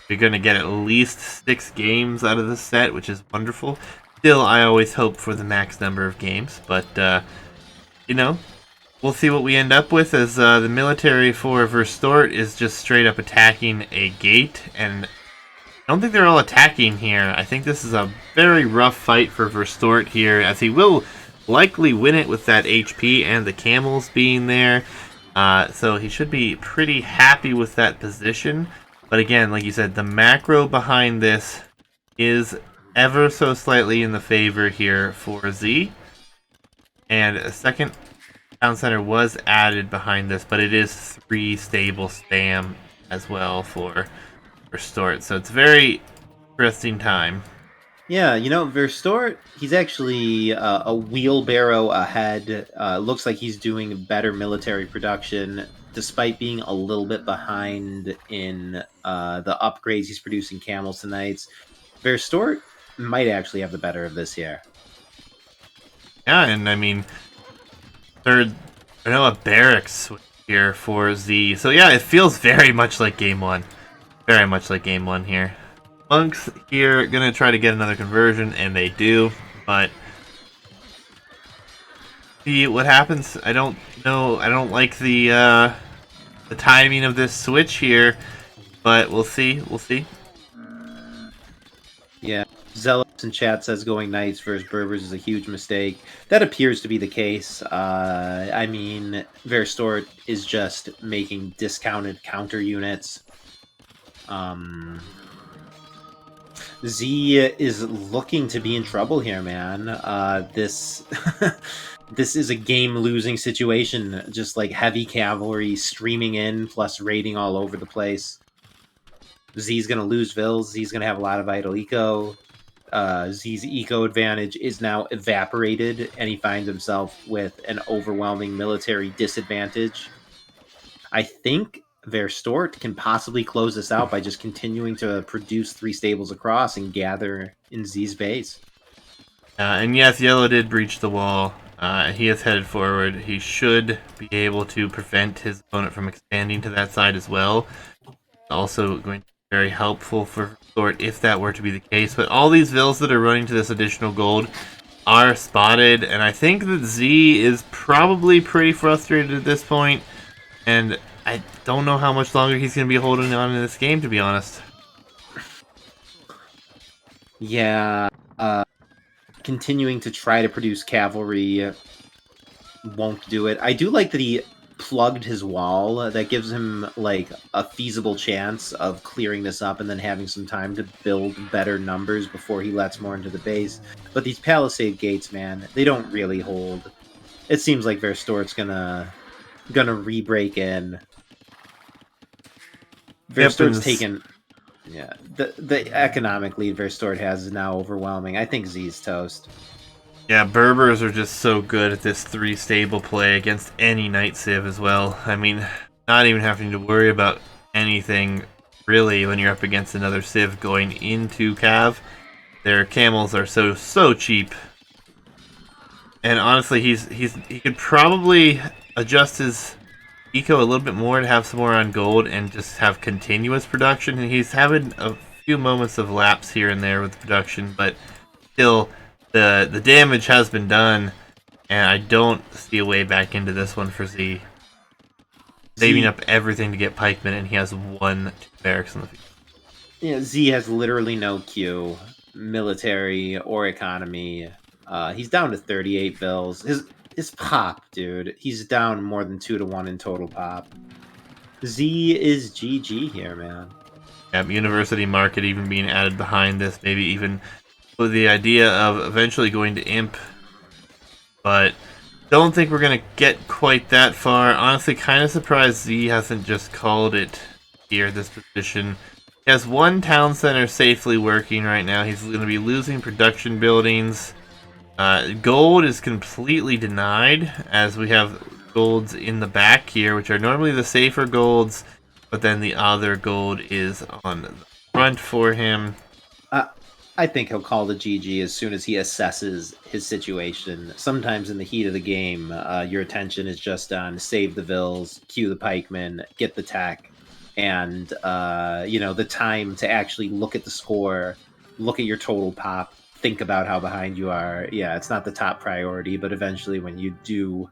you're going to get at least 6 games out of this set, which is wonderful. Still, I always hope for the max number of games, but, we'll see what we end up with as the military for Verstoert is just straight up attacking a gate, and I don't think they're all attacking here. I think this is a very rough fight for Verstoert here, as he will likely win it with that HP and the camels being there. So he should be pretty happy with that position. But again, like you said, the macro behind this is ever so slightly in the favor here for Z. And a second town center was added behind this, but it is 3 stable spam as well for Verstoert. So it's a very interesting time. Yeah, Verstoort, he's actually a wheelbarrow ahead. Looks like he's doing better military production, despite being a little bit behind in the upgrades he's producing camels tonight. Verstoort might actually have the better of this here. Yeah, and I mean, a barracks here for Z. So yeah, it feels very much like game 1. Very much like game 1 here. Monks here gonna try to get another conversion, and they do, but see what happens. I don't know. I don't like the timing of this switch here, but we'll see. We'll see. Yeah, Zealous in chat says going Knights versus Berbers is a huge mistake. That appears to be the case. I mean, Verstoert is just making discounted counter units. Z is looking to be in trouble here, man. This this is a game-losing situation. Just like heavy cavalry streaming in, plus raiding all over the place. Z's gonna lose Vils. Z's gonna have a lot of idle eco. Z's eco advantage is now evaporated, and he finds himself with an overwhelming military disadvantage. I think Verstoert can possibly close this out by just continuing to produce 3 stables across and gather in Z's base. And yes, Yellow did breach the wall. He is headed forward. He should be able to prevent his opponent from expanding to that side as well. Also going to be very helpful for Sort if that were to be the case. But all these vills that are running to this additional gold are spotted, and I think that Z is probably pretty frustrated at this point, and I don't know how much longer he's going to be holding on in this game, to be honest. Yeah, continuing to try to produce cavalry won't do it. I do like that he plugged his wall. That gives him like a feasible chance of clearing this up and then having some time to build better numbers before he lets more into the base. But these palisade gates, man, they don't really hold. It seems like Verstoret's gonna re-break in. Yep, Verstoret's taken. Yeah, the economic lead Verstoert has is now overwhelming. I think Z's toast. yeah, Berbers are just so good at this 3 stable play against any Knight Civ as well. I mean, not even having to worry about anything really when you're up against another Civ going into Cav. Their camels are so cheap. And honestly, he could probably adjust his eco a little bit more to have some more on gold and just have continuous production. And he's having a few moments of lapse here and there with production, but still, the damage has been done, and I don't see a way back into this one for Z. Saving Z, up everything to get pikemen, and he has 1 barracks in the field. yeah, Z has literally no Q, military or economy. He's down to 38 bills. His pop, dude. He's down more than 2-1 in total pop. Z is GG here, man. University market even being added behind this, maybe even with the idea of eventually going to imp, but don't think we're gonna get quite that far. Honestly, kind of surprised Z hasn't just called it here, this position. He has 1 town center safely working right now. He's going to be losing production buildings. Gold is completely denied, as we have golds in the back here, which are normally the safer golds, but then the other gold is on the front for him. I think he'll call the GG as soon as he assesses his situation. Sometimes in the heat of the game, your attention is just on save the vills, cue the pikemen, get the tech, and the time to actually look at the score, look at your total pop, think about how behind you are. Yeah, it's not the top priority, but eventually when you do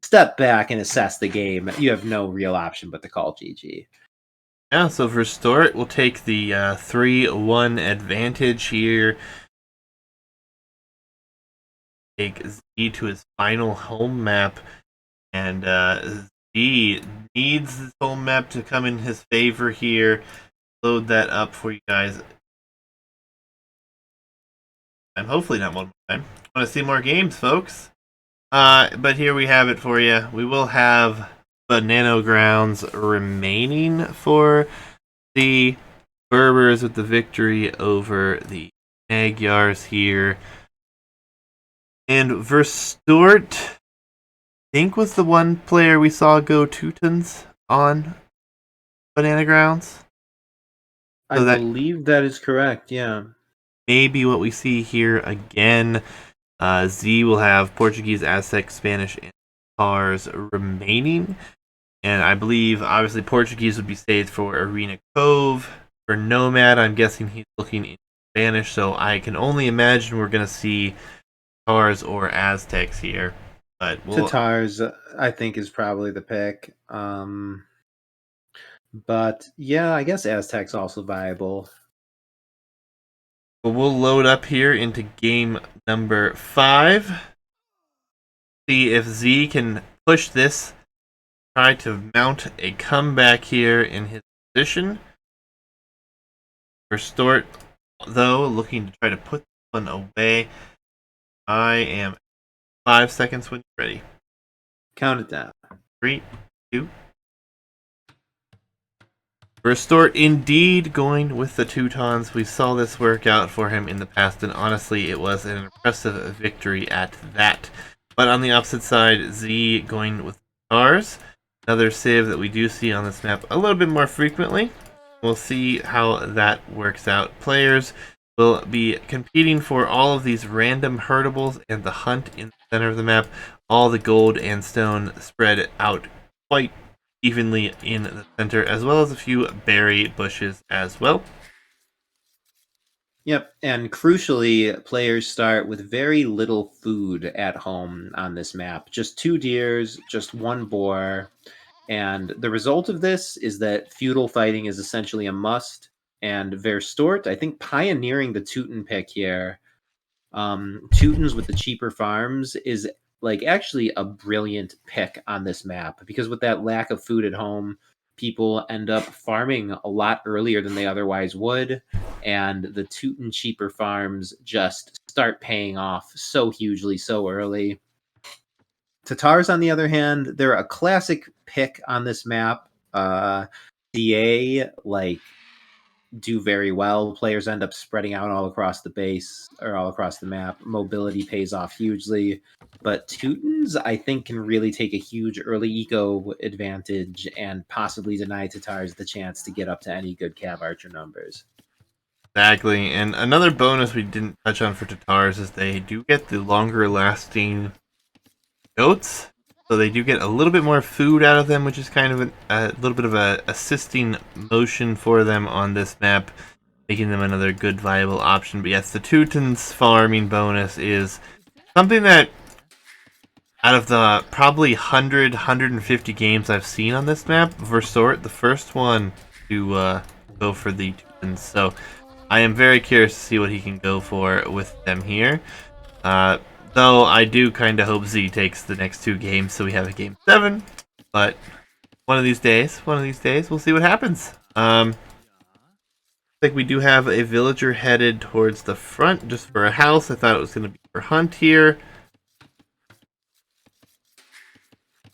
step back and assess the game, you have no real option but to call GG. Yeah, so Verstoert will take the 3-1 advantage here. Take Z to his final home map, and Z needs his home map to come in his favor here. Load that up for you guys. And hopefully not one more time. Want to see more games, folks? But here we have it for you. We will have Banano Grounds remaining for the Berbers with the victory over the Magyars here. And Verstoert, I think, was the one player we saw go Teutons on Banana Grounds. I So that believe that is correct, yeah. may be what we see here again. Z will have Portuguese, Aztec, Spanish, and Tars remaining. And I believe, obviously, Portuguese would be saved for Arena Cove. For Nomad, I'm guessing he's looking in Spanish, so I can only imagine we're going to see Tars or Aztecs here. But Tatars, I think, is probably the pick. But yeah, I guess Aztec's also viable. But we'll load up here into game number 5. See if Z can push this. Try to mount a comeback here in his position. Verstoert, though, looking to try to put this one away. I am 5 seconds when you're ready. Count it down. 3, 2. Verstoert indeed going with the Teutons. We saw this work out for him in the past, and honestly, it was an impressive victory at that. But on the opposite side, Z going with Stars. Another civ that we do see on this map a little bit more frequently. We'll see how that works out. Players will be competing for all of these random herdables and the hunt in the center of the map. All the gold and stone spread out quite evenly in the center, as well as a few berry bushes as well. Yep, and crucially, players start with very little food at home on this map. Just 2 deers, just 1 boar, and the result of this is that feudal fighting is essentially a must, and Verstoert, I think, pioneering the Teuton pick here. Teutons with the cheaper farms is like actually a brilliant pick on this map, because with that lack of food at home, people end up farming a lot earlier than they otherwise would, and the Teuton cheaper farms just start paying off so hugely so early. Tatars, on the other hand, they're a classic pick on this map. DA do very well. Players end up spreading out all across the base or all across the map. Mobility pays off hugely. But Teutons, I think, can really take a huge early eco advantage and possibly deny Tatars the chance to get up to any good Cav Archer numbers. Exactly, and another bonus we didn't touch on for Tatars is they do get the longer lasting goats. So they do get a little bit more food out of them, which is kind of a little bit of a assisting motion for them on this map, making them another good viable option. But yes, the Teutons farming bonus is something that out of the probably 150 games I've seen on this map, Verstoert, the first one to go for the Teutons. So I am very curious to see what he can go for with them here. Though I do kind of hope Z takes the next 2 games so we have a game 7. But one of these days, we'll see what happens. I think we do have a villager headed towards the front just for a house. I thought it was going to be for hunt here.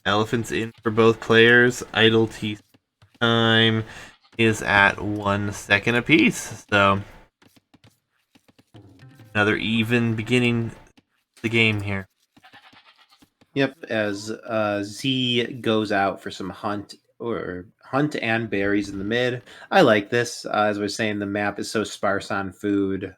Elephants in for both players. Idle T time is at 1 second apiece. So another even beginning the game here. Yep, as Z goes out for some hunt and berries in the mid. I like this. As I was saying, the map is so sparse on food.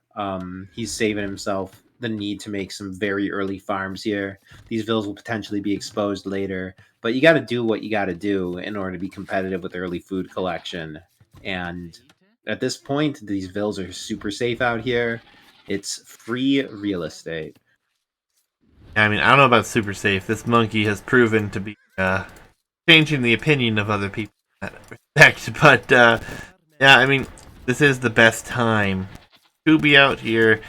He's saving himself the need to make some very early farms here. These vills will potentially be exposed later, but you got to do what you got to do in order to be competitive with early food collection. And at this point, these vills are super safe out here. It's free real estate. I mean, I don't know about super safe. This monkey has proven to be changing the opinion of other people in that respect. But yeah, I mean, this is the best time to be out here,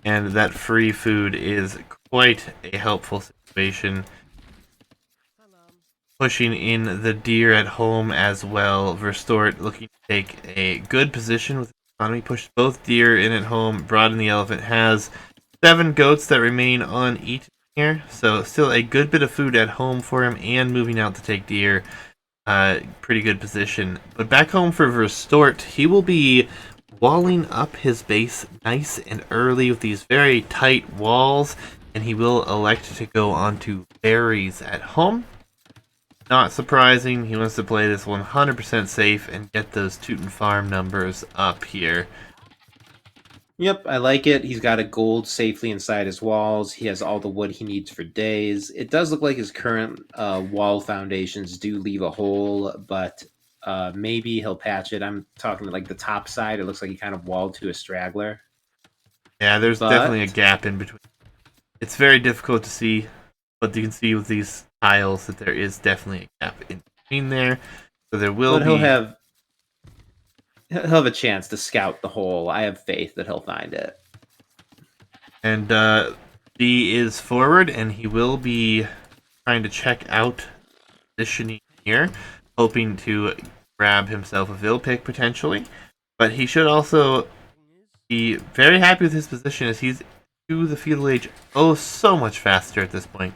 and that free food is quite a helpful situation. Pushing in the deer at home as well. Verstoert looking to take a good position with economy. Pushed both deer in at home. Brought in the elephant. Has 7 goats that remain uneaten here. So still a good bit of food at home for him, and moving out to take deer. Pretty good position. But back home for Verstoert, he will be walling up his base nice and early with these very tight walls, and he will elect to go onto berries at home. Not surprising, he wants to play this 100% safe and get those Teuton farm numbers up here. Yep, I like it. He's got a gold safely inside his walls. He has all the wood he needs for days. It does look like his current wall foundations do leave a hole, but maybe he'll patch it. I'm talking like the top side. It looks like he kind of walled to a straggler. Yeah, there's definitely a But gap in between. It's very difficult to see, but you can see with these tiles that there is definitely a gap in between there. So there will be... he'll have a chance to scout the hole. I have faith that he'll find it. And D is forward, and he will be trying to check out positioning here, hoping to grab himself a Vil pick potentially. But he should also be very happy with his position as he's to the feudal age so much faster at this point.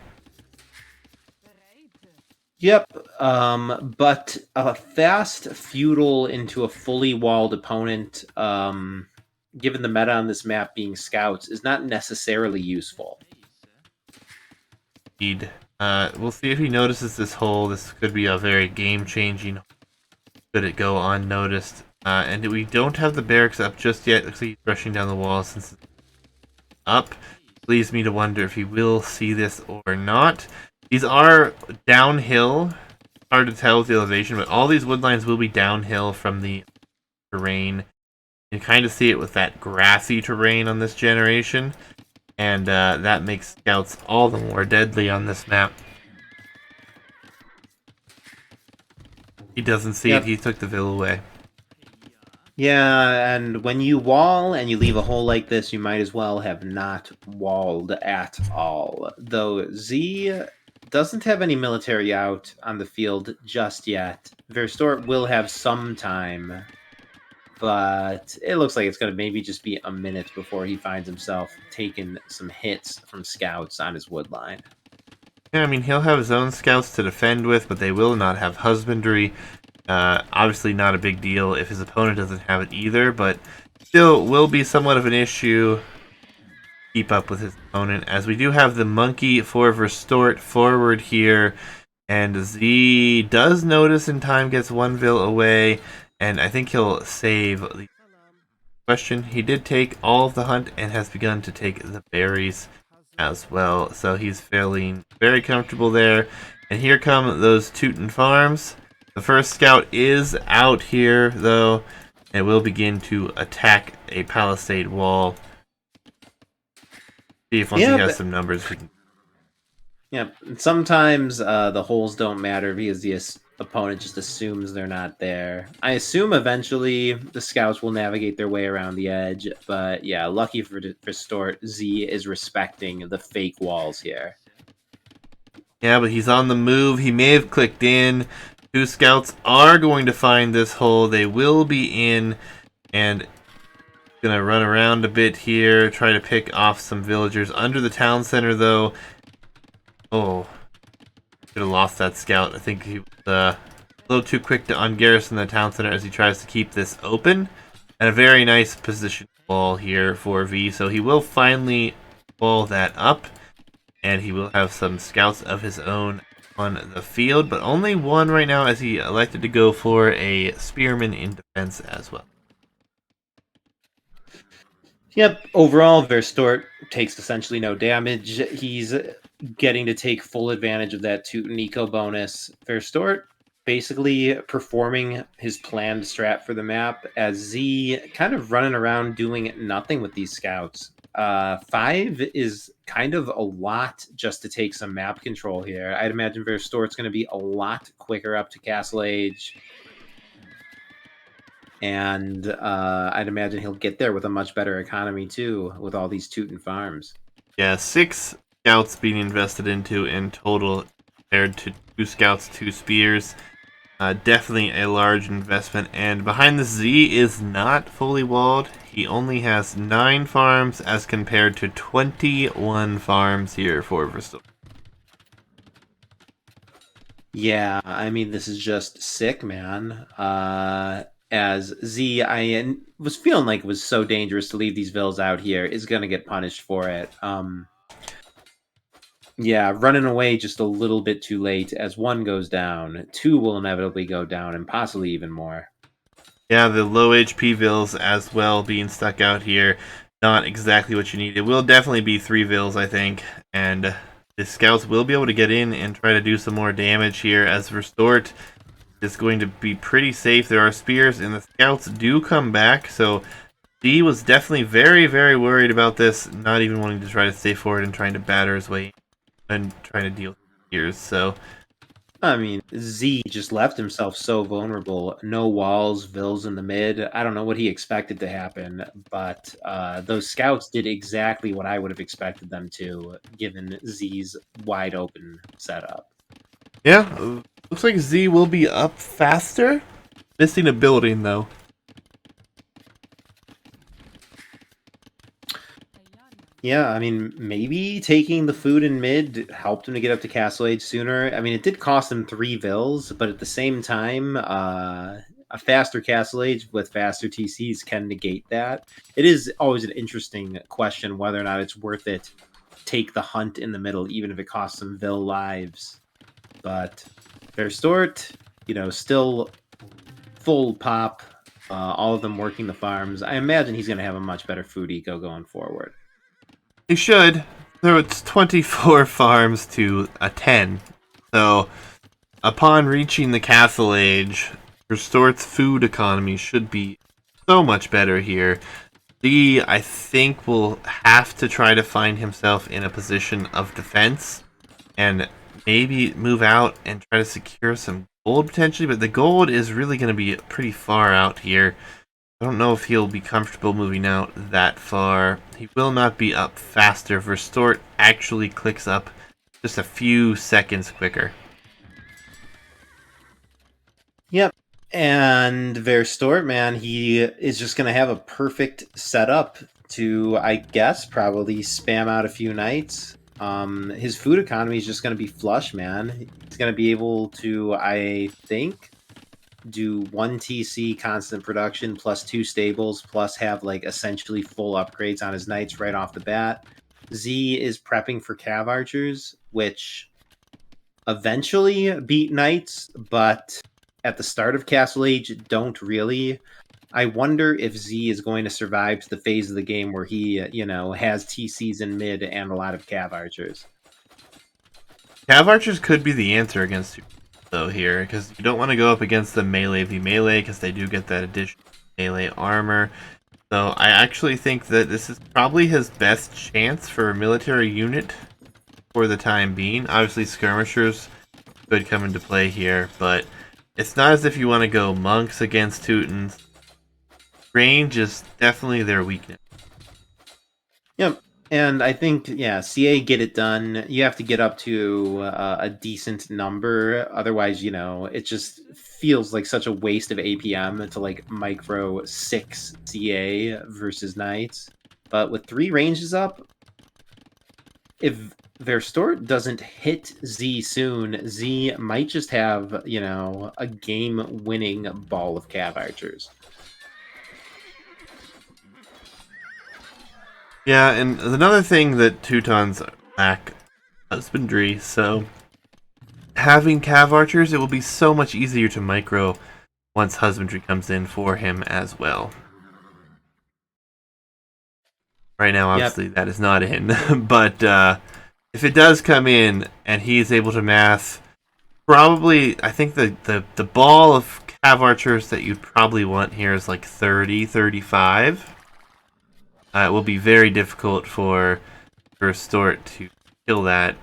Yep, but a fast feudal into a fully walled opponent, given the meta on this map being scouts, is not necessarily useful. Indeed. We'll see if he notices this hole. This could be a very game-changing. Could it go unnoticed? And we don't have the barracks up just yet. Looks like he's rushing down the wall since it's up. Leaves me to wonder if he will see this or not. These are downhill. Hard to tell with the elevation, but all these wood lines will be downhill from the terrain. You kind of see it with that grassy terrain on this generation, and that makes scouts all the more deadly on this map. He doesn't see it. He took the Vil away. Yeah, and when you wall and you leave a hole like this, you might as well have not walled at all. Though Z doesn't have any military out on the field just yet. Verstoert will have some time, but it looks like it's going to maybe just be a minute before he finds himself taking some hits from scouts on his wood line. Yeah, I mean, he'll have his own scouts to defend with, but they will not have husbandry. Obviously not a big deal if his opponent doesn't have it either, but still will be somewhat of an issue. Keep up with his opponent, as we do have the monkey for Verstoert forward here, and Z does notice in time, gets one Vil away, and I think he'll save the question. He did take all of the hunt and has begun to take the berries as well, so he's feeling very comfortable there. And here come those Teuton farms. The first scout is out here, though, and will begin to attack a palisade wall. See if once he has some numbers, we can. Yeah, sometimes the holes don't matter because the opponent just assumes they're not there. I assume eventually the scouts will navigate their way around the edge, but yeah, lucky for Stort, Z is respecting the fake walls here. Yeah, but he's on the move. He may have clicked in. Two scouts are going to find this hole. They will be in, and gonna run around a bit here, try to pick off some villagers under the town center, though. Oh, could have lost that scout. I think he was a little too quick to ungarrison the town center as he tries to keep this open. And a very nice position wall here for V, so he will finally wall that up, and he will have some scouts of his own on the field, but only one right now as he elected to go for a spearman in defense as well. Yep, overall, Verstoert takes essentially no damage. He's getting to take full advantage of that Teuton eco bonus. Verstoert basically performing his planned strat for the map as Z kind of running around doing nothing with these scouts. 5 is kind of a lot just to take some map control here. I'd imagine Verstoert's going to be a lot quicker up to Castle Age. And I'd imagine he'll get there with a much better economy, too, with all these Teuton farms. Yeah, 6 scouts being invested into in total compared to 2 scouts, 2 spears. Definitely a large investment. And behind the Z is not fully walled. He only has 9 farms as compared to 21 farms here for Verstoert. Yeah, I mean, this is just sick, man. As Z, I was feeling like it was so dangerous to leave these vills out here, is going to get punished for it. Yeah, running away just a little bit too late. As 1 goes down, 2 will inevitably go down, and possibly even more. Yeah, the low HP vills as well being stuck out here. Not exactly what you need. It will definitely be 3 vills, I think. And the scouts will be able to get in and try to do some more damage here as Verstoert is going to be pretty safe. There are spears, and the scouts do come back, so D was definitely very, very worried about this, not even wanting to try to stay forward and trying to batter his way and trying to deal with spears. So I mean, Z just left himself so vulnerable. No walls, Vills in the mid. I don't know what he expected to happen, but those scouts did exactly what I would have expected them to, given Z's wide open setup. Yeah, looks like Z will be up faster. Missing a building, though. Yeah, I mean, maybe taking the food in mid helped him to get up to Castle Age sooner. I mean, it did cost him 3 Vills, but at the same time, a faster Castle Age with faster TCs can negate that. It is always an interesting question whether or not it's worth it to take the hunt in the middle, even if it costs some Vill lives. But Verstoert, still full pop, all of them working the farms. I imagine he's going to have a much better food eco going forward. He should. So it's 24 farms to a 10. So, upon reaching the Castle Age, Restored's food economy should be so much better here. Z, I think, will have to try to find himself in a position of defense and maybe move out and try to secure some gold potentially, but the gold is really going to be pretty far out here. I don't know if he'll be comfortable moving out that far. He will not be up faster. Verstoert actually clicks up just a few seconds quicker. Yep. And Verstoort, man, he is just going to have a perfect setup to, I guess, probably spam out a few nights. His food economy is just going to be flush, man. He's going to be able to, I think, do 1 TC constant production plus 2 stables plus have like essentially full upgrades on his knights right off the bat. Z is prepping for cav archers, which eventually beat knights, but at the start of Castle Age don't really. I wonder if Z is going to survive to the phase of the game where he, has TCs in mid and a lot of cav archers. Cav archers could be the answer against you, though, here, because you don't want to go up against the melee v melee, because they do get that additional melee armor. So I actually think that this is probably his best chance for a military unit for the time being. Obviously, skirmishers could come into play here, but it's not as if you want to go monks against Teutons. Range is definitely their weakness. Yep. And I think, yeah, CA get it done. You have to get up to a decent number. Otherwise, it just feels like such a waste of APM to like micro 6 CA versus Knights. But with 3 ranges up, if Verstoort doesn't hit Z soon, Z might just have, a game-winning ball of cav archers. Yeah, and another thing that Teutons lack husbandry, so having cav archers, it will be so much easier to micro once husbandry comes in for him as well. Right now, Yep. obviously, that is not in, but if it does come in and he's able to math, probably, I think the ball of cav archers that you'd probably want here is like 30, 35. It will be very difficult for Verstoort to kill that.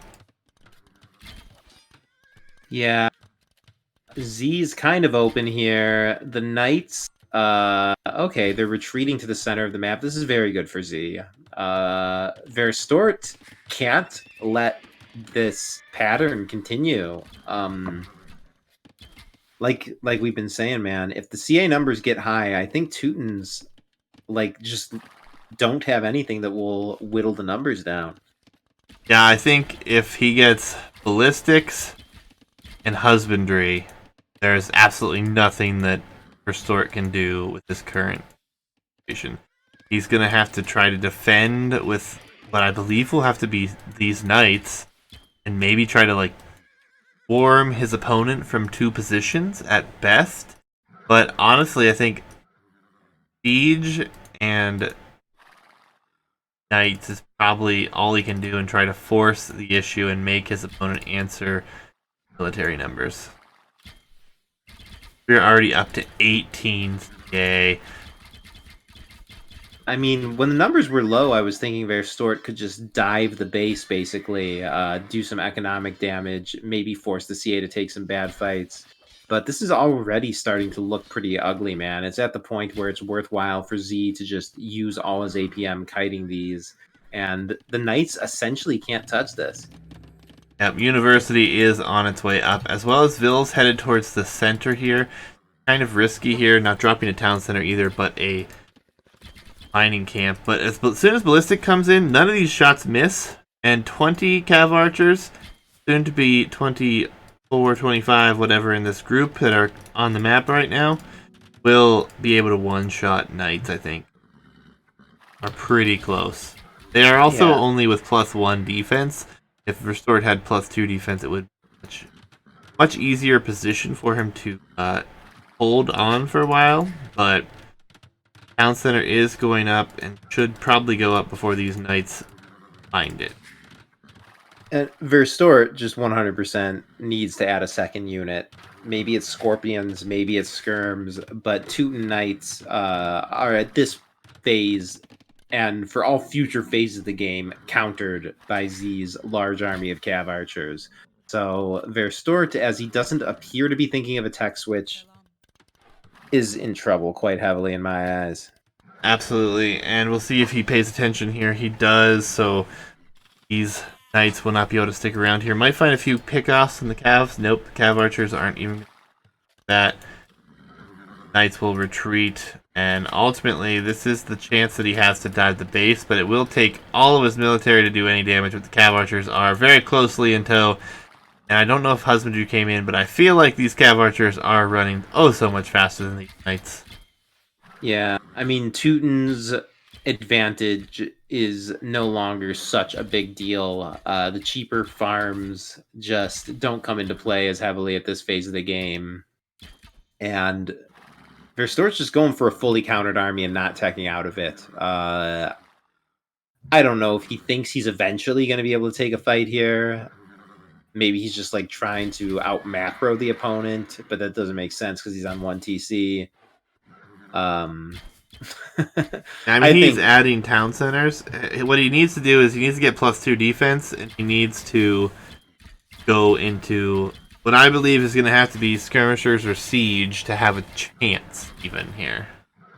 Yeah. Z's kind of open here. The Knights, okay, they're retreating to the center of the map. This is very good for Z. Verstoort can't let this pattern continue. Like we've been saying, man, if the CA numbers get high, I think Teutons like just don't have anything that will whittle the numbers down. Yeah, I think if he gets ballistics and husbandry, there's absolutely nothing that Verstoort can do with this current situation. He's gonna have to try to defend with what I believe will have to be these knights, and maybe try to like warm his opponent from 2 positions at best. But honestly, I think siege and knights is probably all he can do and try to force the issue and make his opponent answer military numbers. We're already up to 18. Yay. I mean, when the numbers were low, I was thinking Verstoert could just dive the base, basically, do some economic damage, maybe force the CA to take some bad fights. But this is already starting to look pretty ugly, man. It's at the point where it's worthwhile for Z to just use all his APM kiting these, and the Knights essentially can't touch this. Yep, University is on its way up, as well as Ville's headed towards the center here. Kind of risky here, not dropping a town center either, but a mining camp. But as soon as Ballistic comes in, none of these shots miss, and 20 Cav Archers, soon to be 24, 25, whatever in this group that are on the map right now, will be able to one-shot Knights, I think. Are pretty close. They are also Yeah. only with +1 defense. If Verstoert had +2 defense, it would be much easier position for him to hold on for a while. But Town Center is going up and should probably go up before these Knights find it. And Verstoert just 100% needs to add a second unit. Maybe it's Scorpions, maybe it's Skirms, but Teuton Knights are at this phase, and for all future phases of the game, countered by Z's large army of Cav Archers. So Verstoert, as he doesn't appear to be thinking of a tech switch, is in trouble quite heavily in my eyes. Absolutely, and we'll see if he pays attention here. He does, so these Knights will not be able to stick around here. Might find a few pickoffs in the Cavs. Nope, the Cav Archers aren't even that. Knights will retreat, and ultimately this is the chance that he has to dive the base, but it will take all of his military to do any damage, but the Cav Archers are very closely in tow. And I don't know if Husbandry came in, but I feel like these Cav Archers are running oh so much faster than these Knights. Yeah, I mean, Teuton's advantage is no longer such a big deal. The cheaper farms just don't come into play as heavily at this phase of the game. And Verstoort's just going for a fully countered army and not teching out of it. I don't know if he thinks he's eventually going to be able to take a fight here. Maybe he's just like trying to out macro the opponent, but that doesn't make sense because he's on 1 TC. I mean, I he's think adding town centers. What he needs to do is he needs to get +2 defense, and he needs to go into what I believe is going to have to be skirmishers or siege to have a chance even here.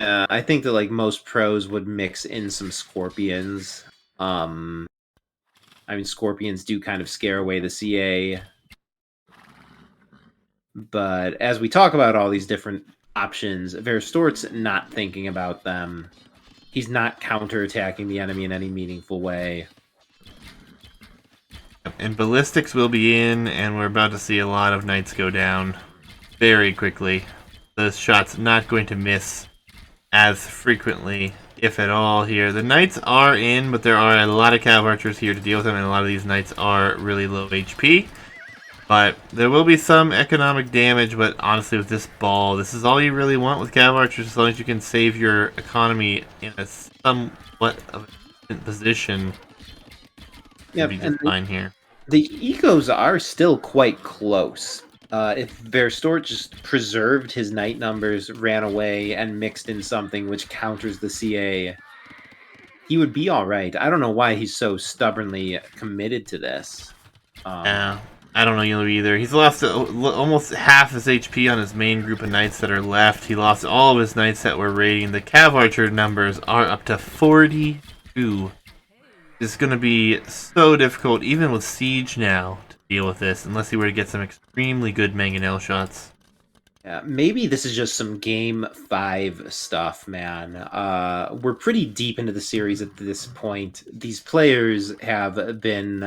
I think that like most pros would mix in some scorpions. I mean, scorpions do kind of scare away the CA. But as we talk about all these different options, Verstoort's not thinking about them. He's not counterattacking the enemy in any meaningful way. And ballistics will be in, and we're about to see a lot of knights go down very quickly. The shot's not going to miss as frequently, if at all, here. The knights are in, but there are a lot of cav archers here to deal with them, and a lot of these knights are really low HP. But there will be some economic damage, but honestly with this ball, this is all you really want with cav archers, as long as you can save your economy in a somewhat of a position. Yeah, Be just and fine here. the ecos are still quite close. If Verstoort just preserved his knight numbers, ran away, and mixed in something which counters the CA, he would be all right. I don't know why he's so stubbornly committed to this. Yeah, I don't know either. He's lost almost half his HP on his main group of knights that are left. He lost all of his knights that were raiding. The cav archer numbers are up to 42. It's going to be so difficult, even with siege now, to deal with this, unless he were to get some extremely good mangonel shots. Yeah, maybe this is just some game 5 stuff, man. We're pretty deep into the series at this point. These players have been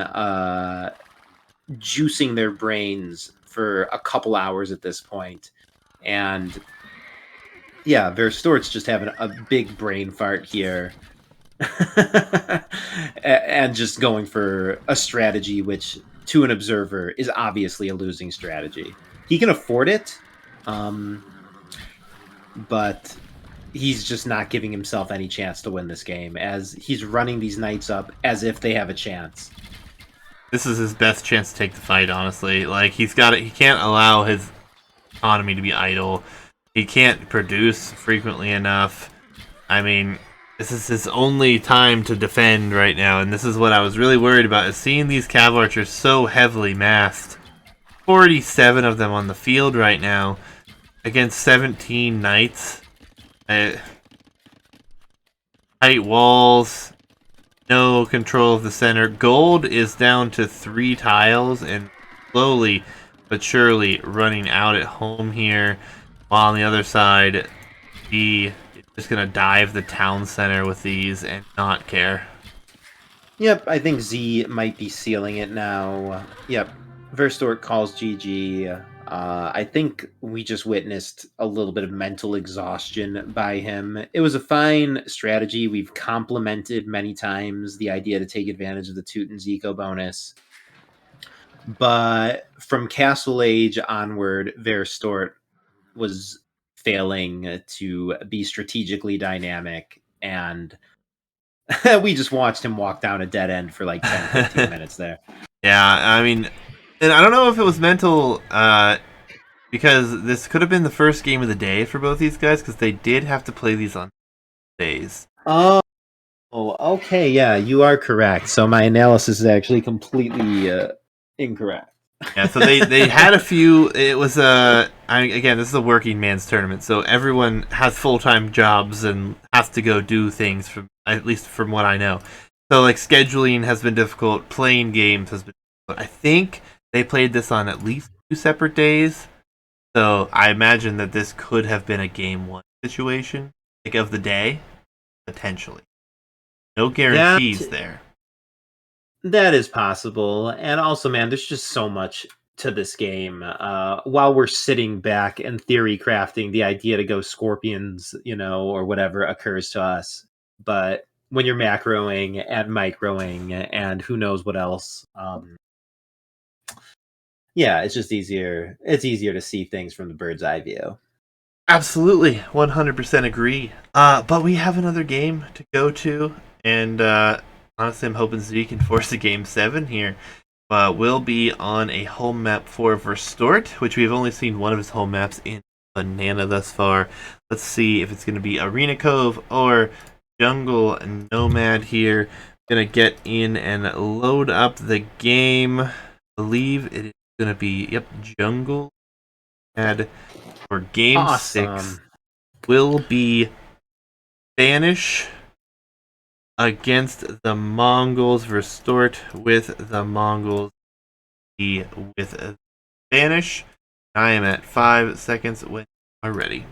juicing their brains for a couple hours at this point. And yeah, Verstoort's just having a big brain fart here. And just going for a strategy which, to an observer, is obviously a losing strategy. He can afford it, but he's just not giving himself any chance to win this game, as he's running these knights up as if they have a chance. This is his best chance to take the fight, honestly. Like, he's got it. He can't allow his economy to be idle. He can't produce frequently enough. I mean, This is his only time to defend right now, and this is what I was really worried about, is seeing these Cav Archers so heavily massed. 47 of them on the field right now against 17 Knights. Tight walls, no control of the center. Gold is down to 3 tiles and slowly but surely running out at home here. While on the other side, he is just going to dive the town center with these and not care. Yep, I think Z might be sealing it now. Yep, Verstoert calls GG. I think we just witnessed a little bit of mental exhaustion by him. It was a fine strategy. We've complimented many times the idea to take advantage of the Teuton's eco bonus. But from Castle Age onward, Verstoert was failing to be strategically dynamic, and we just watched him walk down a dead end for like 10, 15 minutes there. Yeah, I mean, and I don't know if it was mental, because this could have been the first game of the day for both these guys, because they did have to play these on days. Oh, okay, yeah, you are correct. So my analysis is actually completely incorrect. Yeah, so they had a few. It was again, this is a working man's tournament, so everyone has full-time jobs and has to go do things, from at least from what I know. So like scheduling has been difficult, playing games has been difficult. I think they played this on at least 2 separate days. So I imagine that this could have been a game 1 situation, like of the day, potentially. No guarantees there. That is possible. And also, man, there's just so much to this game. While we're sitting back and theory crafting, the idea to go Scorpions, or whatever occurs to us. But when you're macroing and microing and who knows what else, yeah, it's just easier. It's easier to see things from the bird's eye view. Absolutely, 100% agree. But we have another game to go to, and honestly, I'm hoping Z can force a game 7 here. We'll be on a home map for Verstoert, which we've only seen one of his home maps in Banana thus far. Let's see if it's going to be Arena Cove or Jungle Nomad here. Gonna get in and load up the game. I believe it is going to be, Jungle Nomad. For game 6 will be Spanish against the Mongols. Verstoert with the Mongols. With Spanish. I am at 5 seconds when you are ready.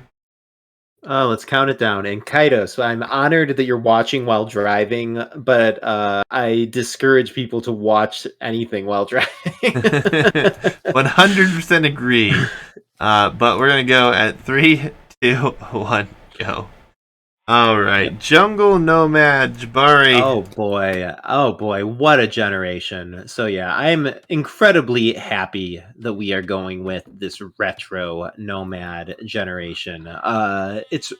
Oh, let's count it down. And Kaitos, I'm honored that you're watching while driving, but I discourage people to watch anything while driving. 100% agree. But we're going to go at 3, 2, 1, go. All right, Jungle Nomad Jabari. Oh boy, what a generation. So yeah, I'm incredibly happy that we are going with this retro Nomad generation. It's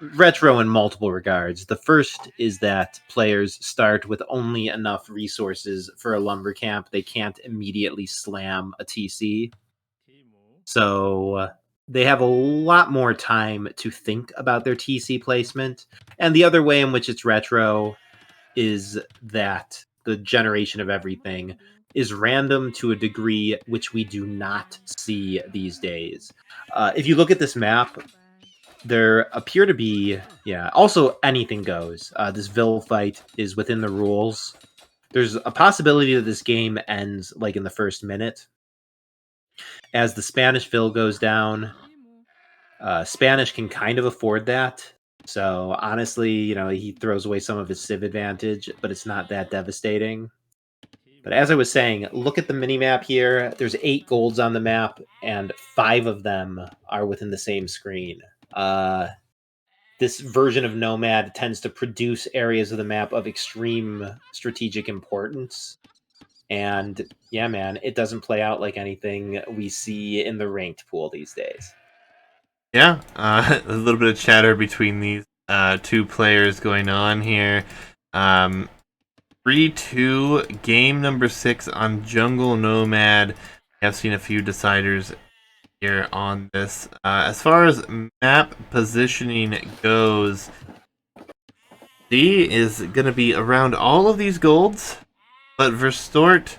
retro in multiple regards. The first is that players start with only enough resources for a lumber camp. They can't immediately slam a TC. So they have a lot more time to think about their TC placement. And the other way in which it's retro is that the generation of everything is random to a degree which we do not see these days. If you look at this map, there appear to be, also anything goes. This Vil fight is within the rules. There's a possibility that this game ends like in the first minute. As the Spanish Vil goes down, Spanish can kind of afford that. So honestly, he throws away some of his civ advantage, but it's not that devastating. But as I was saying, look at the mini map here. There's 8 golds on the map, and 5 of them are within the same screen. This version of Nomad tends to produce areas of the map of extreme strategic importance. And yeah, man, it doesn't play out like anything we see in the ranked pool these days. Yeah, a little bit of chatter between these 2 players going on here. 3-2, game number 6 on Jungle Nomad. I've seen a few deciders here on this. As far as map positioning goes, Z is going to be around all of these golds, but Verstoert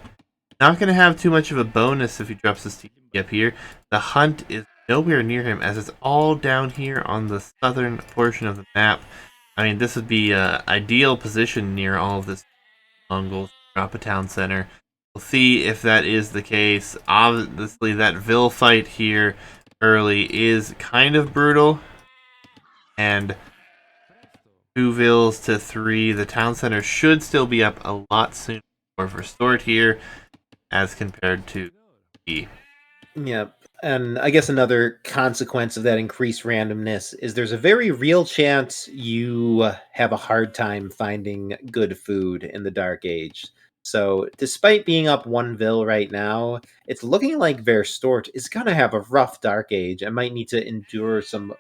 not going to have too much of a bonus if he drops his TP up here. The hunt is nowhere near him, as it's all down here on the southern portion of the map. I mean, this would be an ideal position near all of this Mongols to drop a town center. We'll see if that is the case. Obviously, that Vil fight here early is kind of brutal, and 2 Vils to 3. The town center should still be up a lot sooner for Verstoert here as compared to E. Yep. And I guess another consequence of that increased randomness is there's a very real chance you have a hard time finding good food in the Dark Age. So, despite being up 1 Vil right now, it's looking like Verstoert is going to have a rough Dark Age and might need to endure some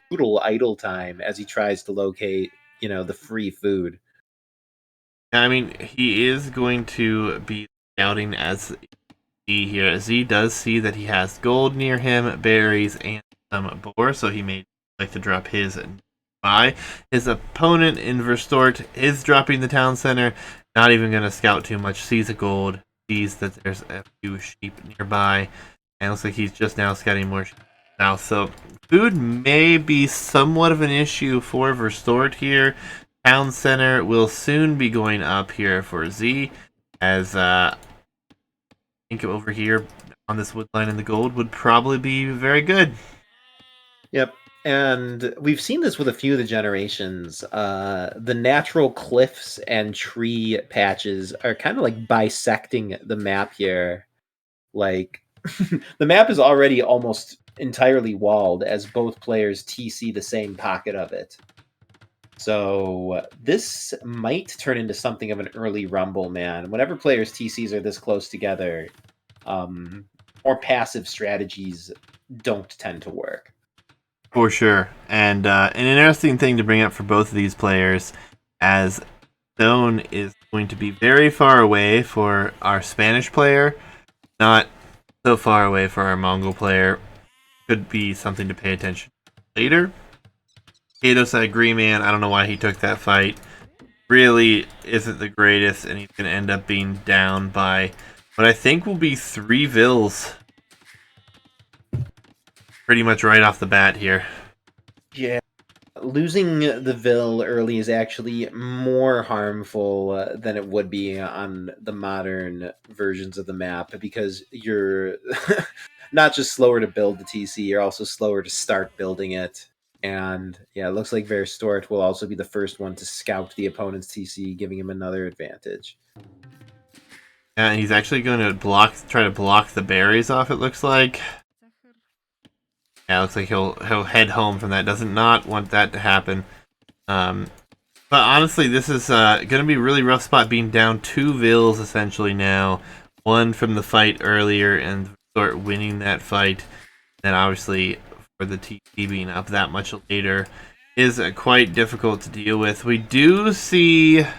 brutal idle time as he tries to locate, the free food. I mean, he is going to be scouting as Z here. Z does see that he has gold near him, berries, and some boar, so he may like to drop his by. His opponent in Verstoert is dropping the town center, not even going to scout too much, sees a gold, sees that there's a few sheep nearby, and looks like he's just now scouting more sheep south. So food may be somewhat of an issue for Verstoert here. Town center will soon be going up here for Z, as I think over here on this wood line in the gold would probably be very good. Yep. And we've seen this with a few of the generations. The natural cliffs and tree patches are kind of like bisecting the map here. Like, the map is already almost entirely walled as both players TC the same pocket of it. So this might turn into something of an early rumble, man. Whenever players' TCs are this close together, more passive strategies don't tend to work. For sure. And an interesting thing to bring up for both of these players, as Stone is going to be very far away for our Spanish player, not so far away for our Mongol player. Could be something to pay attention to later. Kados, I agree, man. I don't know why he took that fight. Really isn't the greatest, and he's going to end up being down by what I think will be 3 Vils pretty much right off the bat here. Yeah. Losing the Vil early is actually more harmful than it would be on the modern versions of the map because you're not just slower to build the TC, you're also slower to start building it. And yeah, it looks like Verstoert will also be the first one to scout the opponent's TC, giving him another advantage. Yeah, and he's actually going to try to block the berries off, it looks like. Yeah, it looks like he'll head home from that. Does not want that to happen. But honestly, this is going to be a really rough spot, being down 2 Vils essentially now. One from the fight earlier and start winning that fight. Then obviously for the TT being up that much later is quite difficult to deal with. We do see, I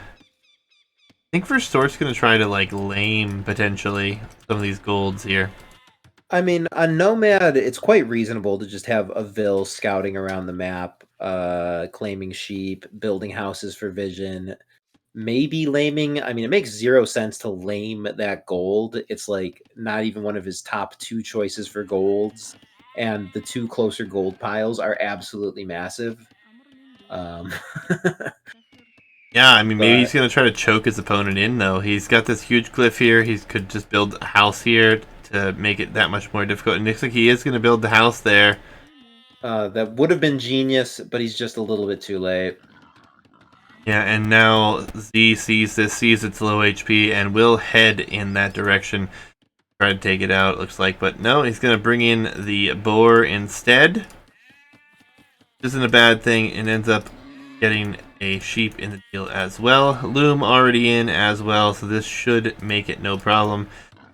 think Verstoort's going to try to like lame potentially some of these golds here. I mean, on Nomad, it's quite reasonable to just have a Vil scouting around the map, claiming sheep, building houses for vision, maybe laming. I mean, it makes zero sense to lame that gold. It's like not even one of his top 2 choices for golds, and the 2 closer gold piles are absolutely massive. Um, Yeah, I mean, maybe he's but going to try to choke his opponent in, though. He's got this huge cliff here. He could just build a house here to make it that much more difficult. And it looks like he is going to build the house there. that would have been genius, but he's just a little bit too late. Yeah, and now Z sees this, sees its low HP, and will head in that direction. Try to take it out, it looks like. But no, he's going to bring in the boar instead. Which isn't a bad thing, and ends up getting a sheep in the deal as well. Loom already in as well, so this should make it no problem.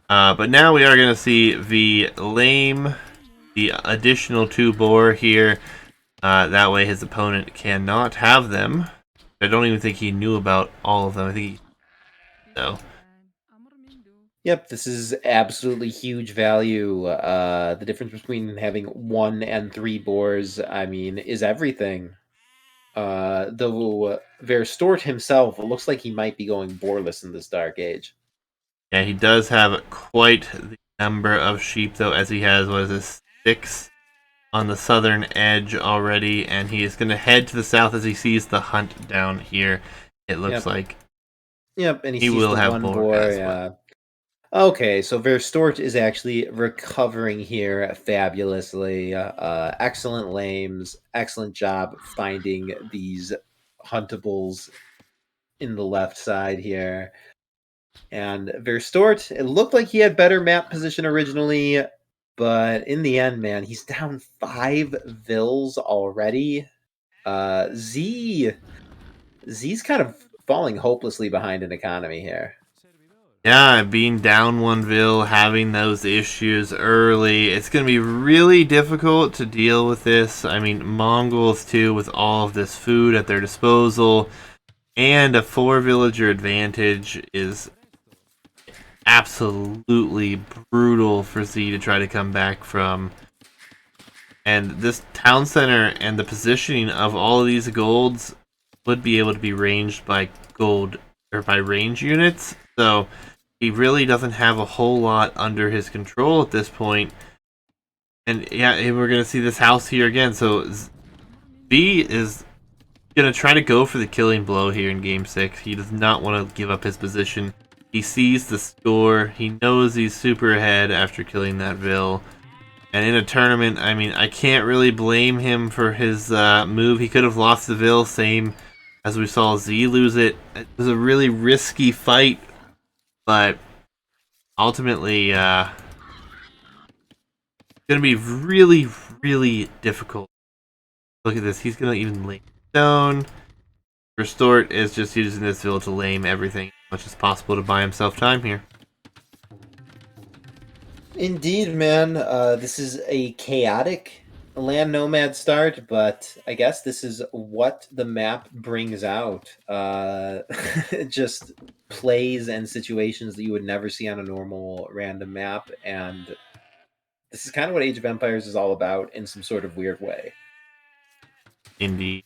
But now we are going to see the lame, the additional 2 boar here. That way his opponent cannot have them. I don't even think he knew about all of them. I think he so. Yep, this is absolutely huge value. The difference between having 1 and 3 boars, I mean, is everything. Though Verstoert himself looks like he might be going boarless in this Dark Age. Yeah, he does have quite the number of sheep, though, as he has, what is this, 6 on the southern edge already, and he is going to head to the south as he sees the hunt down here. It looks Yep. like Yep, and he he sees will the have one boar boar. as well. Okay, so Verstoort is actually recovering here fabulously. Excellent lames, excellent job finding these huntables in the left side here. And Verstoort, it looked like he had better map position originally, but in the end, man, he's down 5 vills already. Z's kind of falling hopelessly behind in economy here. Yeah, being down 1 vil, having those issues early, it's going to be really difficult to deal with this. I mean, Mongols, too, with all of this food at their disposal, and a 4 villager advantage is absolutely brutal for Z to try to come back from. And this town center and the positioning of all of these golds would be able to be ranged by gold or by range units. So he really doesn't have a whole lot under his control at this point. And yeah, we're going to see this house here again. So V is going to try to go for the killing blow here in game 6. He does not want to give up his position. He sees the score. He knows he's super ahead after killing that Vil. And in a tournament, I mean, I can't really blame him for his move. He could have lost the Vil, same as we saw Z lose it. It was a really risky fight, but ultimately, it's going to be really, really difficult. Look at this. He's going to even lay stone. Verstoert is just using this Vil to lame everything as much as possible to buy himself time here. Indeed, man. This is a chaotic land nomad start, but I guess this is what the map brings out. Just plays and situations that you would never see on a normal random map, and this is kind of what Age of Empires is all about in some sort of weird way. Indeed.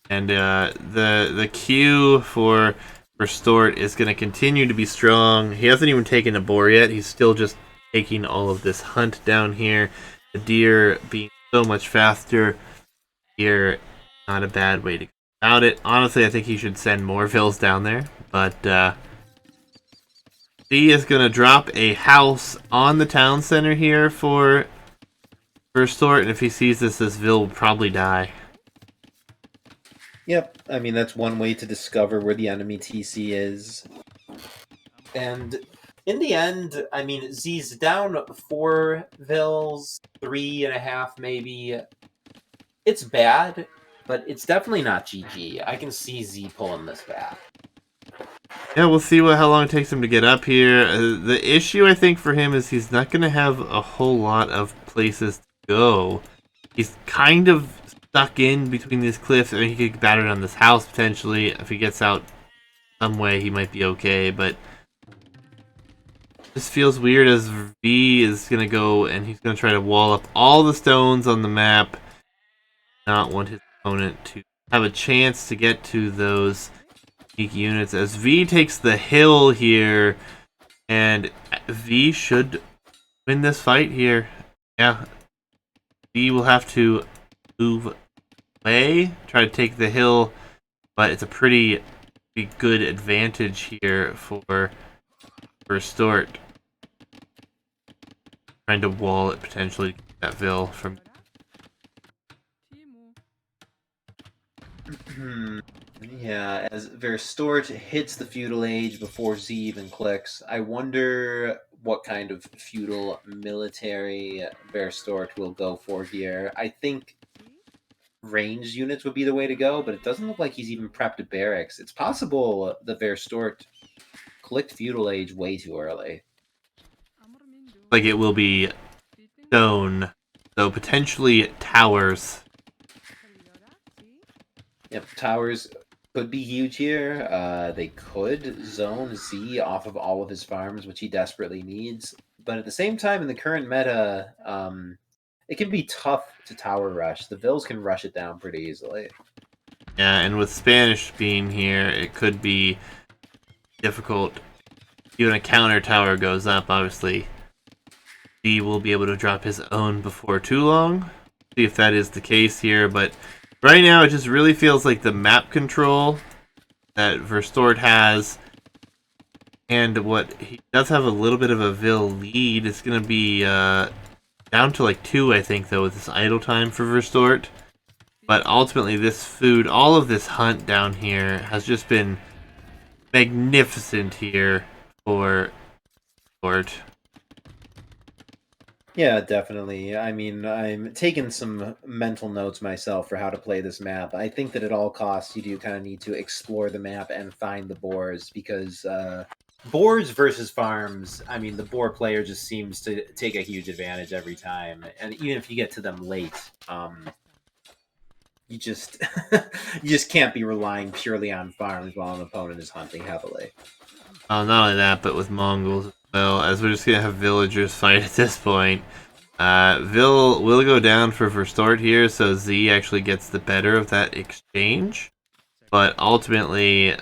And the queue for Verstoert is going to continue to be strong. He hasn't even taken a boar yet. He's still just taking all of this hunt down here. The deer being so much faster here, not a bad way to go about it. Honestly, I think he should send more Vils down there. But he is going to drop a house on the town center here for Verstoert. And if he sees this Vil will probably die. Yep, I mean, that's one way to discover where the enemy TC is. And in the end, I mean, Z's down 4 Vils, 3.5 maybe. It's bad, but it's definitely not GG. I can see Z pulling this back. Yeah, we'll see how long it takes him to get up here. The issue, I think, for him is he's not going to have a whole lot of places to go. He's kind of stuck in between these cliffs. I mean, he could get battered on this house, potentially. If he gets out some way, he might be okay, but this feels weird as V is going to go and he's going to try to wall up all the stones on the map. Not want his opponent to have a chance to get to those units as V takes the hill here, and V should win this fight here. Yeah, V will have to move away, try to take the hill, but it's a pretty good advantage here for Verstoert. Trying to wall it potentially to get that Vil from. Yeah, as Verstoert hits the feudal age before Z even clicks, I wonder what kind of feudal military Verstoert will go for here. I think ranged units would be the way to go, but it doesn't look like he's even prepped a barracks. It's possible the Verstoert clicked feudal age way too early. Like it will be stone, so potentially towers. Yep, towers could be huge here. They could zone Z off of all of his farms, which he desperately needs. But at the same time, in the current meta, it can be tough to tower rush. The Vils can rush it down pretty easily. Yeah, and with Spanish being here, it could be difficult. Even a counter tower goes up, obviously. Z will be able to drop his own before too long. See if that is the case here, but right now it just really feels like the map control that Verstoert has, and what he does have a little bit of a Vil lead. It's going to be down to like 2, I think, though, with this idle time for Verstoert. But ultimately, this food, all of this hunt down here, has just been magnificent here for Verstoert. Yeah, definitely. I mean, I'm taking some mental notes myself for how to play this map. I think that at all costs, you do kind of need to explore the map and find the boars because boars versus farms, I mean, the boar player just seems to take a huge advantage every time. And even if you get to them late, you just you just can't be relying purely on farms while an opponent is hunting heavily. Not only that, but with Mongols as well, as we're just going to have villagers fight at this point. Vil will go down for Verstoert here, so Z actually gets the better of that exchange. But ultimately,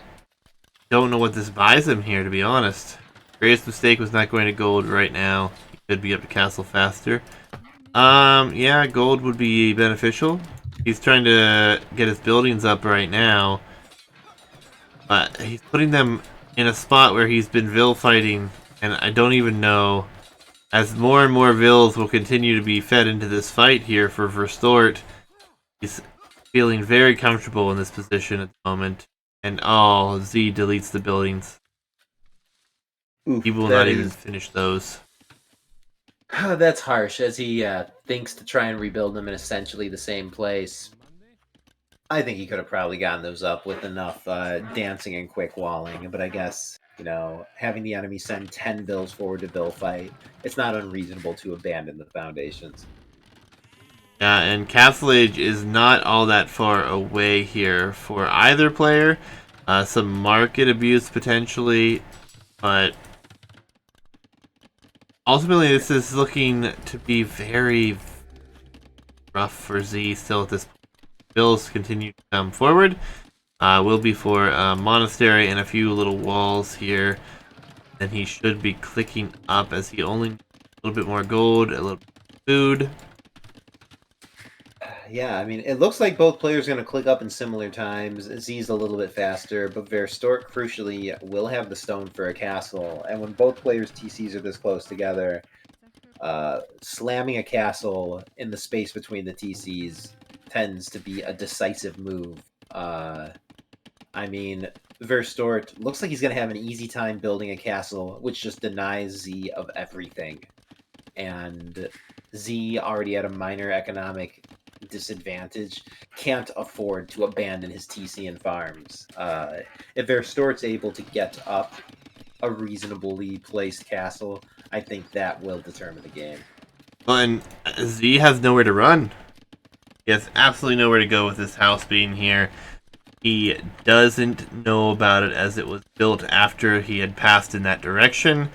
don't know what this buys him here, to be honest. Greatest mistake was not going to gold right now. He could be up to castle faster. Yeah, gold would be beneficial. He's trying to get his buildings up right now. But he's putting them in a spot where he's been Vil fighting, and I don't even know. As more and more Vils will continue to be fed into this fight here for Verstoert, he's feeling very comfortable in this position at the moment. And oh, Z deletes the buildings. Oof, He will that not even is finish those. that's harsh as he thinks to try and rebuild them in essentially the same place. I think he could have probably gotten those up with enough dancing and quick walling, but I guess, having the enemy send 10 bills forward to bill fight, it's not unreasonable to abandon the foundations. Yeah, and Castle Age is not all that far away here for either player. Some market abuse potentially, but ultimately this is looking to be very rough for Z still at this point. Bills continue to come forward. Will be for a monastery and a few little walls here. Then he should be clicking up as he only needs a little bit more gold, a little bit of food. Yeah, I mean, it looks like both players are going to click up in similar times. Z's a little bit faster, but Verstoert, crucially, will have the stone for a castle. And when both players' TCs are this close together, slamming a castle in the space between the TCs tends to be a decisive move. I mean, Verstoert looks like he's going to have an easy time building a castle, which just denies Z of everything. And Z already had a minor economic disadvantage, can't afford to abandon his TC and farms. If Verstoert's able to get up a reasonably placed castle, I think that will determine the game. Well, and Z has nowhere to run. He has absolutely nowhere to go with this house being here. He doesn't know about it as it was built after he had passed in that direction.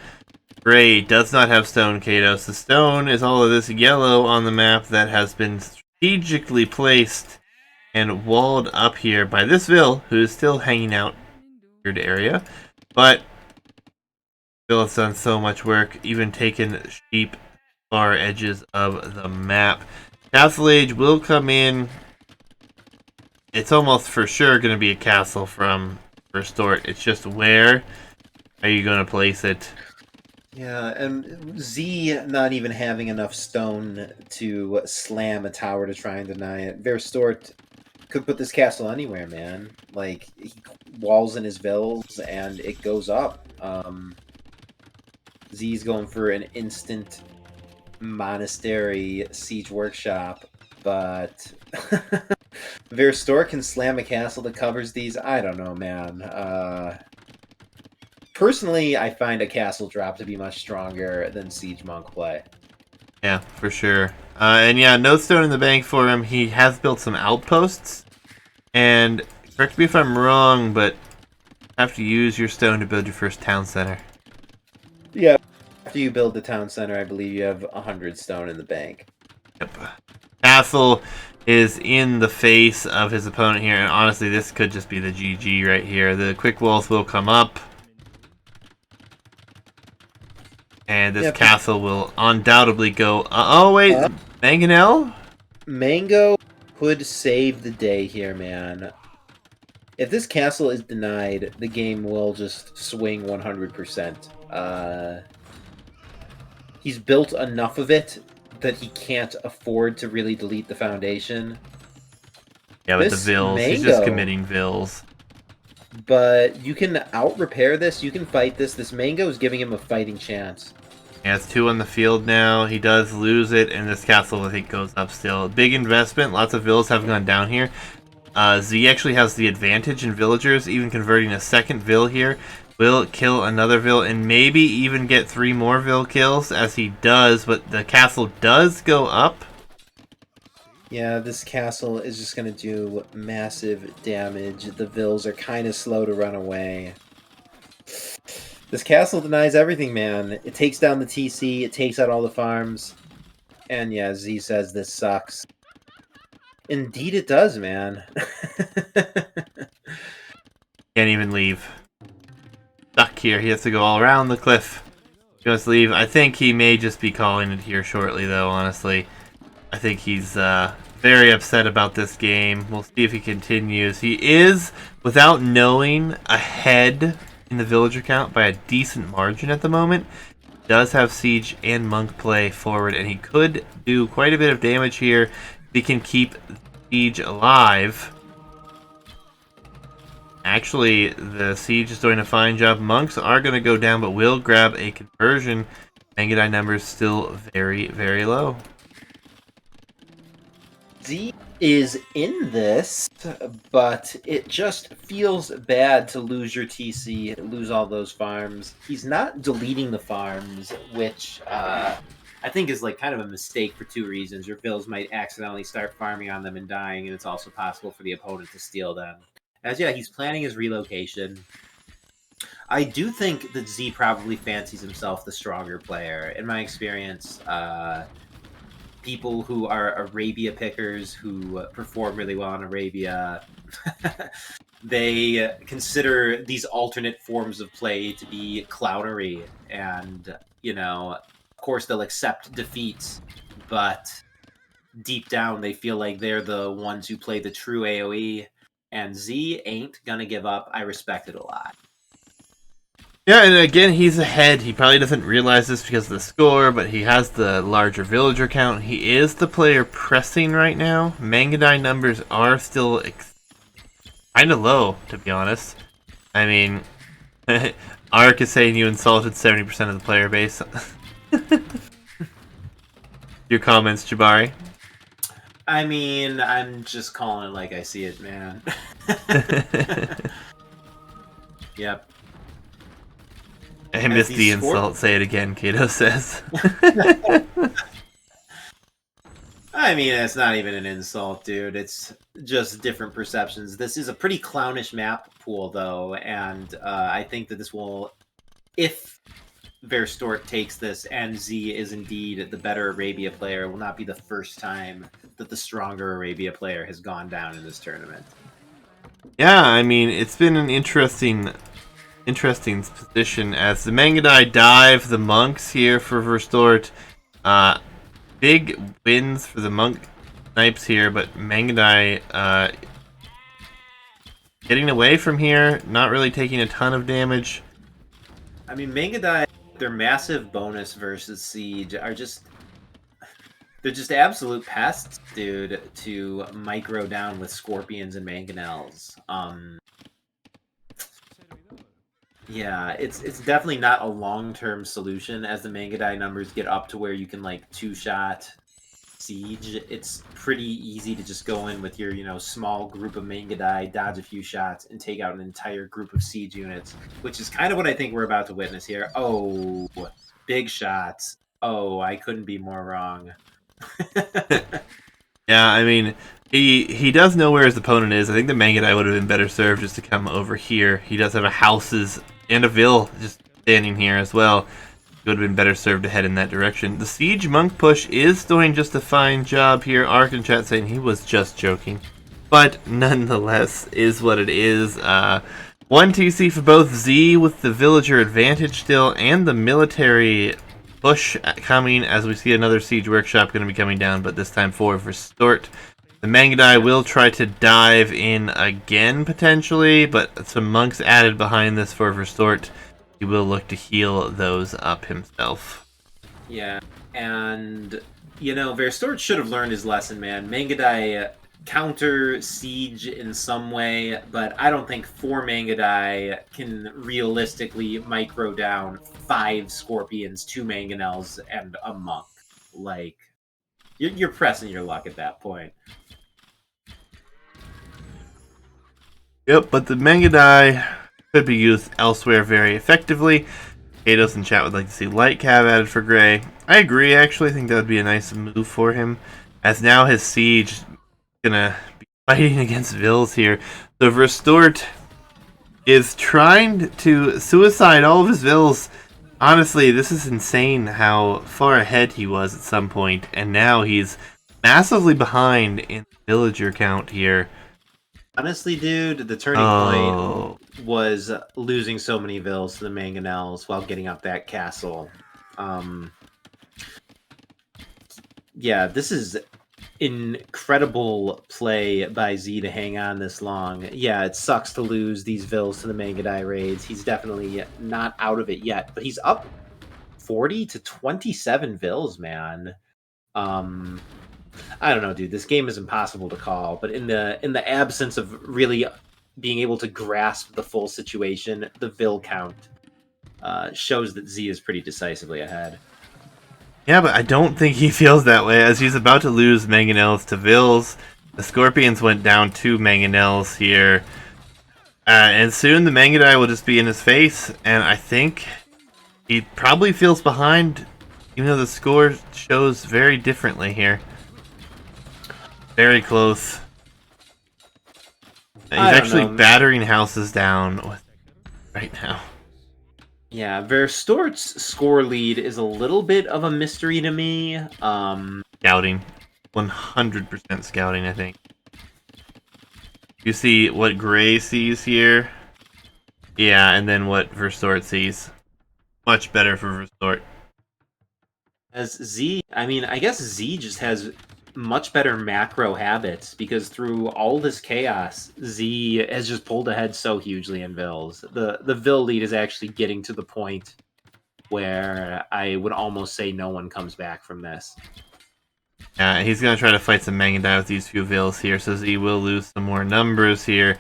Gray does not have stone, Kados. The stone is all of this yellow on the map that has been strategically placed and walled up here by this Vil, who is still hanging out in the area. But Vil has done so much work, even taken sheep far edges of the map. Castle Age will come in. It's almost for sure going to be a castle from Verstoert. It's just where are you going to place it? Yeah, and Z not even having enough stone to slam a tower to try and deny it. Verstoert could put this castle anywhere, man. Like, he walls in his vills and it goes up. Z's going for an instant monastery siege workshop, but Verstoert can slam a castle that covers these. I don't know, man. Personally, I find a castle drop to be much stronger than siege monk play. Yeah, for sure. And yeah, no stone in the bank for him. He has built some outposts. And correct me if I'm wrong, but you have to use your stone to build your first town center. Yeah. After you build the town center, I believe you have 100 stone in the bank. Yep. Castle is in the face of his opponent here, and honestly, this could just be the GG right here. The quick walls will come up, and this castle will undoubtedly go. Oh wait, Mangonel? Mango could save the day here, man. If this castle is denied, the game will just swing 100%. He's built enough of it that he can't afford to really delete the foundation. Yeah, with the Vills. He's just committing Vills. But you can out-repair this. You can fight this. This Mango is giving him a fighting chance. Yeah, it's 2 on the field now. He does lose it, and this castle, I think, goes up still. Big investment. Lots of Vills have gone down here. Z actually has the advantage in villagers. Even converting a second Vill here will kill another Vill, and maybe even get 3 more Vill kills, as he does, but the castle does go up. Yeah, this castle is just going to do massive damage. The Vills are kind of slow to run away. This castle denies everything, man. It takes down the TC, it takes out all the farms. And yeah, Z says this sucks. Indeed it does, man. Can't even leave. Stuck here. He has to go all around the cliff. He wants to leave. I think he may just be calling it here shortly, though, honestly. I think he's very upset about this game. We'll see if he continues. He is, without knowing, ahead in the villager count by a decent margin at the moment. Does have Siege and Monk play forward, and he could do quite a bit of damage here if he can keep Siege alive. Actually, the Siege is doing a fine job. Monks are going to go down, but will grab a conversion. Mangadai numbers still very, very low. Z is in this, but it just feels bad to lose your TC, lose all those farms. He's not deleting the farms, which I think is like kind of a mistake for 2 reasons. Your Vills might accidentally start farming on them and dying, and it's also possible for the opponent to steal them. As yeah, he's planning his relocation. I do think that Z probably fancies himself the stronger player. In my experience, people who are Arabia pickers, who perform really well in Arabia, they consider these alternate forms of play to be clownery. And, you know, of course they'll accept defeats, but deep down they feel like they're the ones who play the true AoE. And Z ain't gonna give up. I respect it a lot. Yeah, and again, he's ahead. He probably doesn't realize this because of the score, but he has the larger villager count. He is the player pressing right now. Mangadai numbers are still kind of low, to be honest. I mean, Ark is saying you insulted 70% of the player base. Your comments, Jabari? I mean, I'm just calling it like I see it, man. Yep. I missed the insult. Say it again, Kato says. I mean, it's not even an insult, dude. It's just different perceptions. This is a pretty clownish map pool, though, and I think that this will, if Verstoert takes this and Z is indeed the better Arabia player, will not be the first time that the stronger Arabia player has gone down in this tournament. Yeah, I mean, it's been an interesting position as the Mangadai dive the monks here for Verstoert. Big wins for the monk snipes here, but Mangadai getting away from here, not really taking a ton of damage. I mean, Mangadai, their massive bonus versus Siege are just... They're just absolute pests, dude, to micro down with Scorpions and Mangonels. Yeah, it's definitely not a long-term solution as the Mangadai numbers get up to where you can, like, 2-shot Siege. It's pretty easy to just go in with your, you know, small group of Mangadai, dodge a few shots, and take out an entire group of Siege units, which is kind of what I think we're about to witness here. Oh, big shots. Oh, I couldn't be more wrong. Yeah, I mean, he does know where his opponent is. I think the Mangadai would have been better served just to come over here. He does have a houses and a Vill just standing here as well. would have been better served to head in that direction. The Siege Monk push is doing just a fine job here. Ark in chat saying he was just joking. But nonetheless, is what it is. 1 TC for both Z with the villager advantage still, and the military push coming as we see another Siege Workshop going to be coming down, but this time for Verstoert. The Mangadai will try to dive in again, potentially, but some monks added behind this for Verstoert. He will look to heal those up himself. Yeah, and, Verstoert should have learned his lesson, man. Mangadai counter siege in some way, but I don't think 4 Mangadai can realistically micro down 5 Scorpions, 2 Mangonels, and a Monk. Like, you're pressing your luck at that point. Yep, but the Mangadai could be used elsewhere very effectively. Kados in chat would like to see Light Cav added for Gray. I agree, actually. I think that would be a nice move for him, as now his Siege is gonna be fighting against Vils here. So Verstoert is trying to suicide all of his Vils. Honestly, this is insane how far ahead he was at some point, and now he's massively behind in the villager count here. Honestly, dude, the turning point was losing so many Vils to the Mangonels while getting up that castle. Yeah, this is incredible play by Z to hang on this long. Yeah, it sucks to lose these Vils to the Mangadai raids. He's definitely not out of it yet, but he's up 40 to 27 Vils, man. I don't know, dude. This game is impossible to call, but in the absence of really being able to grasp the full situation, the Vil count shows that Z is pretty decisively ahead. Yeah, but I don't think he feels that way, as he's about to lose Mangonels to Vils. The Scorpions went down 2 Mangonels here. And soon the Mangadai will just be in his face, and I think he probably feels behind, even though the score shows very differently here. Very close. He's actually battering houses down right now. Yeah, Verstoort's score lead is a little bit of a mystery to me. Scouting. 100% scouting, I think. You see what Gray sees here? Yeah, and then what Verstoert sees. Much better for Verstoert. As Z, I guess Z just has much better macro habits, because through all this chaos, Z has just pulled ahead so hugely in Vils. The Vil lead is actually getting to the point where I would almost say no one comes back from this. Yeah, he's going to try to fight some Mangadai with these few Vils here, so Z will lose some more numbers here.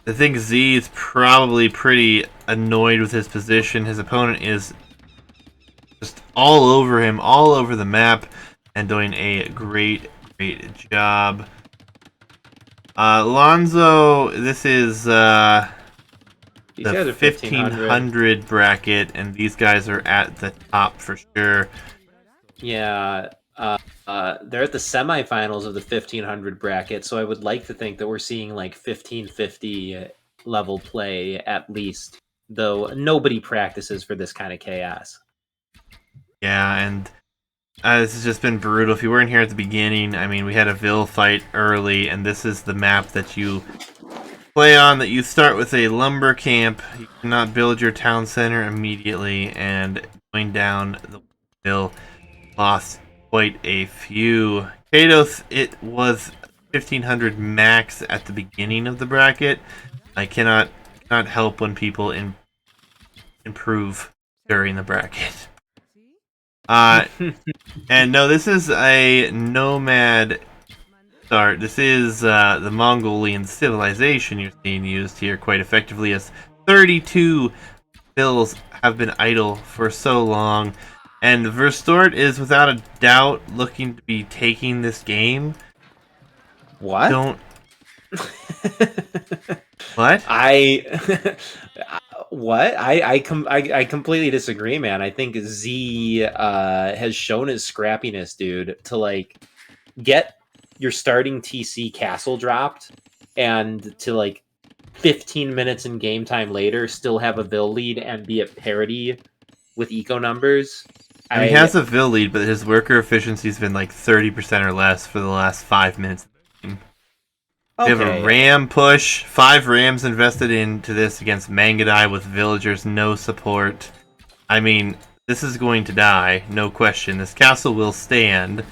I think Z is probably pretty annoyed with his position. His opponent is just all over him, all over the map, and doing a great job. Lonzo, this is the 1500 bracket, and these guys are at the top for sure. Yeah, they're at the semifinals of the 1500 bracket, so I would like to think that we're seeing like 1550 level play at least, though nobody practices for this kind of chaos. Yeah, and this has just been brutal. If you weren't here at the beginning, we had a Vil fight early, and this is the map that you play on, that you start with a lumber camp. You cannot build your town center immediately, and going down the Vil lost quite a few. Kados, it was 1500 max at the beginning of the bracket. I cannot help when people improve during the bracket. And no, this is a nomad start. This is the Mongolian civilization you're seeing used here quite effectively, as 32 Vils have been idle for so long. And Verstoert is without a doubt looking to be taking this game. What? What? What? I completely disagree, man. I think Z has shown his scrappiness, dude, to like get your starting TC castle dropped, and to like 15 minutes in game time later still have a Vil lead and be at parity with eco numbers. I mean, he has a Vil lead, but his worker efficiency's been like 30% or less for the last 5 minutes. They have a ram push, 5 rams invested into this against Mangadai with villagers, no support. I mean, this is going to die, no question. This castle will stand.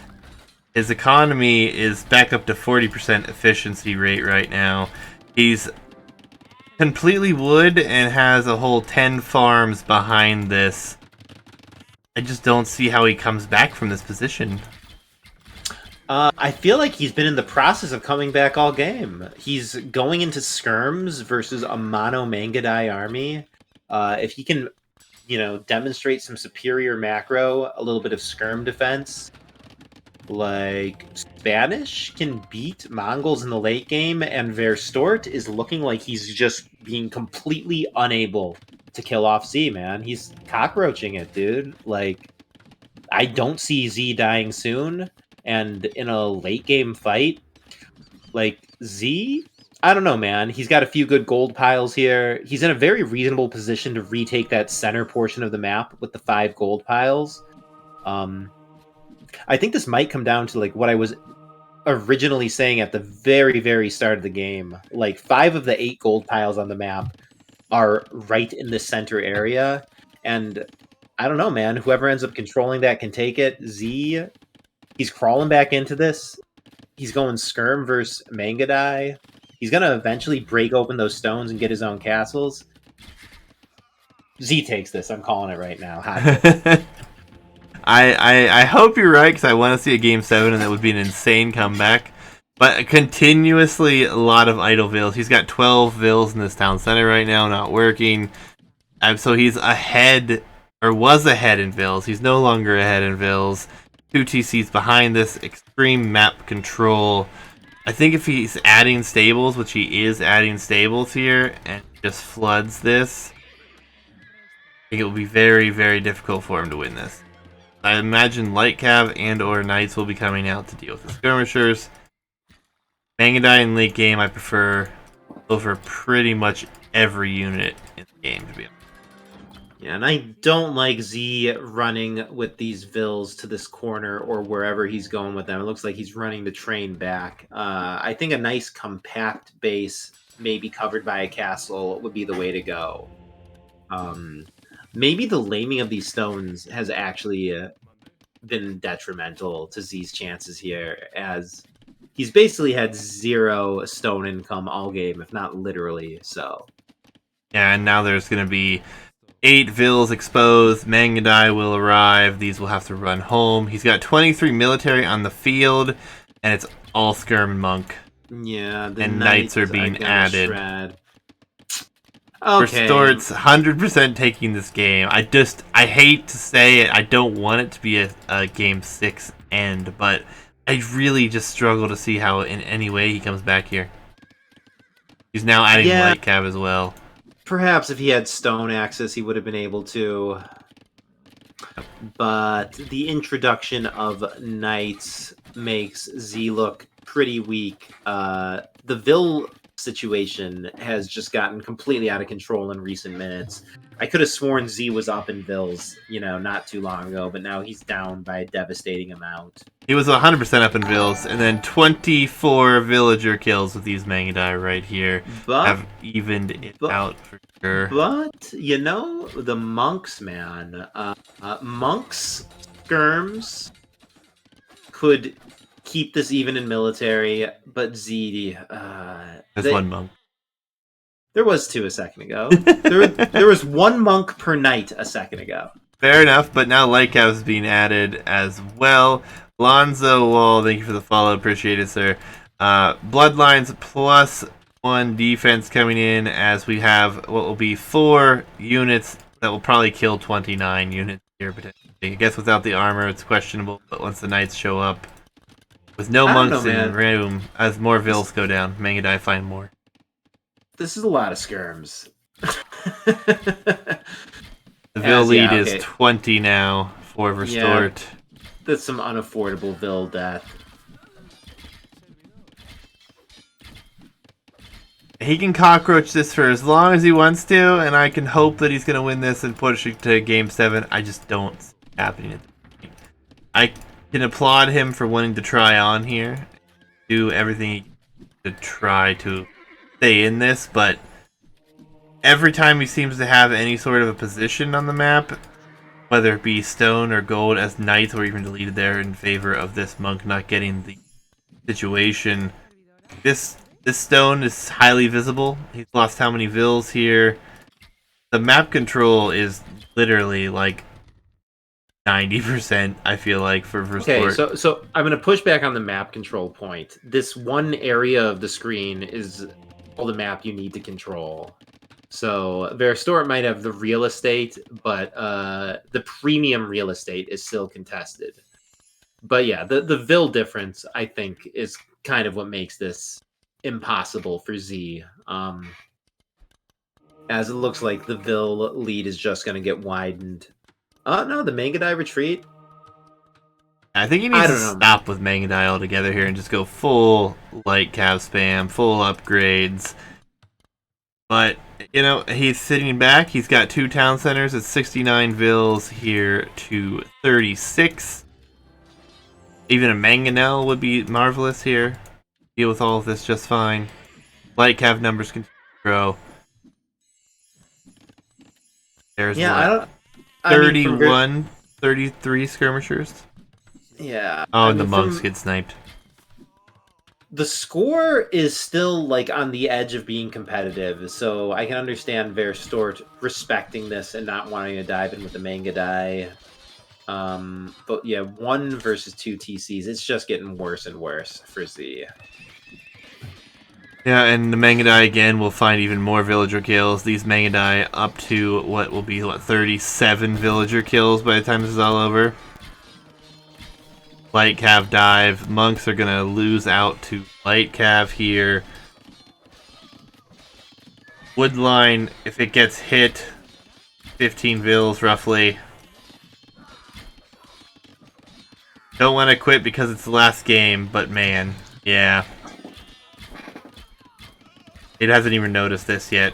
His economy is back up to 40% efficiency rate right now. He's completely wood and has a whole 10 farms behind this. I just don't see how he comes back from this position. I feel like he's been in the process of coming back all game. He's going into skirms versus a mono Mangadai army. If he can, demonstrate some superior macro, a little bit of skirm defense, like Spanish can beat Mongols in the late game, and Verstoert is looking like he's just being completely unable to kill off Z, man. He's cockroaching it, dude. Like, I don't see Z dying soon. And in a late game fight, like Z, I don't know, man. He's got a few good gold piles here. He's in a very reasonable position to retake that center portion of the map with the 5 gold piles. I think this might come down to like what I was originally saying at the very, very start of the game. Like 5 of the 8 gold piles on the map are right in the center area. And I don't know, man. Whoever ends up controlling that can take it. Z, he's crawling back into this. He's going skirm versus Mangadai. He's going to eventually break open those stones and get his own castles. Z takes this. I'm calling it right now. I hope you're right, because I want to see a Game 7, and that would be an insane comeback. But continuously a lot of idle Vils. He's got 12 Vils in this town center right now, not working. So he's ahead, or was ahead in Vils. He's no longer ahead in Vils. 2 TCs behind this, extreme map control. I think if he's adding stables, which he is adding stables here, and just floods this, I think it will be very, very difficult for him to win this. I imagine Light Cav and or Knights will be coming out to deal with the skirmishers. Mangadai in late game I prefer over pretty much every unit in the game, to be honest. Yeah, and I don't like Z running with these Vils to this corner or wherever he's going with them. It looks like he's running the train back. I think a nice compact base, maybe covered by a castle, would be the way to go. Maybe the laming of these stones has actually been detrimental to Z's chances here, as he's basically had 0 stone income all game, if not literally so. Yeah, and now there's going to be 8 Vils exposed. Mangadai will arrive. These will have to run home. He's got 23 military on the field, and it's all skirm and monk. Yeah, the and knights are being added. Shred. Okay. Verstoert's 100% taking this game. I hate to say it. I don't want it to be a game 6 end, but I really just struggle to see how in any way he comes back here. He's now adding Light Cav as well. Perhaps if he had stone access, he would have been able to. But the introduction of knights makes Z look pretty weak. The Vil situation has just gotten completely out of control in recent minutes. I could have sworn Z was up in Vils, not too long ago, but now he's down by a devastating amount. He was 100% up in Vils, and then 24 villager kills with these Mangadai right here have evened it out for sure. But, the monks, man. Monks, skirms could keep this even in military, but Z... There's 1 monk. There was 2 a second ago. there was 1 monk per knight a second ago. Fair enough, but now Light Cav is being added as well. Lonzo Wall, thank you for the follow. Appreciate it, sir. Bloodlines +1 defense coming in, as we have what will be 4 units that will probably kill 29 units here potentially. I guess without the armor it's questionable, but once the knights show up, with no monks in room, as more Vils go down, Mangadai find more. This is a lot of skirms. The Vil lead is 20 now for Verstoert. Yeah, that's some unaffordable Vil death. he can cockroach this for as long as he wants to, and I can hope that he's going to win this and push it to Game 7. I just don't see it happening at this point. I can applaud him for wanting to try on here, do everything he can to try to stay in this, but every time he seems to have any sort of a position on the map, whether it be stone or gold as knights or even deleted there in favor of this monk not getting the situation, this stone is highly visible. He's lost how many vills here? The map control is literally like 90%, I feel like, for Verstoert. Okay, so I'm going to push back on the map control point. This one area of the screen is all the map you need to control. So Verstoert might have the real estate, but the premium real estate is still contested. But yeah, the Vil difference, I think, is kind of what makes this impossible for Z. As it looks like the Vil lead is just going to get widened. Oh, no, the Mangadai retreat. I think he needs to stop with Mangadai altogether here and just go full light cav spam, full upgrades. But, you know, he's sitting back. He's got 2 town centers at 69 vills here to 36. Even a Mangonel would be marvelous here. Deal with all of this just fine. Light cav numbers continue to grow. There's what? 31, 33 skirmishers. Yeah. Oh, and the monks get sniped. The score is still like on the edge of being competitive, so I can understand Verstoert respecting this and not wanting to dive in with the Mangadai. But yeah, 1 versus 2 TCs, it's just getting worse and worse for Z. Yeah, and the Mangadai again will find even more villager kills. These Mangadai up to what will be 37 villager kills by the time this is all over. Light cav dive. Monks are gonna lose out to light cav here. Woodline, if it gets hit, 15 vills roughly. Don't want to quit because it's the last game, but man, yeah. It hasn't even noticed this yet.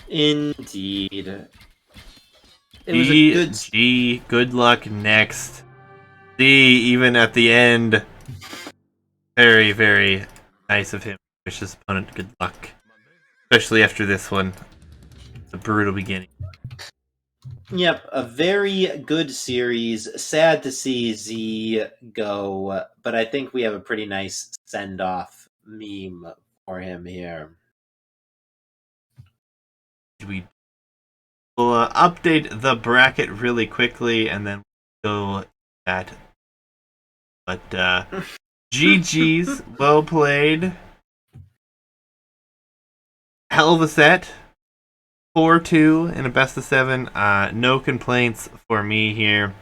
Indeed. It was a good... G, good luck next. D, even at the end. Very, very nice of him to wish his opponent good luck. Especially after this one. It's a brutal beginning. Yep, a very good series. Sad to see Z go, but I think we have a pretty nice send-off meme for him here. We'll update the bracket really quickly, and then we'll go that. But GG's, well played. Hell of a set. 4-2 in a best of 7. No complaints for me here.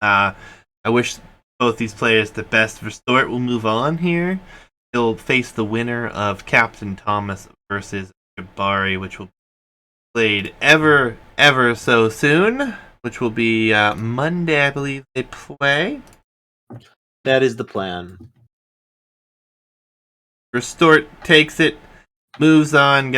I wish both these players the best. Verstoert will move on here. He'll face the winner of Captain Thomas versus Jabari, which will be played ever so soon, which will be Monday, I believe they play. That is the plan. Verstoert takes it, moves on, guys.